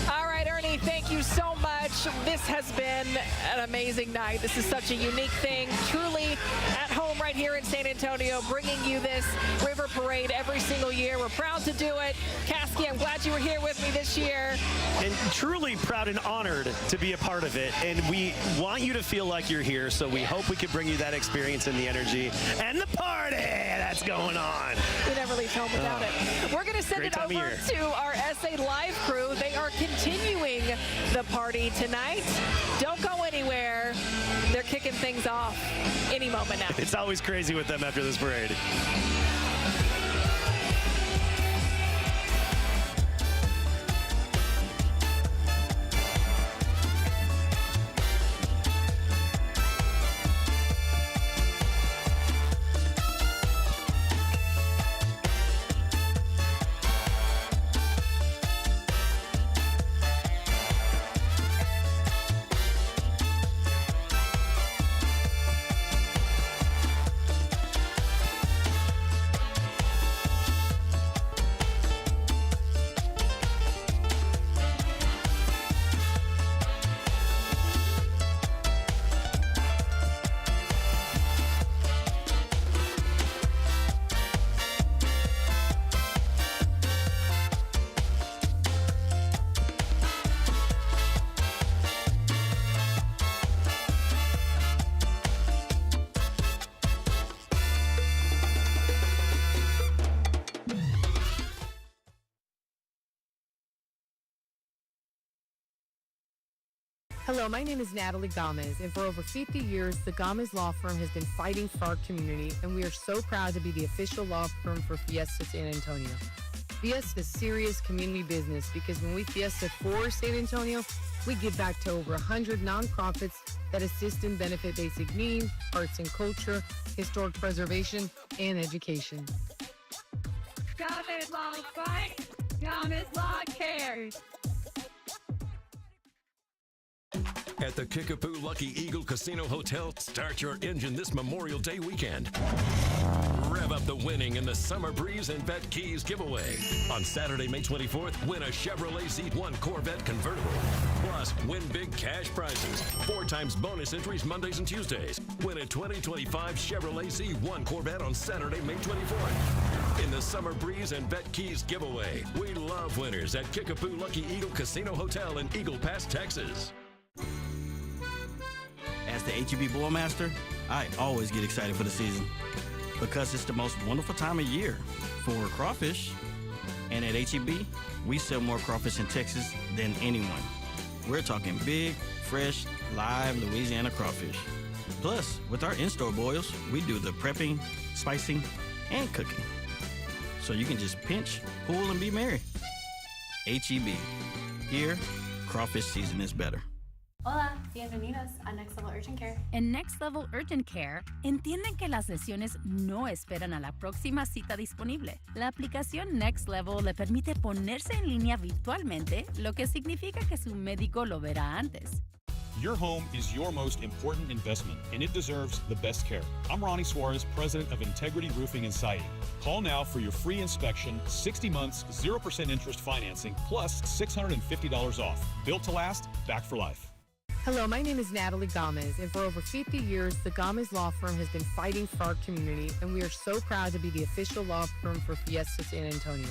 All right, Ernie, thank you so much. This has been an amazing night. This is such a unique thing. Truly at home right here in San Antonio, bringing you this river parade every single year. We're proud to do it. Kasky, I'm glad you were here with me this year. And truly proud and honored to be a part of it. And we want you to feel like you're here, so we hope we can bring you that experience and the energy and the party that's going on. We never leave home without it. We're going to send it over to our SA Live crew. They are continuing the party tonight. Don't go anywhere. They're kicking things off any moment now. It's always crazy with them after this parade. Hello, my name is Natalie Gomez, and for over 50 years, the Gomez Law Firm has been fighting for our community, and we are so proud to be the official law firm for Fiesta San Antonio. Fiesta is serious community business because when we Fiesta for San Antonio, we give back to over 100 nonprofits that assist and benefit basic needs, arts and culture, historic preservation, and education. Gomez Law fight. Gomez Law cares. At the Kickapoo Lucky Eagle Casino Hotel, start your engine this Memorial Day weekend. Rev up the winning in the Summer Breeze and Bet Keys giveaway. On Saturday, May 24th, win a Chevrolet Z1 Corvette convertible. Plus, win big cash prizes. 4 times bonus entries Mondays and Tuesdays. Win a 2025 Chevrolet Z1 Corvette on Saturday, May 24th. In the Summer Breeze and Bet Keys giveaway. We love winners at Kickapoo Lucky Eagle Casino Hotel in Eagle Pass, Texas. As the HEB Boilmaster, I always get excited for the season because it's the most wonderful time of year for crawfish. And at HEB, we sell more crawfish in Texas than anyone. We're talking big, fresh, live Louisiana crawfish. Plus, with our in-store boils, we do the prepping, spicing, and cooking. So you can just pinch, pull, and be merry. HEB. Here, crawfish season is better. Hola, bienvenidos a Next Level Urgent Care. En Next Level Urgent Care, entienden que las lesiones no esperan a la próxima cita disponible. La aplicación Next Level le permite ponerse en línea virtualmente, lo que significa que su médico lo verá antes. Your home is your most important investment, and it deserves the best care. I'm Ronnie Suarez, president of Integrity Roofing and Siding. Call now for your free inspection, 60 months, 0% interest financing, plus $650 off. Built to last, back for life. Hello, my name is Natalie Gomez, and for over 50 years, the Gomez Law Firm has been fighting for our community, and we are so proud to be the official law firm for Fiesta San Antonio.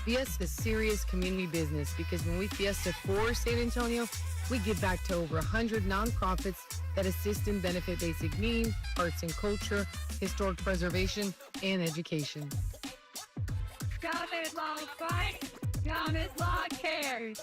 Fiesta is serious community business because when we Fiesta for San Antonio, we give back to over 100 nonprofits that assist and benefit basic needs, arts and culture, historic preservation, and education. Gomez Law fight. Gomez Law cares.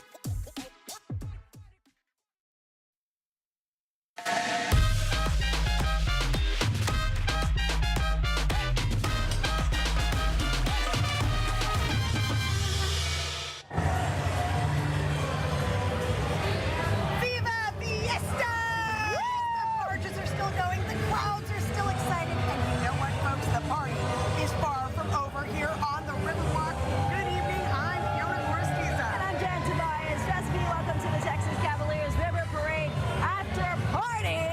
Welcome to the Texas Cavaliers River Parade after party.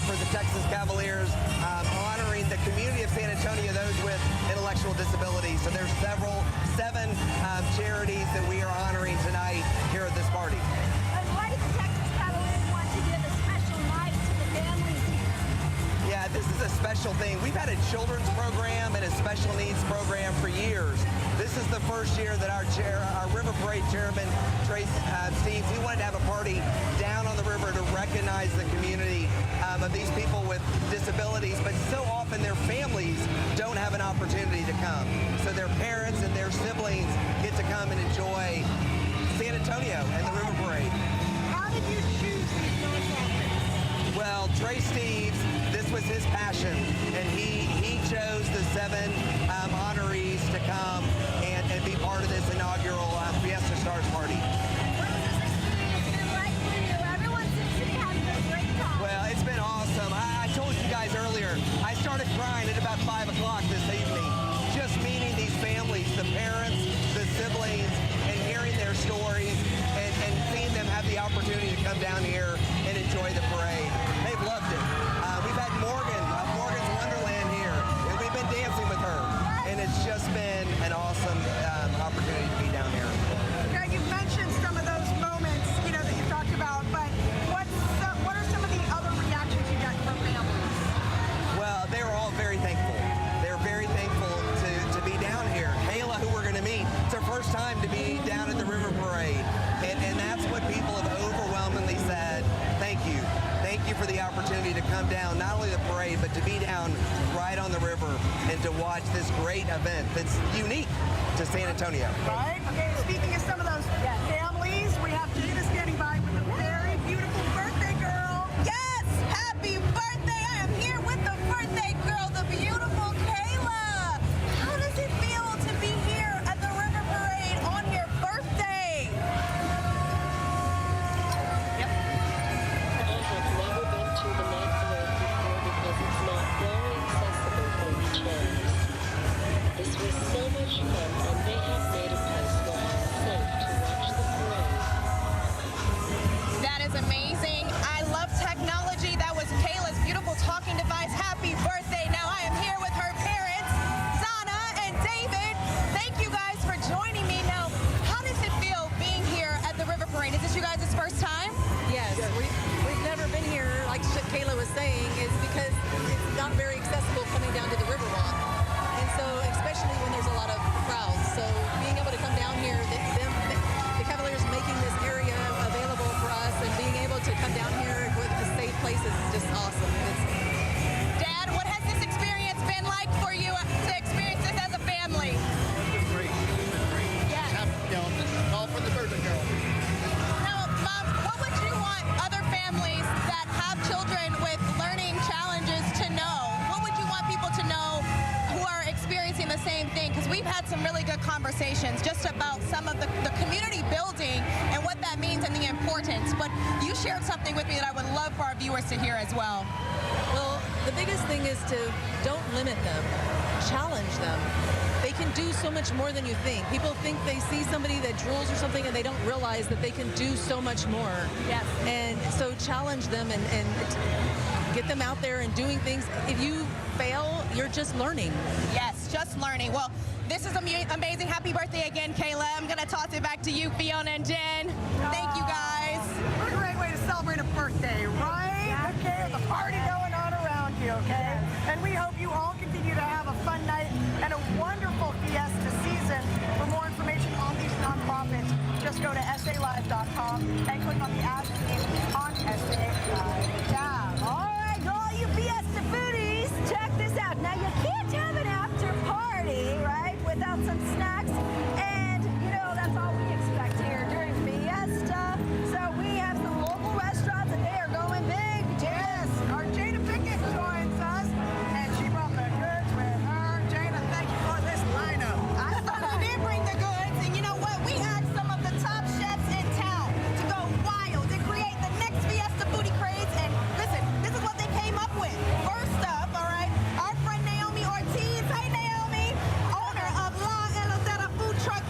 for the Texas Cavaliers, honoring the community of San Antonio, those with intellectual disabilities. So there's seven charities that we are honoring tonight here at this party. And why did the Texas Cavaliers want to give a special night to the families here? Yeah, this is a special thing. We've had a children's program and a special needs program for years. This is the first year that our River Parade chairman, Trace Steve, he wanted to have a party down on the river to recognize the community of these people with disabilities, but so often their families don't have an opportunity to come. So their parents and their siblings get to come and enjoy San Antonio and the River Parade. How did you choose these nonprofits? Well, Trey Steves, this was his passion, and he chose the 7 honorees to come and be part of this inaugural Fiesta Stars party. What has this experience been like for you? Everyone seems to be having a great time. Well, it's been awesome. I told you guys earlier, I started crying at about 5 o'clock this evening, just meeting these families, the parents, the siblings, and hearing their stories, and down here and enjoy the parade. They've loved it. We've had Morgan of Morgan's Wonderland here, and we've been dancing with her, and it's just been an awesome opportunity to be down here. Greg, you've mentioned some of those moments, that you talked about, but what are some of the other reactions you got from families? Well, they were all very thankful. They're very thankful to be down here. Kayla, who we're going to meet, it's her first time to be down at the River Parade, and that's what people have overwhelmingly said. Thank you. Thank you for the opportunity to come down, not only the parade, but to be down right on the river and to watch this great event that's unique to San Antonio. Right? Okay, speaking of some of those families, we have Jada standing by with a very beautiful birthday girl. Yes! Happy birthday! I am here with the birthday girl, the beautiful Kayla. How does it feel to be here at the River Parade on your birthday? I have never been to the night parade before because it's not very accessible for wheelchairs. This was so much fun, and they have made a place where it's safe to watch the parade. That is amazing. I love technology. That was Kayla's beautiful talking device. Happy birthday. Now I am here with her parents, Zana and David. Thank you guys for joining me. Now, how does it feel being here at the River Parade? Is this you guys' first time? Yes, we've never been here, like Kayla was saying, is because it's not very accessible coming down to the Riverwalk. And so, especially when there's a lot of crowds. So being able to come down here, the Cavaliers making this area available for us and being able to come down here with a safe place is just awesome. Dad, what has this experience been like for you to experience this as a family? It's great. Yes. All for the birthday girl. Now, Mom, what would you want other families that have children with learning challenges to know? What would you want people to know who are experiencing the same thing? Because we've had some really good conversations just about some of the community building and what that means and the importance. But you shared something with me that I would love for our viewers to hear as well. Well, the biggest thing is to don't limit them, challenge them. They can do so much more than you think. People think they see somebody that drools or something and they don't realize that they can do so much more. Yes. And so challenge them and get them out there and doing things. If you fail, you're just learning. Yes, just learning. Well, this is amazing. Happy birthday again, Kayla. I'm going to toss it back to you, Fiona and Jen. Thank you, guys. What a great way to celebrate a birthday, right? Okay, the party going on around you, okay? And we hope you all continue to have a fun night and a wonderful Fiesta season. For more information on these nonprofits, just go to salive.com and click on the ad on SA Live tab. All right, all you Fiesta foodies, check this out. Now, you can't have an after party, right, without some snacks. And, that's all we expect here during Fiesta. So we have some local restaurants, and they are going big. Yes, our Jada Pickett joins us, and she brought the goods with her. Jada, thank you for this lineup. I certainly did bring the goods. And you know what? We asked some of the top chefs in town to go wild and create the next Fiesta Foodie Craze. And listen, this is what they came up with. First up, all right, our friend Naomi Ortiz. Hey, Naomi, owner of La Elotera Food Truck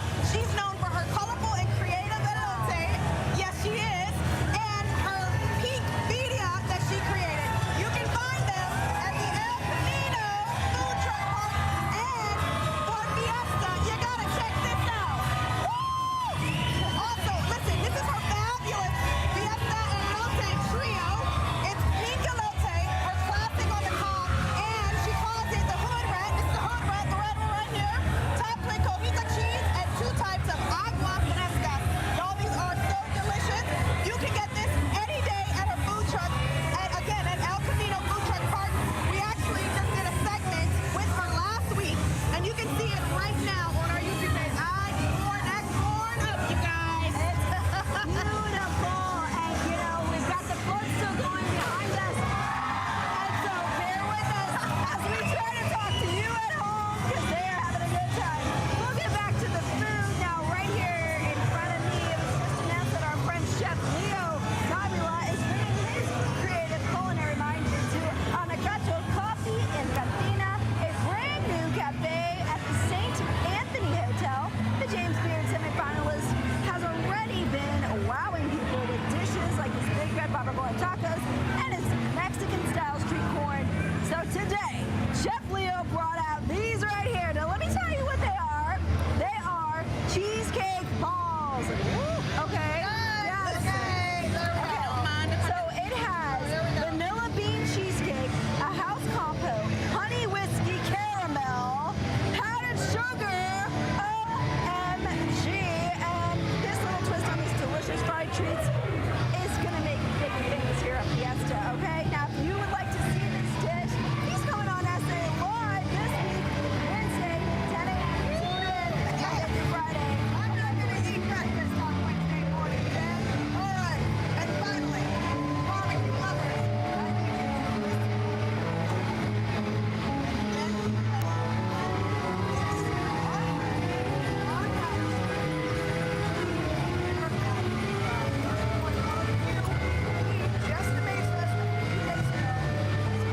treats is going to make big things here at Fiesta, okay? Now, if you would like to see this dish, he's coming on SA Live this week, Wednesday, 10 a.m. Tune in, Monday through Friday. I'm not going to eat breakfast on Wednesday morning, okay? All right, and finally, barbecue lovers, I need you to listen. Just to make us a few days ago,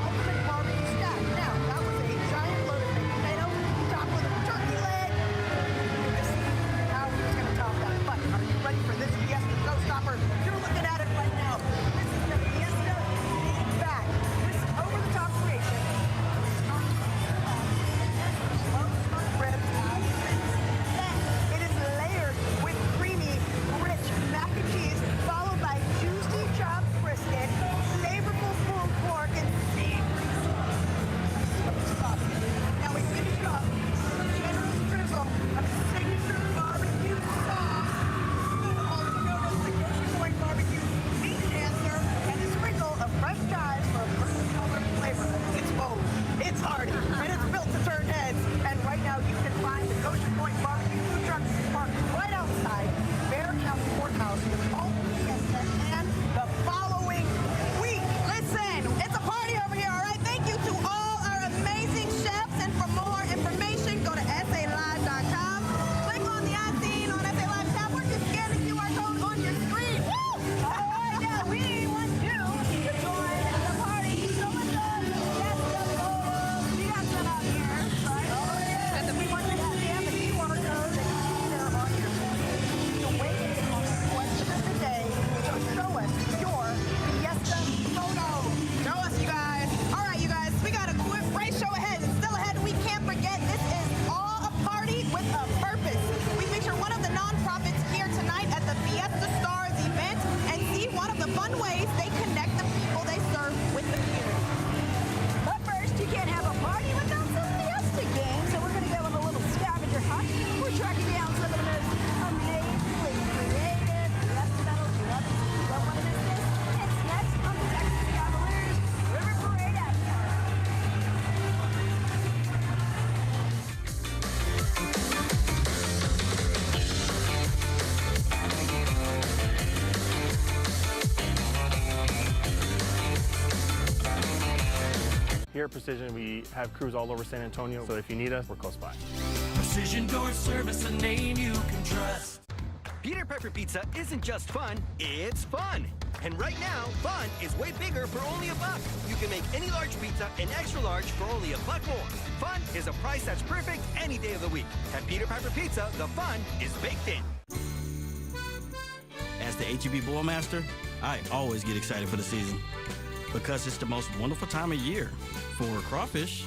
ultimate barbecue snack. Now, that was a giant loaded baked potato topped with a turkey leg. You can see how he was going to top that. But are you ready for this Fiesta showstopper? You're looking at it right now. This is the Fiesta Big Bag. This over-the-top creation. Smoked ribs. Then it is layered with creamy, rich mac and cheese, followed by juicy chopped brisket, flavorful pulled pork, and savory sauce. Now we finish it off with a generous drizzle of signature barbecue sauce, also known as the Goshen Point Barbecue Meat Enhancer, and a sprinkle of fresh chives for a perfect color and flavor. It's bold, it's hearty, and it's built to turn heads. And right now you can find the Goshen Point Barbecue food truck parked right outside Bear County Courthouse with all the Fiesta and the following week. Listen, it's a party over here, all right? Thank you to all our amazing chefs, and for more information, go to SALive.com. Click on the ad scene on SA Live tab, or just scan the QR code on your screen. Woo! All right, yeah, we want you to join the party. So much love, Fiesta Stars. We got some out here, right? Oh, yeah. And then we want you to scan the QR code that you see there on your screen to wait on the question of the day. So show us your Fiesta photo. Show us, you guys. All right, you guys, we got a great show ahead. It's still ahead. We can't forget this is all a party with a purpose. We feature one of the nonprofits here tonight at the Fiesta Stars event and see one of the fun ways they connect the people they serve with the community. But first, you can't have a party without some Fiesta games, so we're going to go on a little scavenger hunt. We're tracking down some of the most amazingly creative Fiesta medals you ever seen. Don't want to miss this. It's next on the Texas Cavaliers River Parade After. Here at Precision, we have crews all over San Antonio, so if you need us, we're close by. Precision Door Service, a name you can trust. Peter Pepper Pizza isn't just fun, it's fun. And right now, fun is way bigger for only $1. You can make any large pizza and extra large for only $1 more. Fun is a price that's perfect any day of the week. At Peter Pepper Pizza, the fun is baked in. As the HEB Boilmaster, I always get excited for the season because it's the most wonderful time of year for crawfish.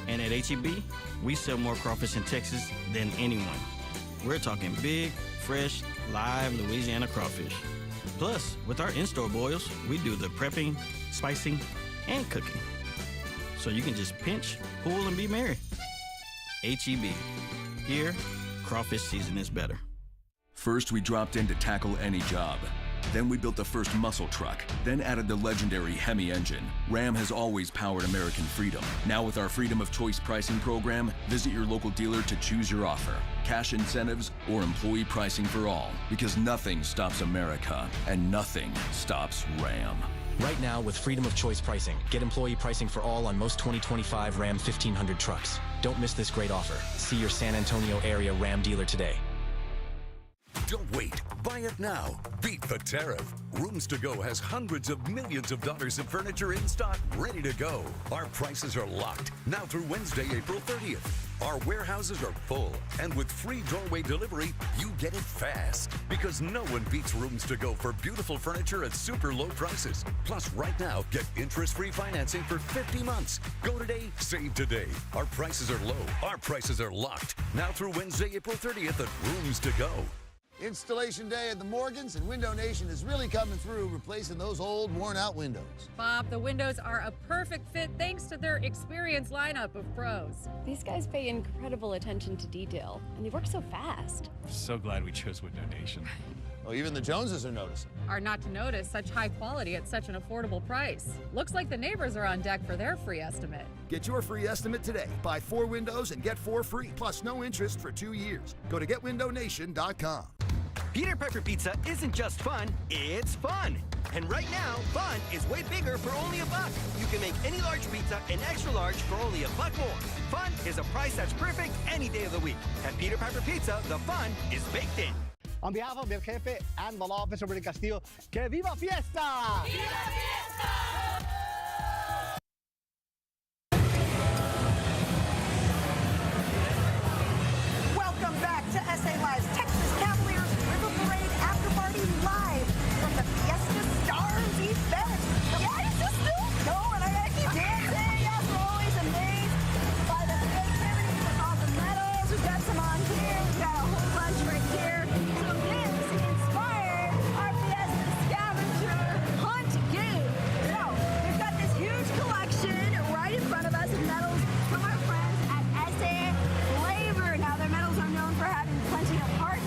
And at HEB, we sell more crawfish in Texas than anyone. We're talking big, fresh, live Louisiana crawfish. Plus, with our in-store boils, we do the prepping, spicing, and cooking. So you can just pinch, pull, and be merry. HEB. Here, crawfish season is better. First, we dropped in to tackle any job. Then we built the first muscle truck, then added the legendary Hemi engine. Ram has always powered American freedom. Now with our Freedom of Choice pricing program, visit your local dealer to choose your offer. Cash incentives or employee pricing for all. Because nothing stops America, and nothing stops Ram. Right now, with Freedom of Choice pricing, get employee pricing for all on most 2025 Ram 1500 trucks. Don't miss this great offer. See your San Antonio area Ram dealer today. Don't wait. Buy it now. Beat the tariff. Rooms to Go has hundreds of millions of dollars of furniture in stock, ready to go. Our prices are locked now through Wednesday, April 30th. Our warehouses are full, and with free doorway delivery, you get it fast. Because no one beats Rooms to Go for beautiful furniture at super low prices. Plus, right now, get interest-free financing for 50 months. Go today, save today. Our prices are low. Our prices are locked now through Wednesday, April 30th at Rooms to Go. Installation day at the Morgans, and Window Nation is really coming through, replacing those old, worn-out windows. Bob, the windows are a perfect fit thanks to their experienced lineup of pros. These guys pay incredible attention to detail, and they work so fast. So glad we chose Window Nation. Oh, even the Joneses are noticing. Are not to notice such high quality at such an affordable price. Looks like the neighbors are on deck for their free estimate. Get your free estimate today. Buy 4 windows and get 4 free, plus no interest for 2 years. Go to getwindownation.com. Peter Pepper Pizza isn't just fun, it's fun. And right now, fun is way bigger for only $1. You can make any large pizza and extra large for only $1 more. Fun is a price that's perfect any day of the week. At Peter Pepper Pizza, the fun is baked in. On behalf of El Jefe and the law officer, Rosemary Castillo, que viva Fiesta! Viva Fiesta! Welcome back to SA Live's Texas Cavaliers River Parade After Party live from the Fiesta Stars event. Yeah, is this still going? I gotta keep dancing. Yes, we're always amazed by the creativity with all the medals. We've got some on here. We've got a whole bunch right here. So this inspired our Fiesta Scavenger Hunt game. So we've got this huge collection right in front of us of medals from our friends at SA Flavor. Now their medals are known for having plenty of heart,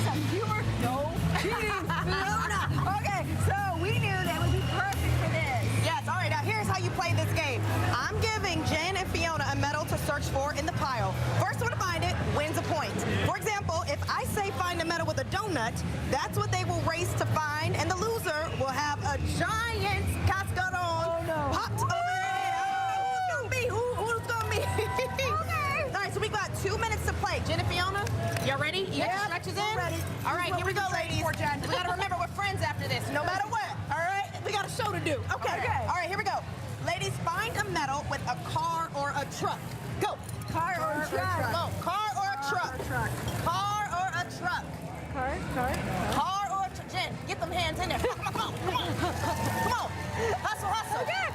some humor, no cheating, Fiona. Okay, so we knew that would be perfect for this. Yes, all right, now here's how you play this game. I'm giving Jen and Fiona a medal to search for in the pile. First one to find it wins a point. For example, if I say find a medal with a donut, that's what they will race to find, and the loser will have a giant cascarón popped over their head. Oh, who's gonna be? Who's gonna be? Okay. All right, so we got 2 minutes to play. Jen and Fiona, y'all ready? You got your stretches in? Ready. All right, here we go, ladies. For Jen. We gotta remember we're friends after this, no matter what. All right, we got a show to do. Okay. All right, here we go. Ladies, find a medal with a car or a truck. Go. Car or truck? Go. Car or a truck? Car or a truck? Car. Car or a truck? Jen, get them hands in there. Come on. Come on. Hustle. Okay.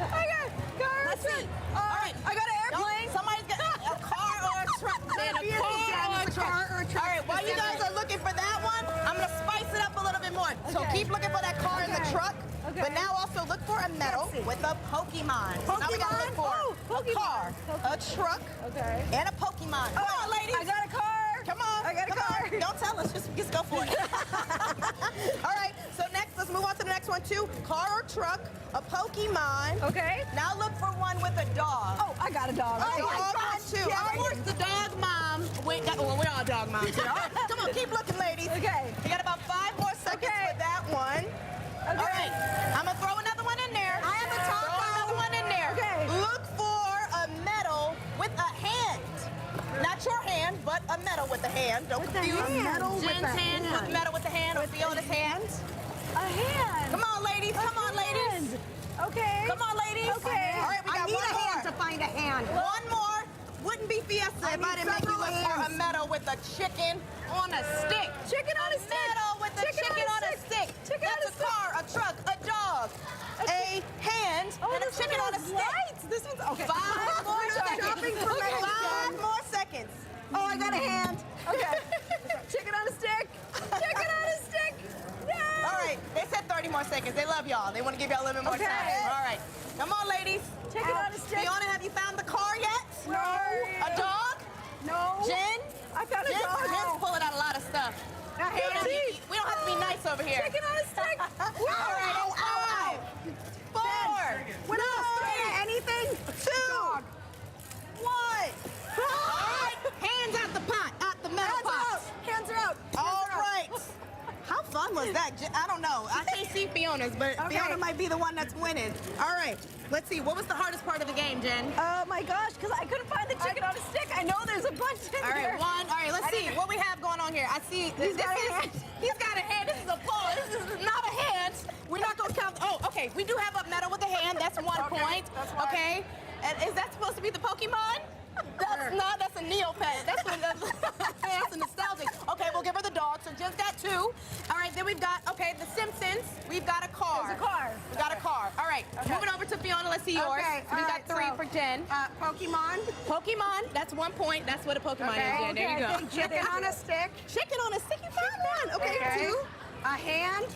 Car. Let's see. All right. I got an airplane. Somebody's got a car or a truck. Man, a car or a truck. All right, while you guys are looking for that one, I'm going to spice it up a little bit more. So keep looking for that car and the truck. Okay. But now also look for a medal with a Pokemon. So now we got to look for a car, a truck, and a Pokemon. Come on, ladies. I got a car. Come on. I got a car. Don't tell us. Just go for it. All right. So next, let's move on to the next one, too. Car or truck, a Pokemon. Okay. Now look for one with a dog. Oh, I got a dog. Oh, dog too. Yeah, of course, the dog mom. Well, we're all dog moms here. All right. Come on, keep looking, ladies. Okay. You got about 5 more seconds for that one. Okay. All right. I'm going to throw another one in there. I have a taco. Throw another one in there. Okay. Look for a medal with a hand. Not your hand, but a medal with a hand. Don't confuse. A medal with Jen's a hand. hand. Medal with a hand or Fiona's hand. A hand. Come on, ladies. Come on, ladies. Okay. Come on, ladies. Okay. All right, we got one more. hand to find a hand. One more. Wouldn't be Fiesta if I didn't make you look for a medal with a chicken on a stick. Chicken on a stick. Medal with a chicken on a stick. That's a car, a truck, a dog, a hand, and a chicken on a stick. This one's okay. 5 more seconds. Shopping for medals. 5 more seconds. Oh, I got a hand. Okay. Chicken on a stick. Chicken on a stick. No. All right, they said 30 more seconds. They love y'all. They want to give y'all a little bit more time. All right, come on, ladies. Chicken on a stick. Fiona, have you found the car yet? No. A dog? No. Jen? I found a dog. Jen's pulling out a lot of stuff. We don't have to be nice over here. Chicken on a stick. All right, 5, 4. What else? Anything? 2. 1. All right, hands out the pot, out the metal pot. Hands are out. All right. How fun was that? I don't know. I can't see Fiona's, but Fiona might be the one that's winning. All right. Let's see. What was the hardest part of the game, Jen? Oh my gosh, because I couldn't find the chicken on a stick. I know there's a bunch in All there. right, one. All right, let's see what we have going on here. I see. He's got a hand. This is a paw. This is not a hand. We're not going to count. Oh, okay. We do have a medal with a hand. That's 1 point. That's one. Okay. And is that supposed to be the Pokemon? That's not. That's a Neopet. That's nostalgic. Okay, we'll give her the dog. So Jen's got 2. All right, then we've got, the Simpsons. We've got a car. There's a car. We got a car. All right, moving over to Fiona. Let's see yours. Okay, So we've got 3 for Jen. Pokemon. Pokemon. That's 1 point. That's what a Pokemon is. Yeah, there you go. Chicken on a stick. Chicken on a stick. You found 1. Okay, 2. A hand.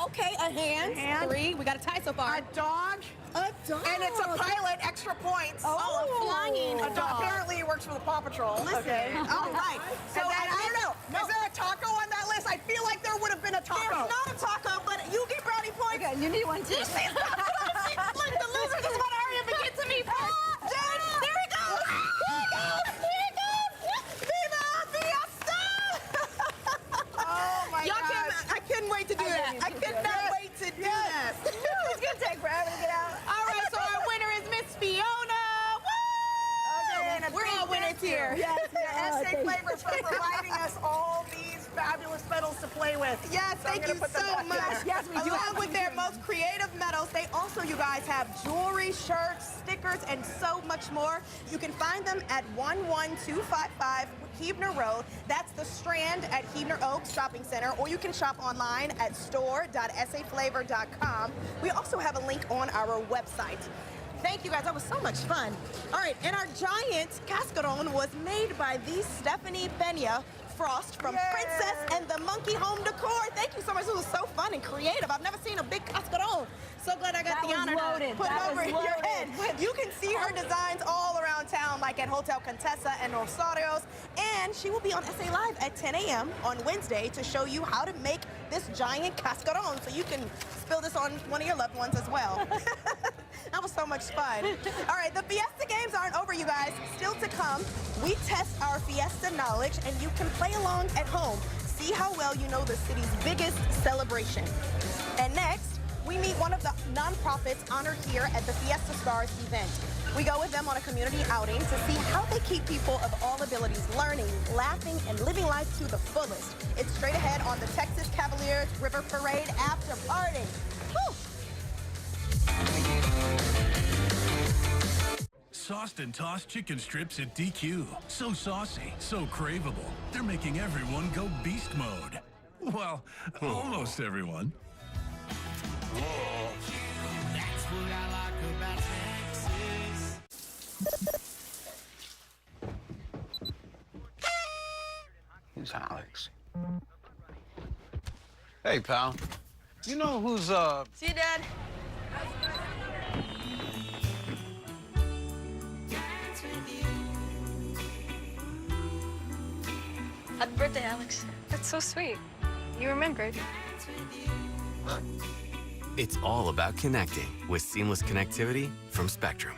Okay, a hand. 3. We got a tie so far. A dog. A dog. And it's a pilot, extra points. Oh, a flying dog. Apparently it works for the Paw Patrol. Listen. All right. So I don't know. Is there a taco on that list? I feel like there would have been a taco. not a taco, but you get brownie points. Okay, you need one too. Look, the loser just want to hurry up and get to me first. Jen, there he goes. Here he goes. Here he goes. Viva Fiesta! Oh my God. I couldn't wait to do that. I could not wait to do that. It's gonna take forever to get out. All right, so our winner is Miss Fiona. Woo! We're all winners here. Yes, SA Flavors for providing us all these fabulous medals to play with. Yes, So I'm thank gonna you put them so back much. there. Yes, we do. Along with their most creative medals, they also, you guys, have jewelry, shirts, stickers, and so much more. You can find them at 11255 Huebner Road. That's the Strand at Huebner Oaks Shopping Center, or you can shop online at store.saflavor.com. We also have a link on our website. Thank you guys, that was so much fun. All right, and our giant cascaron was made by the Stephanie Pena Frost from Princess and the Monkey Home Decor. Thank you so much, it was so fun and creative. I've never seen a big cascaron. So glad I got the honor to put it over your head. You can see her designs all around town, like at Hotel Contessa and Rosario's, and she will be on SA Live at 10 a.m. on Wednesday to show you how to make this giant cascaron, so you can spill this on one of your loved ones as well. That was so much fun. All right, the Fiesta games aren't over, you guys. Still to come, we test our Fiesta knowledge, and you can play along at home. See how well you know the city's biggest celebration. And next, we meet one of the nonprofits honored here at the Fiesta Stars event. We go with them on a community outing to see how they keep people of all abilities learning, laughing, and living life to the fullest. It's straight ahead on the Texas Cavaliers River Parade after party. Woo! Sauced and tossed chicken strips at DQ. So saucy, so craveable. They're making everyone go beast mode. Well, almost everyone. That's what I like about Texas. Who's Alex? Hey, pal. You know who's, See you, Dad. Happy birthday, Alex. That's so sweet. You remembered. It's all about connecting with seamless connectivity from Spectrum.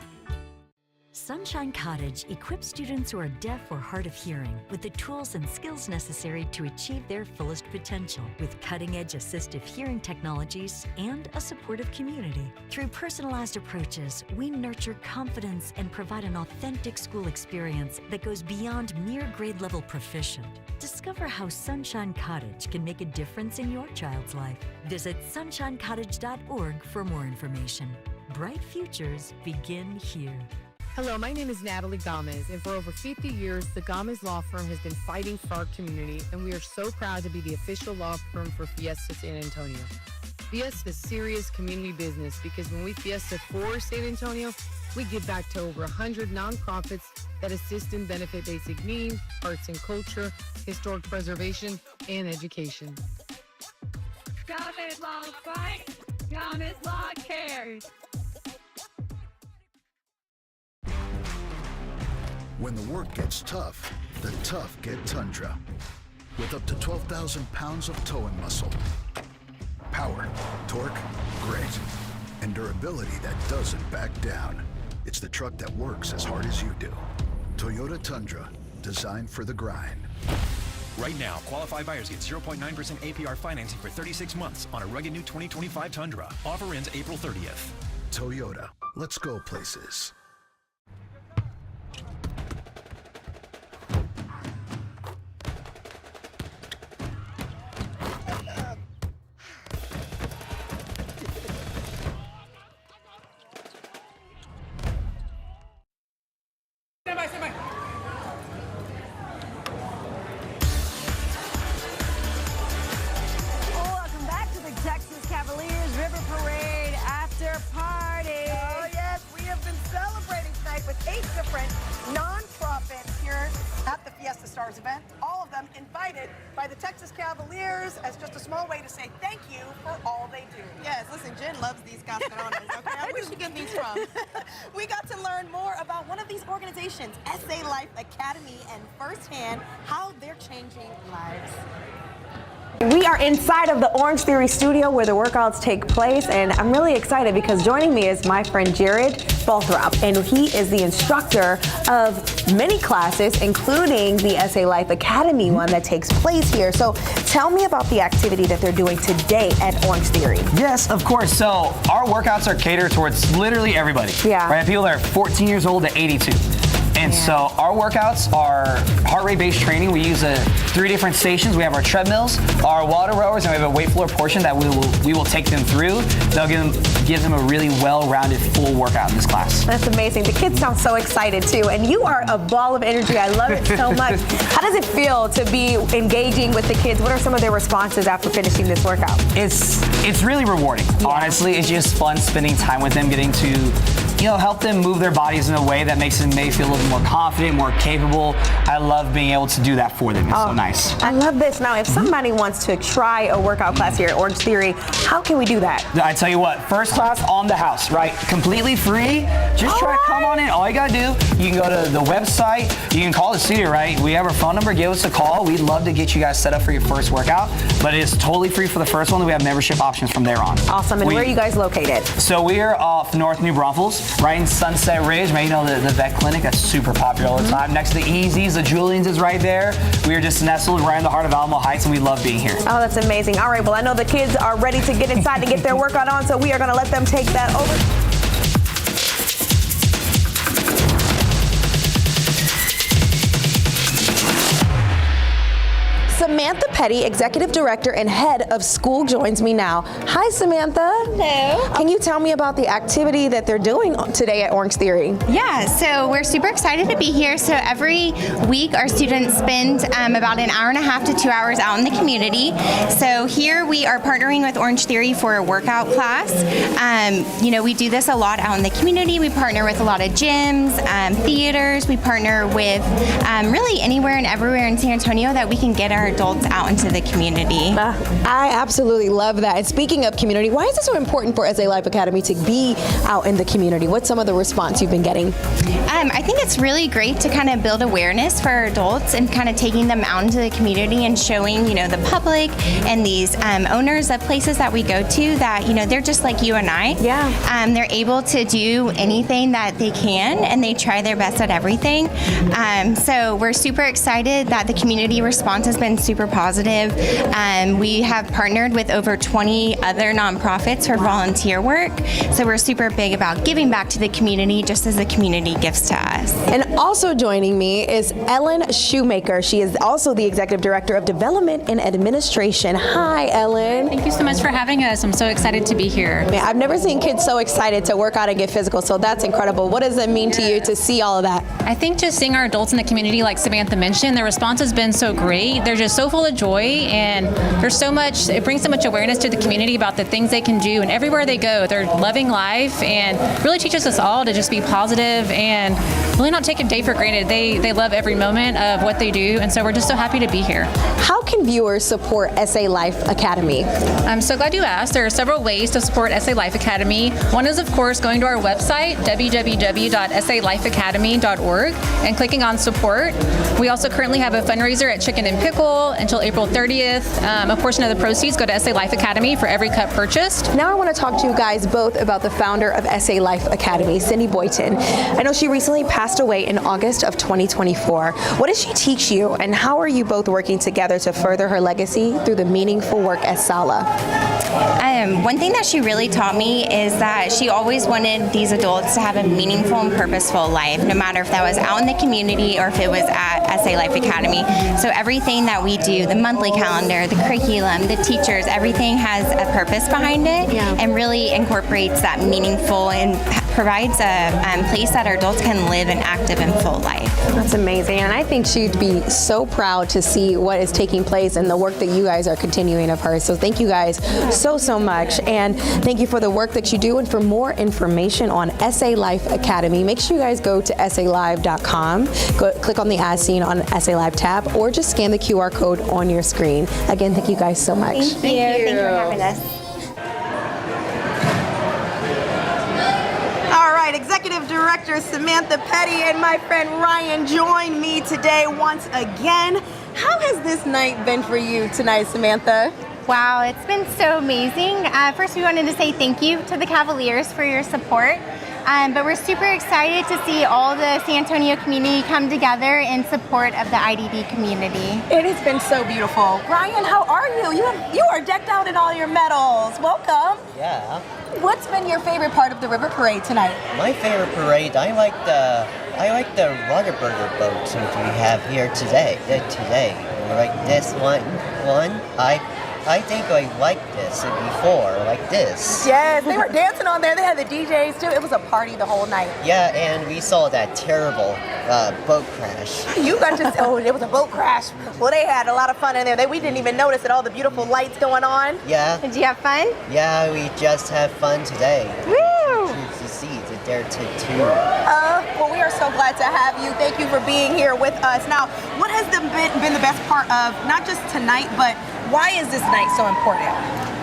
Sunshine Cottage equips students who are deaf or hard of hearing with the tools and skills necessary to achieve their fullest potential with cutting-edge assistive hearing technologies and a supportive community. Through personalized approaches, we nurture confidence and provide an authentic school experience that goes beyond mere grade-level proficient. Discover how Sunshine Cottage can make a difference in your child's life. Visit sunshinecottage.org for more information. Bright futures begin here. Hello, my name is Natalie Gomez, and for over 50 years, the Gomez Law Firm has been fighting for our community, and we are so proud to be the official law firm for Fiesta San Antonio. Fiesta is serious community business because when we Fiesta for San Antonio, we give back to over 100 nonprofits that assist in benefit basic needs, arts and culture, historic preservation, and education. Gomez Law fight, Gomez Law cares. When the work gets tough, the tough get Tundra. With up to 12,000 pounds of towing muscle. Power, torque, grit, and durability that doesn't back down. It's the truck that works as hard as you do. Toyota Tundra, designed for the grind. Right now, qualified buyers get 0.9% APR financing for 36 months on a rugged new 2025 Tundra. Offer ends April 30th. Toyota, let's go places. Welcome back to the Texas Cavaliers River Parade after party. Oh, yes, we have been celebrating tonight with 8 different nonprofits here at the Fiesta Stars event. All of them invited by the Texas Cavaliers as just a small way to say thank you for all they do. Yes, listen, Jen loves these cascarones, okay? Where did you get these from? We got to learn more about one of these organizations, SA Life Academy, and firsthand how they're changing lives. We are inside of the Orange Theory studio where the workouts take place, and I'm really excited because joining me is my friend Jared Balthrop, and he is the instructor of many classes, including the SA Life Academy one that takes place here. So tell me about the activity that they're doing today at Orange Theory. Yes, of course. So our workouts are catered towards literally everybody. Yeah. Right? People that are 14 years old to 82. And so our workouts are heart rate based training. We use 3 different stations. We have our treadmills, our water rowers, and we have a weight floor portion that we will take them through. They'll give them a really well-rounded full workout in this class. That's amazing. The kids sound so excited too, and you are a ball of energy. I love it so much. How does it feel to be engaging with the kids? What are some of their responses after finishing this workout? It's really rewarding. Yeah. Honestly, it's just fun spending time with them, getting to help them move their bodies in a way that makes them maybe feel a little more confident, more capable. I love being able to do that for them. It's so nice. I love this. Now, if somebody wants to try a workout class here at Orange Theory, how can we do that? I tell you what, first class on the house, right? Completely free. Just try to come on in. All you gotta do, you can go to the website, you can call the studio, right? We have our phone number, give us a call. We'd love to get you guys set up for your first workout, but it is totally free for the first one. We have membership options from there on. Awesome. And where are you guys located? So we are off North New Braunfels, right in Sunset Ridge. Maybe you know the vet clinic that's super popular all the time. Next to the Easy's, the Julian's is right there. We are just nestled right in the heart of Alamo Heights, and we love being here. Oh, that's amazing. All right, well, I know the kids are ready to get inside and get their workout on, so we are going to let them take that over. Samantha Petty, Executive Director and Head of School, joins me now. Hi, Samantha. Hello. Can you tell me about the activity that they're doing today at Orange Theory? Yeah, so we're super excited to be here. So every week our students spend about an hour and a half to 2 hours out in the community. So here we are partnering with Orange Theory for a workout class. We do this a lot out in the community. We partner with a lot of gyms, theaters. We partner with really anywhere and everywhere in San Antonio that we can get our adults out into the community. I absolutely love that. And speaking of community, why is it so important for SA Life Academy to be out in the community? What's some of the response you've been getting? I think it's really great to kind of build awareness for adults and kind of taking them out into the community and showing, the public and these owners of places that we go to that, they're just like you and I. Yeah. They're able to do anything that they can, and they try their best at everything. So we're super excited that the community response has been super positive. We have partnered with over 20 other nonprofits for volunteer work. So we're super big about giving back to the community just as the community gives to us. And also joining me is Ellen Shoemaker. She is also the Executive Director of Development and Administration. Hi, Ellen. Thank you so much for having us. I'm so excited to be here. Man, I've never seen kids so excited to work out and get physical, so that's incredible. What does it mean to you to see all of that? I think just seeing our adults in the community, like Samantha mentioned, their response has been so great. They're just so full of joy, and there's so much, it brings so much awareness to the community about the things they can do, and everywhere they go, they're loving life and really teaches us all to just be positive and really not take a day for granted. They love every moment of what they do, and so we're just so happy to be here. How can viewers support SA Life Academy? I'm so glad you asked. There are several ways to support SA Life Academy. One is, of course, going to our website, www.salifeacademy.org, and clicking on support. We also currently have a fundraiser at Chicken and Pickle until April 30th. A portion of the proceeds go to SA Life Academy for every cup purchased. Now I want to talk to you guys both about the founder of SA Life Academy, Cindy Boyton. I know she recently passed away in August of 2024. What did she teach you, and how are you both working together to further her legacy through the meaningful work at SALA? One thing that she really taught me is that she always wanted these adults to have a meaningful and purposeful life, no matter if that was out in the community or if it was at SA Life Academy. So everything that we do, the monthly calendar, the curriculum, the teachers, everything has a purpose behind it, and really incorporates that meaningful and provides a place that our adults can live an active and full life. That's amazing, and I think she'd be so proud to see what is taking place and the work that you guys are continuing of her. So thank you guys so much, and thank you for the work that you do. And for more information on SA Life Academy, make sure you guys go to salive.com, click on the As Seen on SA Live tab, or just scan the QR code on your screen. Again, thank you guys so much. Thank you. Thank you for having us. All right, Executive Director Samantha Petty and my friend Ryan join me today once again. How has this night been for you tonight, Samantha? Wow, it's been so amazing. First, we wanted to say thank you to the Cavaliers for your support. But we're super excited to see all the San Antonio community come together in support of the IDD community. It has been so beautiful. Ryan, how are you? You are decked out in all your medals. Welcome. Yeah. What's been your favorite part of the River Parade tonight? My favorite parade, I like the Whataburger boats that we have here today. Like this one. I think I liked this before, like this. Yes, they were dancing on there. They had the DJs too. It was a party the whole night. Yeah, and we saw that terrible boat crash. You got to oh, it was a boat crash. Well, they had a lot of fun in there. We didn't even notice it, all the beautiful lights going on. Yeah. Did you have fun? Yeah, we just had fun today. Woo! To see it there too. Well, we are so glad to have you. Thank you for being here with us. Now, what has been the best part of not just tonight, but why is this night so important?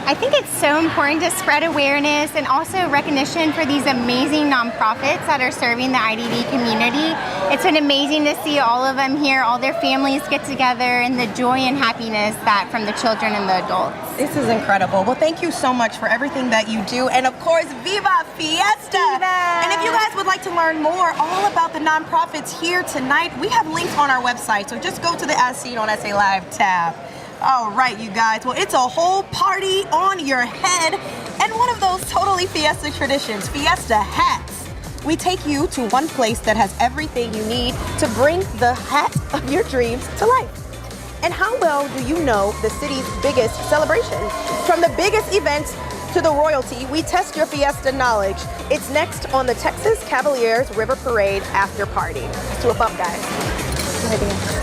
I think it's so important to spread awareness and also recognition for these amazing nonprofits that are serving the IDD community. It's been amazing to see all of them here, all their families get together, and the joy and happiness that from the children and the adults. This is incredible. Well, thank you so much for everything that you do. And of course, Viva Fiesta! Viva! And if you guys would like to learn more all about the nonprofits here tonight, we have links on our website. So just go to the As Seen on SA Live tab. All right, you guys. Well, it's a whole party on your head. And one of those totally Fiesta traditions, Fiesta Hats. We take you to one place that has everything you need to bring the hat of your dreams to life. And how well do you know the city's biggest celebration? From the biggest events to the royalty, we test your Fiesta knowledge. It's next on the Texas Cavaliers River Parade after party. Let's do a bump, guys. Go ahead, Dan.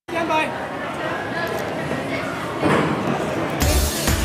Stand by.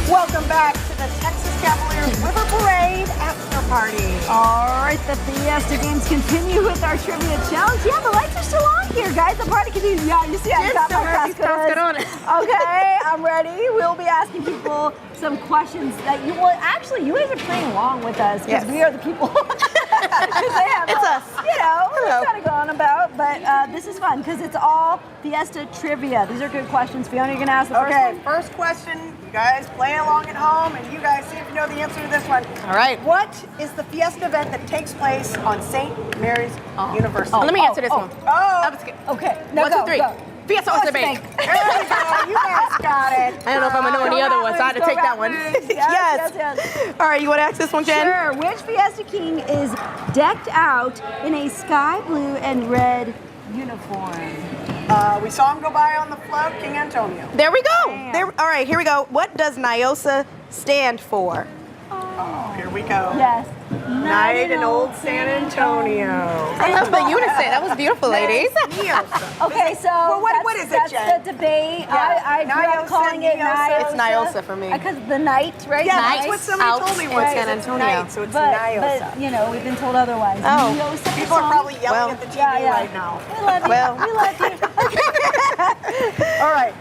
Welcome back to the Texas Cavaliers River Parade after party. All right, the Fiesta games continue with our trivia challenge. Yeah, the lights are still on here, guys. The party continues. Yeah, you see, I've got my cascos on. Okay, I'm ready. We'll be asking people some questions that you will. Actually, you guys are playing along with us because we are the people. It's us. You know, we're kind of going about, but this is fun because it's all Fiesta trivia. These are good questions. Fiona, you're gonna ask the first one. First question. You guys play along at home, and you guys see if you know the answer to this one. All right. What is the Fiesta event that takes place on St. Mary's University? Let me answer this one. Okay. No, 1, 2, 3. Fiesta Oyster Bank. There you go. You guys got it. I don't know if I'm gonna know any other one, so I had to take that one. Yes. All right, you want to ask this one, Jen? Sure. Which Fiesta King is decked out in a sky blue and red uniform? We saw him go by on the float, King Antonio. There we go. All right, here we go. What does NIOSA stand for? Oh, here we go. Yes. Night in Old San Antonio. I love the unison. That was beautiful, ladies. Okay, so what is it, that's Jen? the debate. Yeah. I grew up NIOSA, calling it NIOSA. It's NIOSA for me. Because the night, right? Yeah, Night that's what somebody told me was San Antonio. Night, so it's but, NIOSA. But, you know, we've been told otherwise. Oh. NIOSA People are song. probably yelling at the TV right now. We love you. We love you. All right.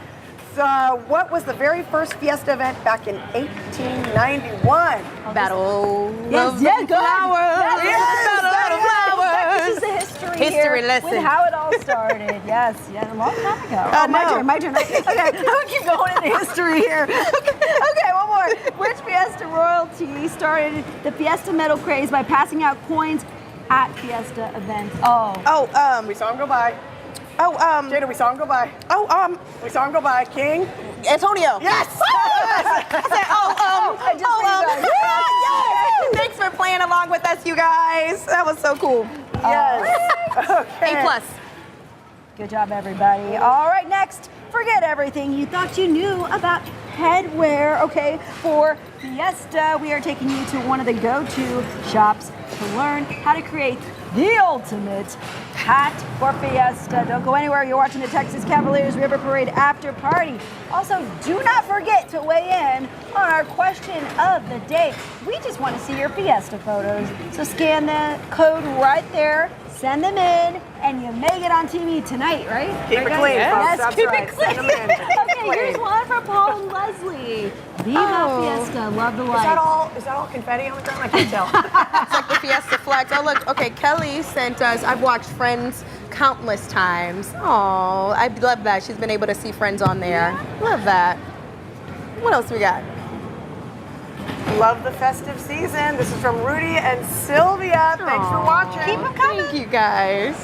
So, what was the very first Fiesta event back in 1891? Battle Yes, of yeah, the good. Flowers. Yes, Battle of the Flowers. This is a history History here lesson. with how it all started. Yes, a long time ago. My turn. Okay, I'm gonna keep going into history here. Okay, one more. Which Fiesta royalty started the Fiesta medal craze by passing out coins at Fiesta events? We saw him go by. Jada, we saw him go by. We saw him go by. King Antonio. Yes. I just Thanks for playing along with us, you guys. That was so cool. Yes. Okay. A+. Good job, everybody. All right, next. Forget everything you thought you knew about headwear. Okay, for Fiesta, we are taking you to one of the go-to shops to learn how to create the ultimate hat for Fiesta. Don't go anywhere. You're watching the Texas Cavaliers River Parade after party. Also, do not forget to weigh in on our question of the day. We just want to see your Fiesta photos. So scan the code right there, send them in, and you may get on TV tonight, right? Keep it clean, Yes, folks. That's keep right. it clean. Send 'em in. Okay, here's one from Paul and Leslie. Viva Fiesta, love the lights. Is that all confetti on the ground? I can't tell. It's like the Fiesta flags. Oh, look. Okay, Kelly sent us. I've watched Friends countless times. Oh, I love that. She's been able to see Friends on there. Love that. What else we got? Love the festive season. This is from Rudy and Sylvia. Thanks for watching. Keep them coming. Thank you, guys.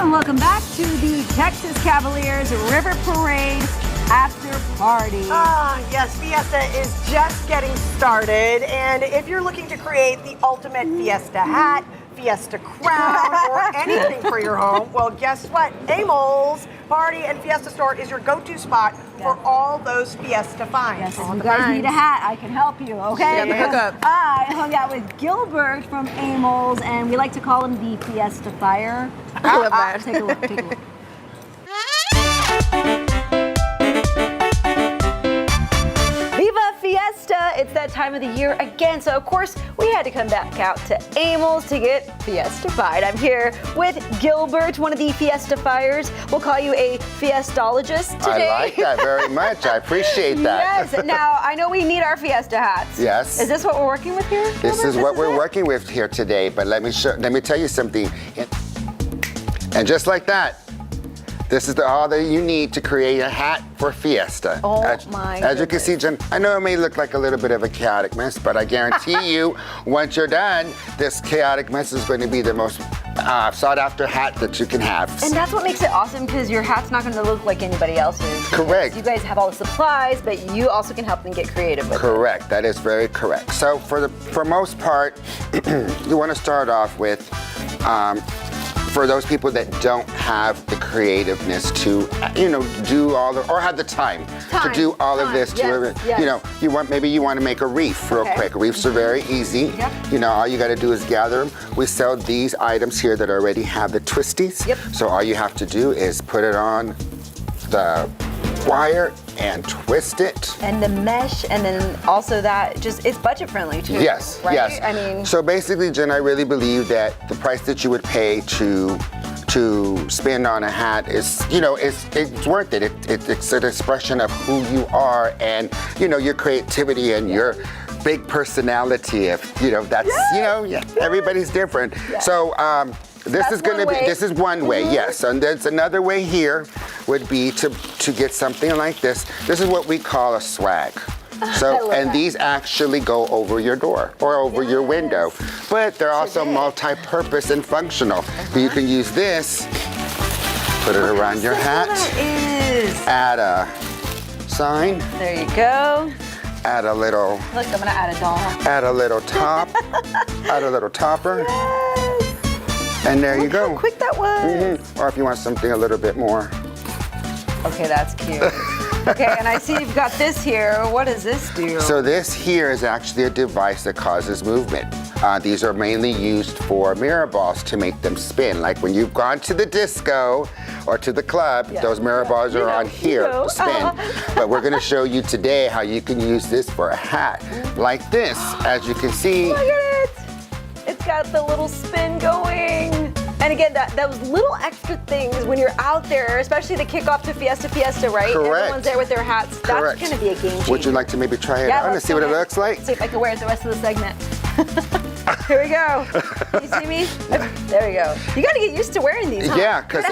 and welcome back to the Texas Cavaliers River Parade after party. Yes, Fiesta is just getting started, and if you're looking to create the ultimate Fiesta hat, Fiesta crown, or anything for your home, well, guess what? Amol's Party and Fiesta Store is your go-to spot for all those Fiesta finds. Yes, if you guys need a hat, I can help you, okay? You got the hookup. I hung out with Gilbert from Amol's, and we like to call him the Fiesta Fire. I love that. Take a look, take a look. Viva Fiesta! It's that time of the year again, so of course we had to come back out to Amol's to get Fiesta-fied. I'm here with Gilbert, one of the Fiesta-fiers. We'll call you a Fiestologist today. I like that very much. I appreciate that. Yes. Now, I know we need our Fiesta hats. Yes. Is this what we're working with here, Gilbert? This is what we're working with here today, but let me tell you something. And just like that, this is all that you need to create a hat for Fiesta. Oh, as you can see, Jen, I know it may look like a little bit of a chaotic mess, but I guarantee you, once you're done, this chaotic mess is going to be the most sought after hat that you can have. And that's what makes it awesome, because your hat's not going to look like anybody else's. Correct. You guys have all the supplies, but you also can help them get creative with Correct. That is very correct. So for most part, you want to start off with for those people that don't have the creativeness to, do all or have the time to do all of this. Maybe you want to make a reef real quick. Reefs are very easy. Yep. All you got to do is gather them. We sell these items here that already have the twisties. Yep. So all you have to do is put it on the wire and twist it. And the mesh, and then also that it's budget friendly too. Yes, right? yes. I mean, so basically, Jen, I really believe that the price that you would pay to spend on a hat is, it's worth it. It's an expression of who you are and, your creativity and your big personality. If that's, everybody's different. Yes. So. This is one way, yes. And there's another way here would be to get something like this. This is what we call a swag. So, and these actually go over your door or over your window. But they're also multi-purpose and functional. You can use this, put it around your hat, add a sign. There you go. Add a little. Look, I'm gonna add a doll. Add a little top, add a little topper. And there you go. How quick that was. Or if you want something a little bit more. Okay, that's cute. Okay, and I see you've got this here. What does this do? So this here is actually a device that causes movement. These are mainly used for mirror balls to make them spin. Like when you've gone to the disco or to the club, those mirror balls are on here to spin. But we're gonna show you today how you can use this for a hat. Like this, as you can see. Look at it. It's got the little spin going. And again, those little extra things when you're out there, especially the kickoff to Fiesta, right? Correct. Everyone's there with their hats. Correct. That's gonna be a game changer. Would you like to maybe try it on and see what it looks like? Let's see if I can wear it the rest of the segment. Here we go. Can you see me? There we go. You gotta get used to wearing these, huh? Yeah, because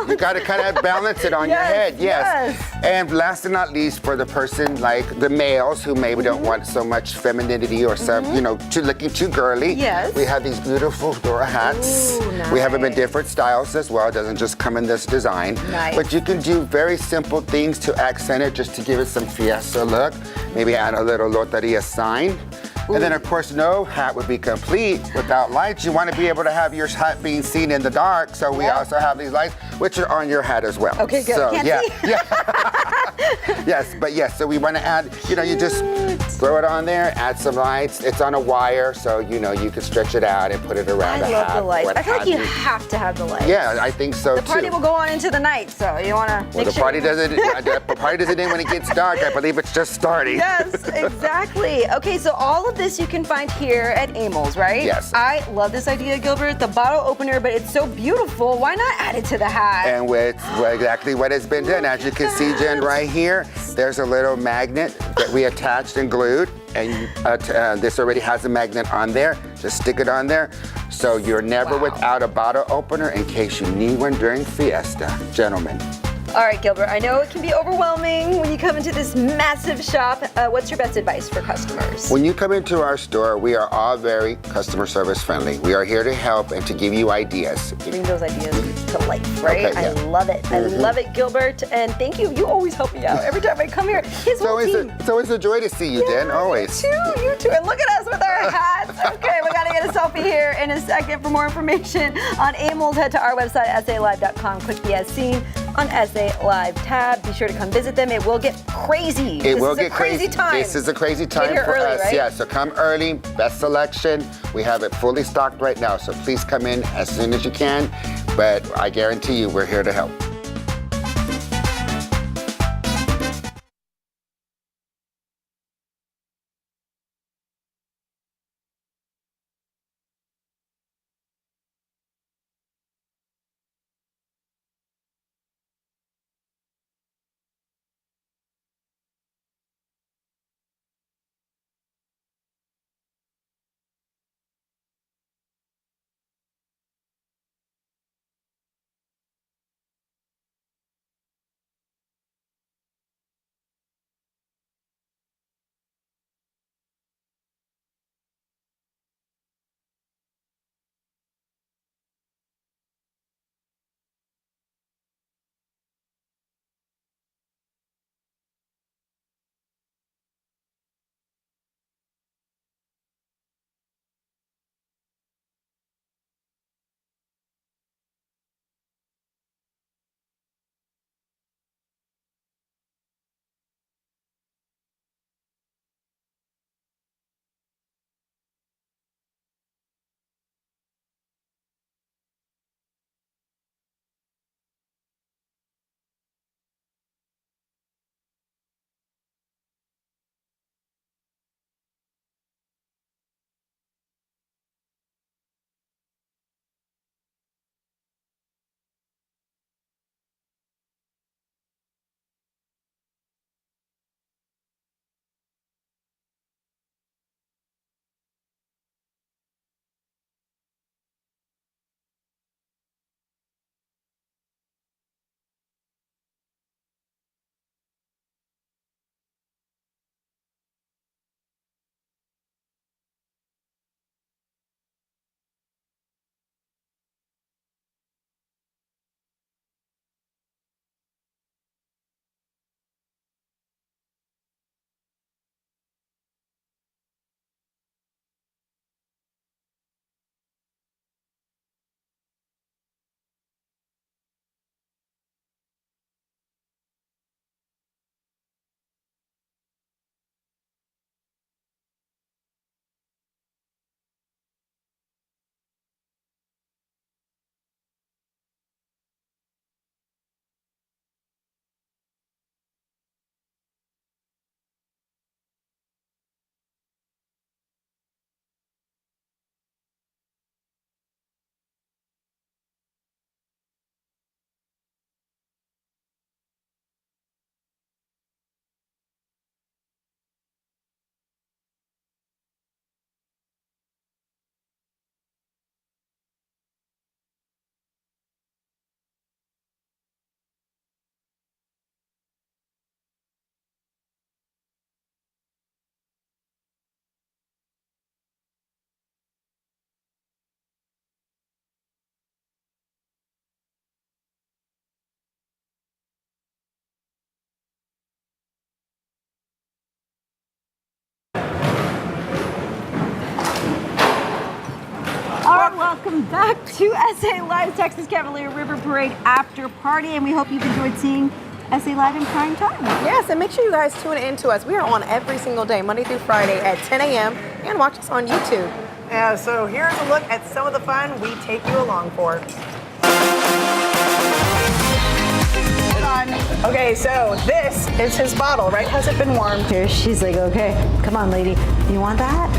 you gotta kind of balance it on your head, yes. And last and not least, for the person like the males who maybe don't want so much femininity or some, looking too girly. Yes. We have these beautiful fedora hats. Ooh, nice. We have them in different styles as well. It doesn't just come in this design. Nice. But you can do very simple things to accent it, just to give it some Fiesta look. Maybe add a little Loteria sign. And then, of course, no hat would be complete without lights. You want to be able to have your hat being seen in the dark, so we also have these lights, which are on your hat as well. Okay, good. So, Can't see. So we want to add, you just throw it on there, add some lights. It's on a wire, so, you can stretch it out and put it around the hat. I love the lights. I feel like you have to have the lights. Yeah, I think so, too. The party will go on into the night, so you want to the party doesn't end when it gets dark. I believe it's just starting. Yes, exactly. Okay, so all of this you can find here at Amol's, right? Yes. I love this idea, Gilbert. The bottle opener, but it's so beautiful. Why not add it to the hat? And exactly what has been done. As you can see, Jen, right here, there's a little magnet that we attached and glued. And this already has a magnet on there. Just stick it on there. So you're never without a bottle opener in case you need one during Fiesta. Gentlemen. All right, Gilbert, I know it can be overwhelming when you come into this massive shop. What's your best advice for customers? When you come into our store, we are all very customer service friendly. We are here to help and to give you ideas. Bring those ideas to life, right? Okay, yeah. I love it. I love it, Gilbert. And thank you. You always help me out every time I come here. His whole team. It's always a joy to see you, Dan. Always. You too. And look at us with our hats. Okay, we got to get a selfie here in a second. For more information on A-Mold, head to our website, salive.com. Click the As Seen on SA Live tab. Be sure to come visit them. It will get crazy. It will get crazy time. This is a crazy time Get here for early, us. right? Yeah, so come early. Best selection. We have it fully stocked right now, so please come in as soon as you can. But I guarantee you, we're here to help. Welcome back to SA Live Texas Cavalier River Parade after party, and we hope you've enjoyed seeing SA Live in prime time. Yes, and make sure you guys tune in to us. We are on every single day, Monday through Friday at 10 a.m. and watch us on YouTube. Yeah, so here's a look at some of the fun we take you along for. Okay, so this is his bottle, right? Has it been warmed? Here, she's like, okay, come on, lady. You want that?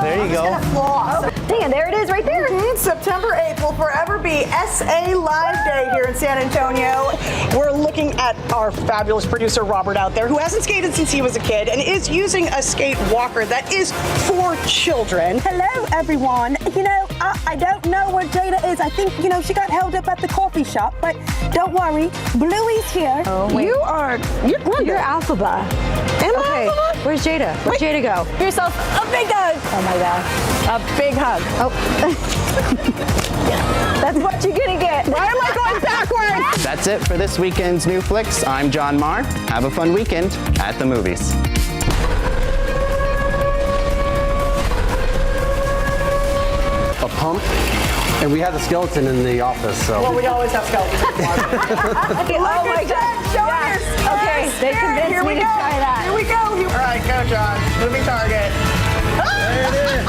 There you go. Dang it, there it is right there. September 8th will forever be SA Live Day here in San Antonio. We're looking at our fabulous producer, Robert, out there, who hasn't skated since he was a kid and is using a skate walker that is for children. Hello, everyone. You know, I don't know where Jada is. I think, you know, she got held up at the coffee shop, but don't worry. Bluey's here. Oh, wait. You're Alphaba. Am okay. I? Where's Jada? Where's Jada go? Give yourself a big hug. Oh my God. A big hug. Oh. That's what you're gonna get. Why am I going backwards? That's it for this weekend's New Flicks. I'm John Marr. Have a fun weekend at the movies. A pump, and we had a skeleton in the office, so. Well, we always have skeletons in the closet. Oh my God. Yes. Okay, they convinced me to try that. Here we go. All right, go, John. Moving target. There it is.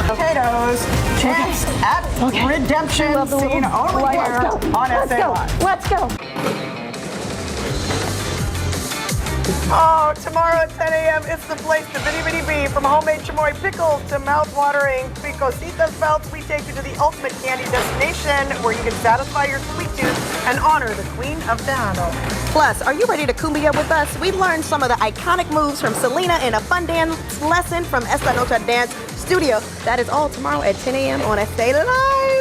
Potatoes. Chance at redemption scene over here on SA Live. Let's go. Oh, tomorrow at 10 a.m. it's the place to bitty bitty be. From homemade chamoy pickles to mouth-watering picositas belts, we take you to the ultimate candy destination where you can satisfy your sweet tooth and honor the Queen of Tejano. Plus, are you ready to cumbia with us? We learned some of the iconic moves from Selena in a fun dance lesson from Esta Noche Dance Studio. That is all tomorrow at 10 a.m. on SA Live.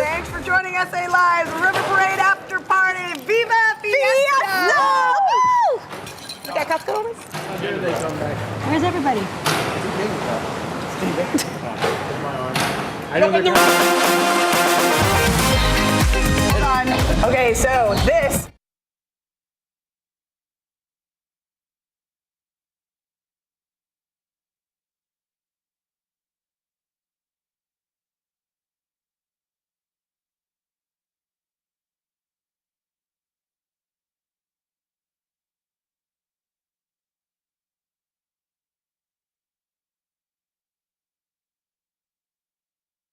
Thanks for joining SA Live's River Parade After Party. Viva Fiesta! You got Costco on us? Where's everybody? Okay, so this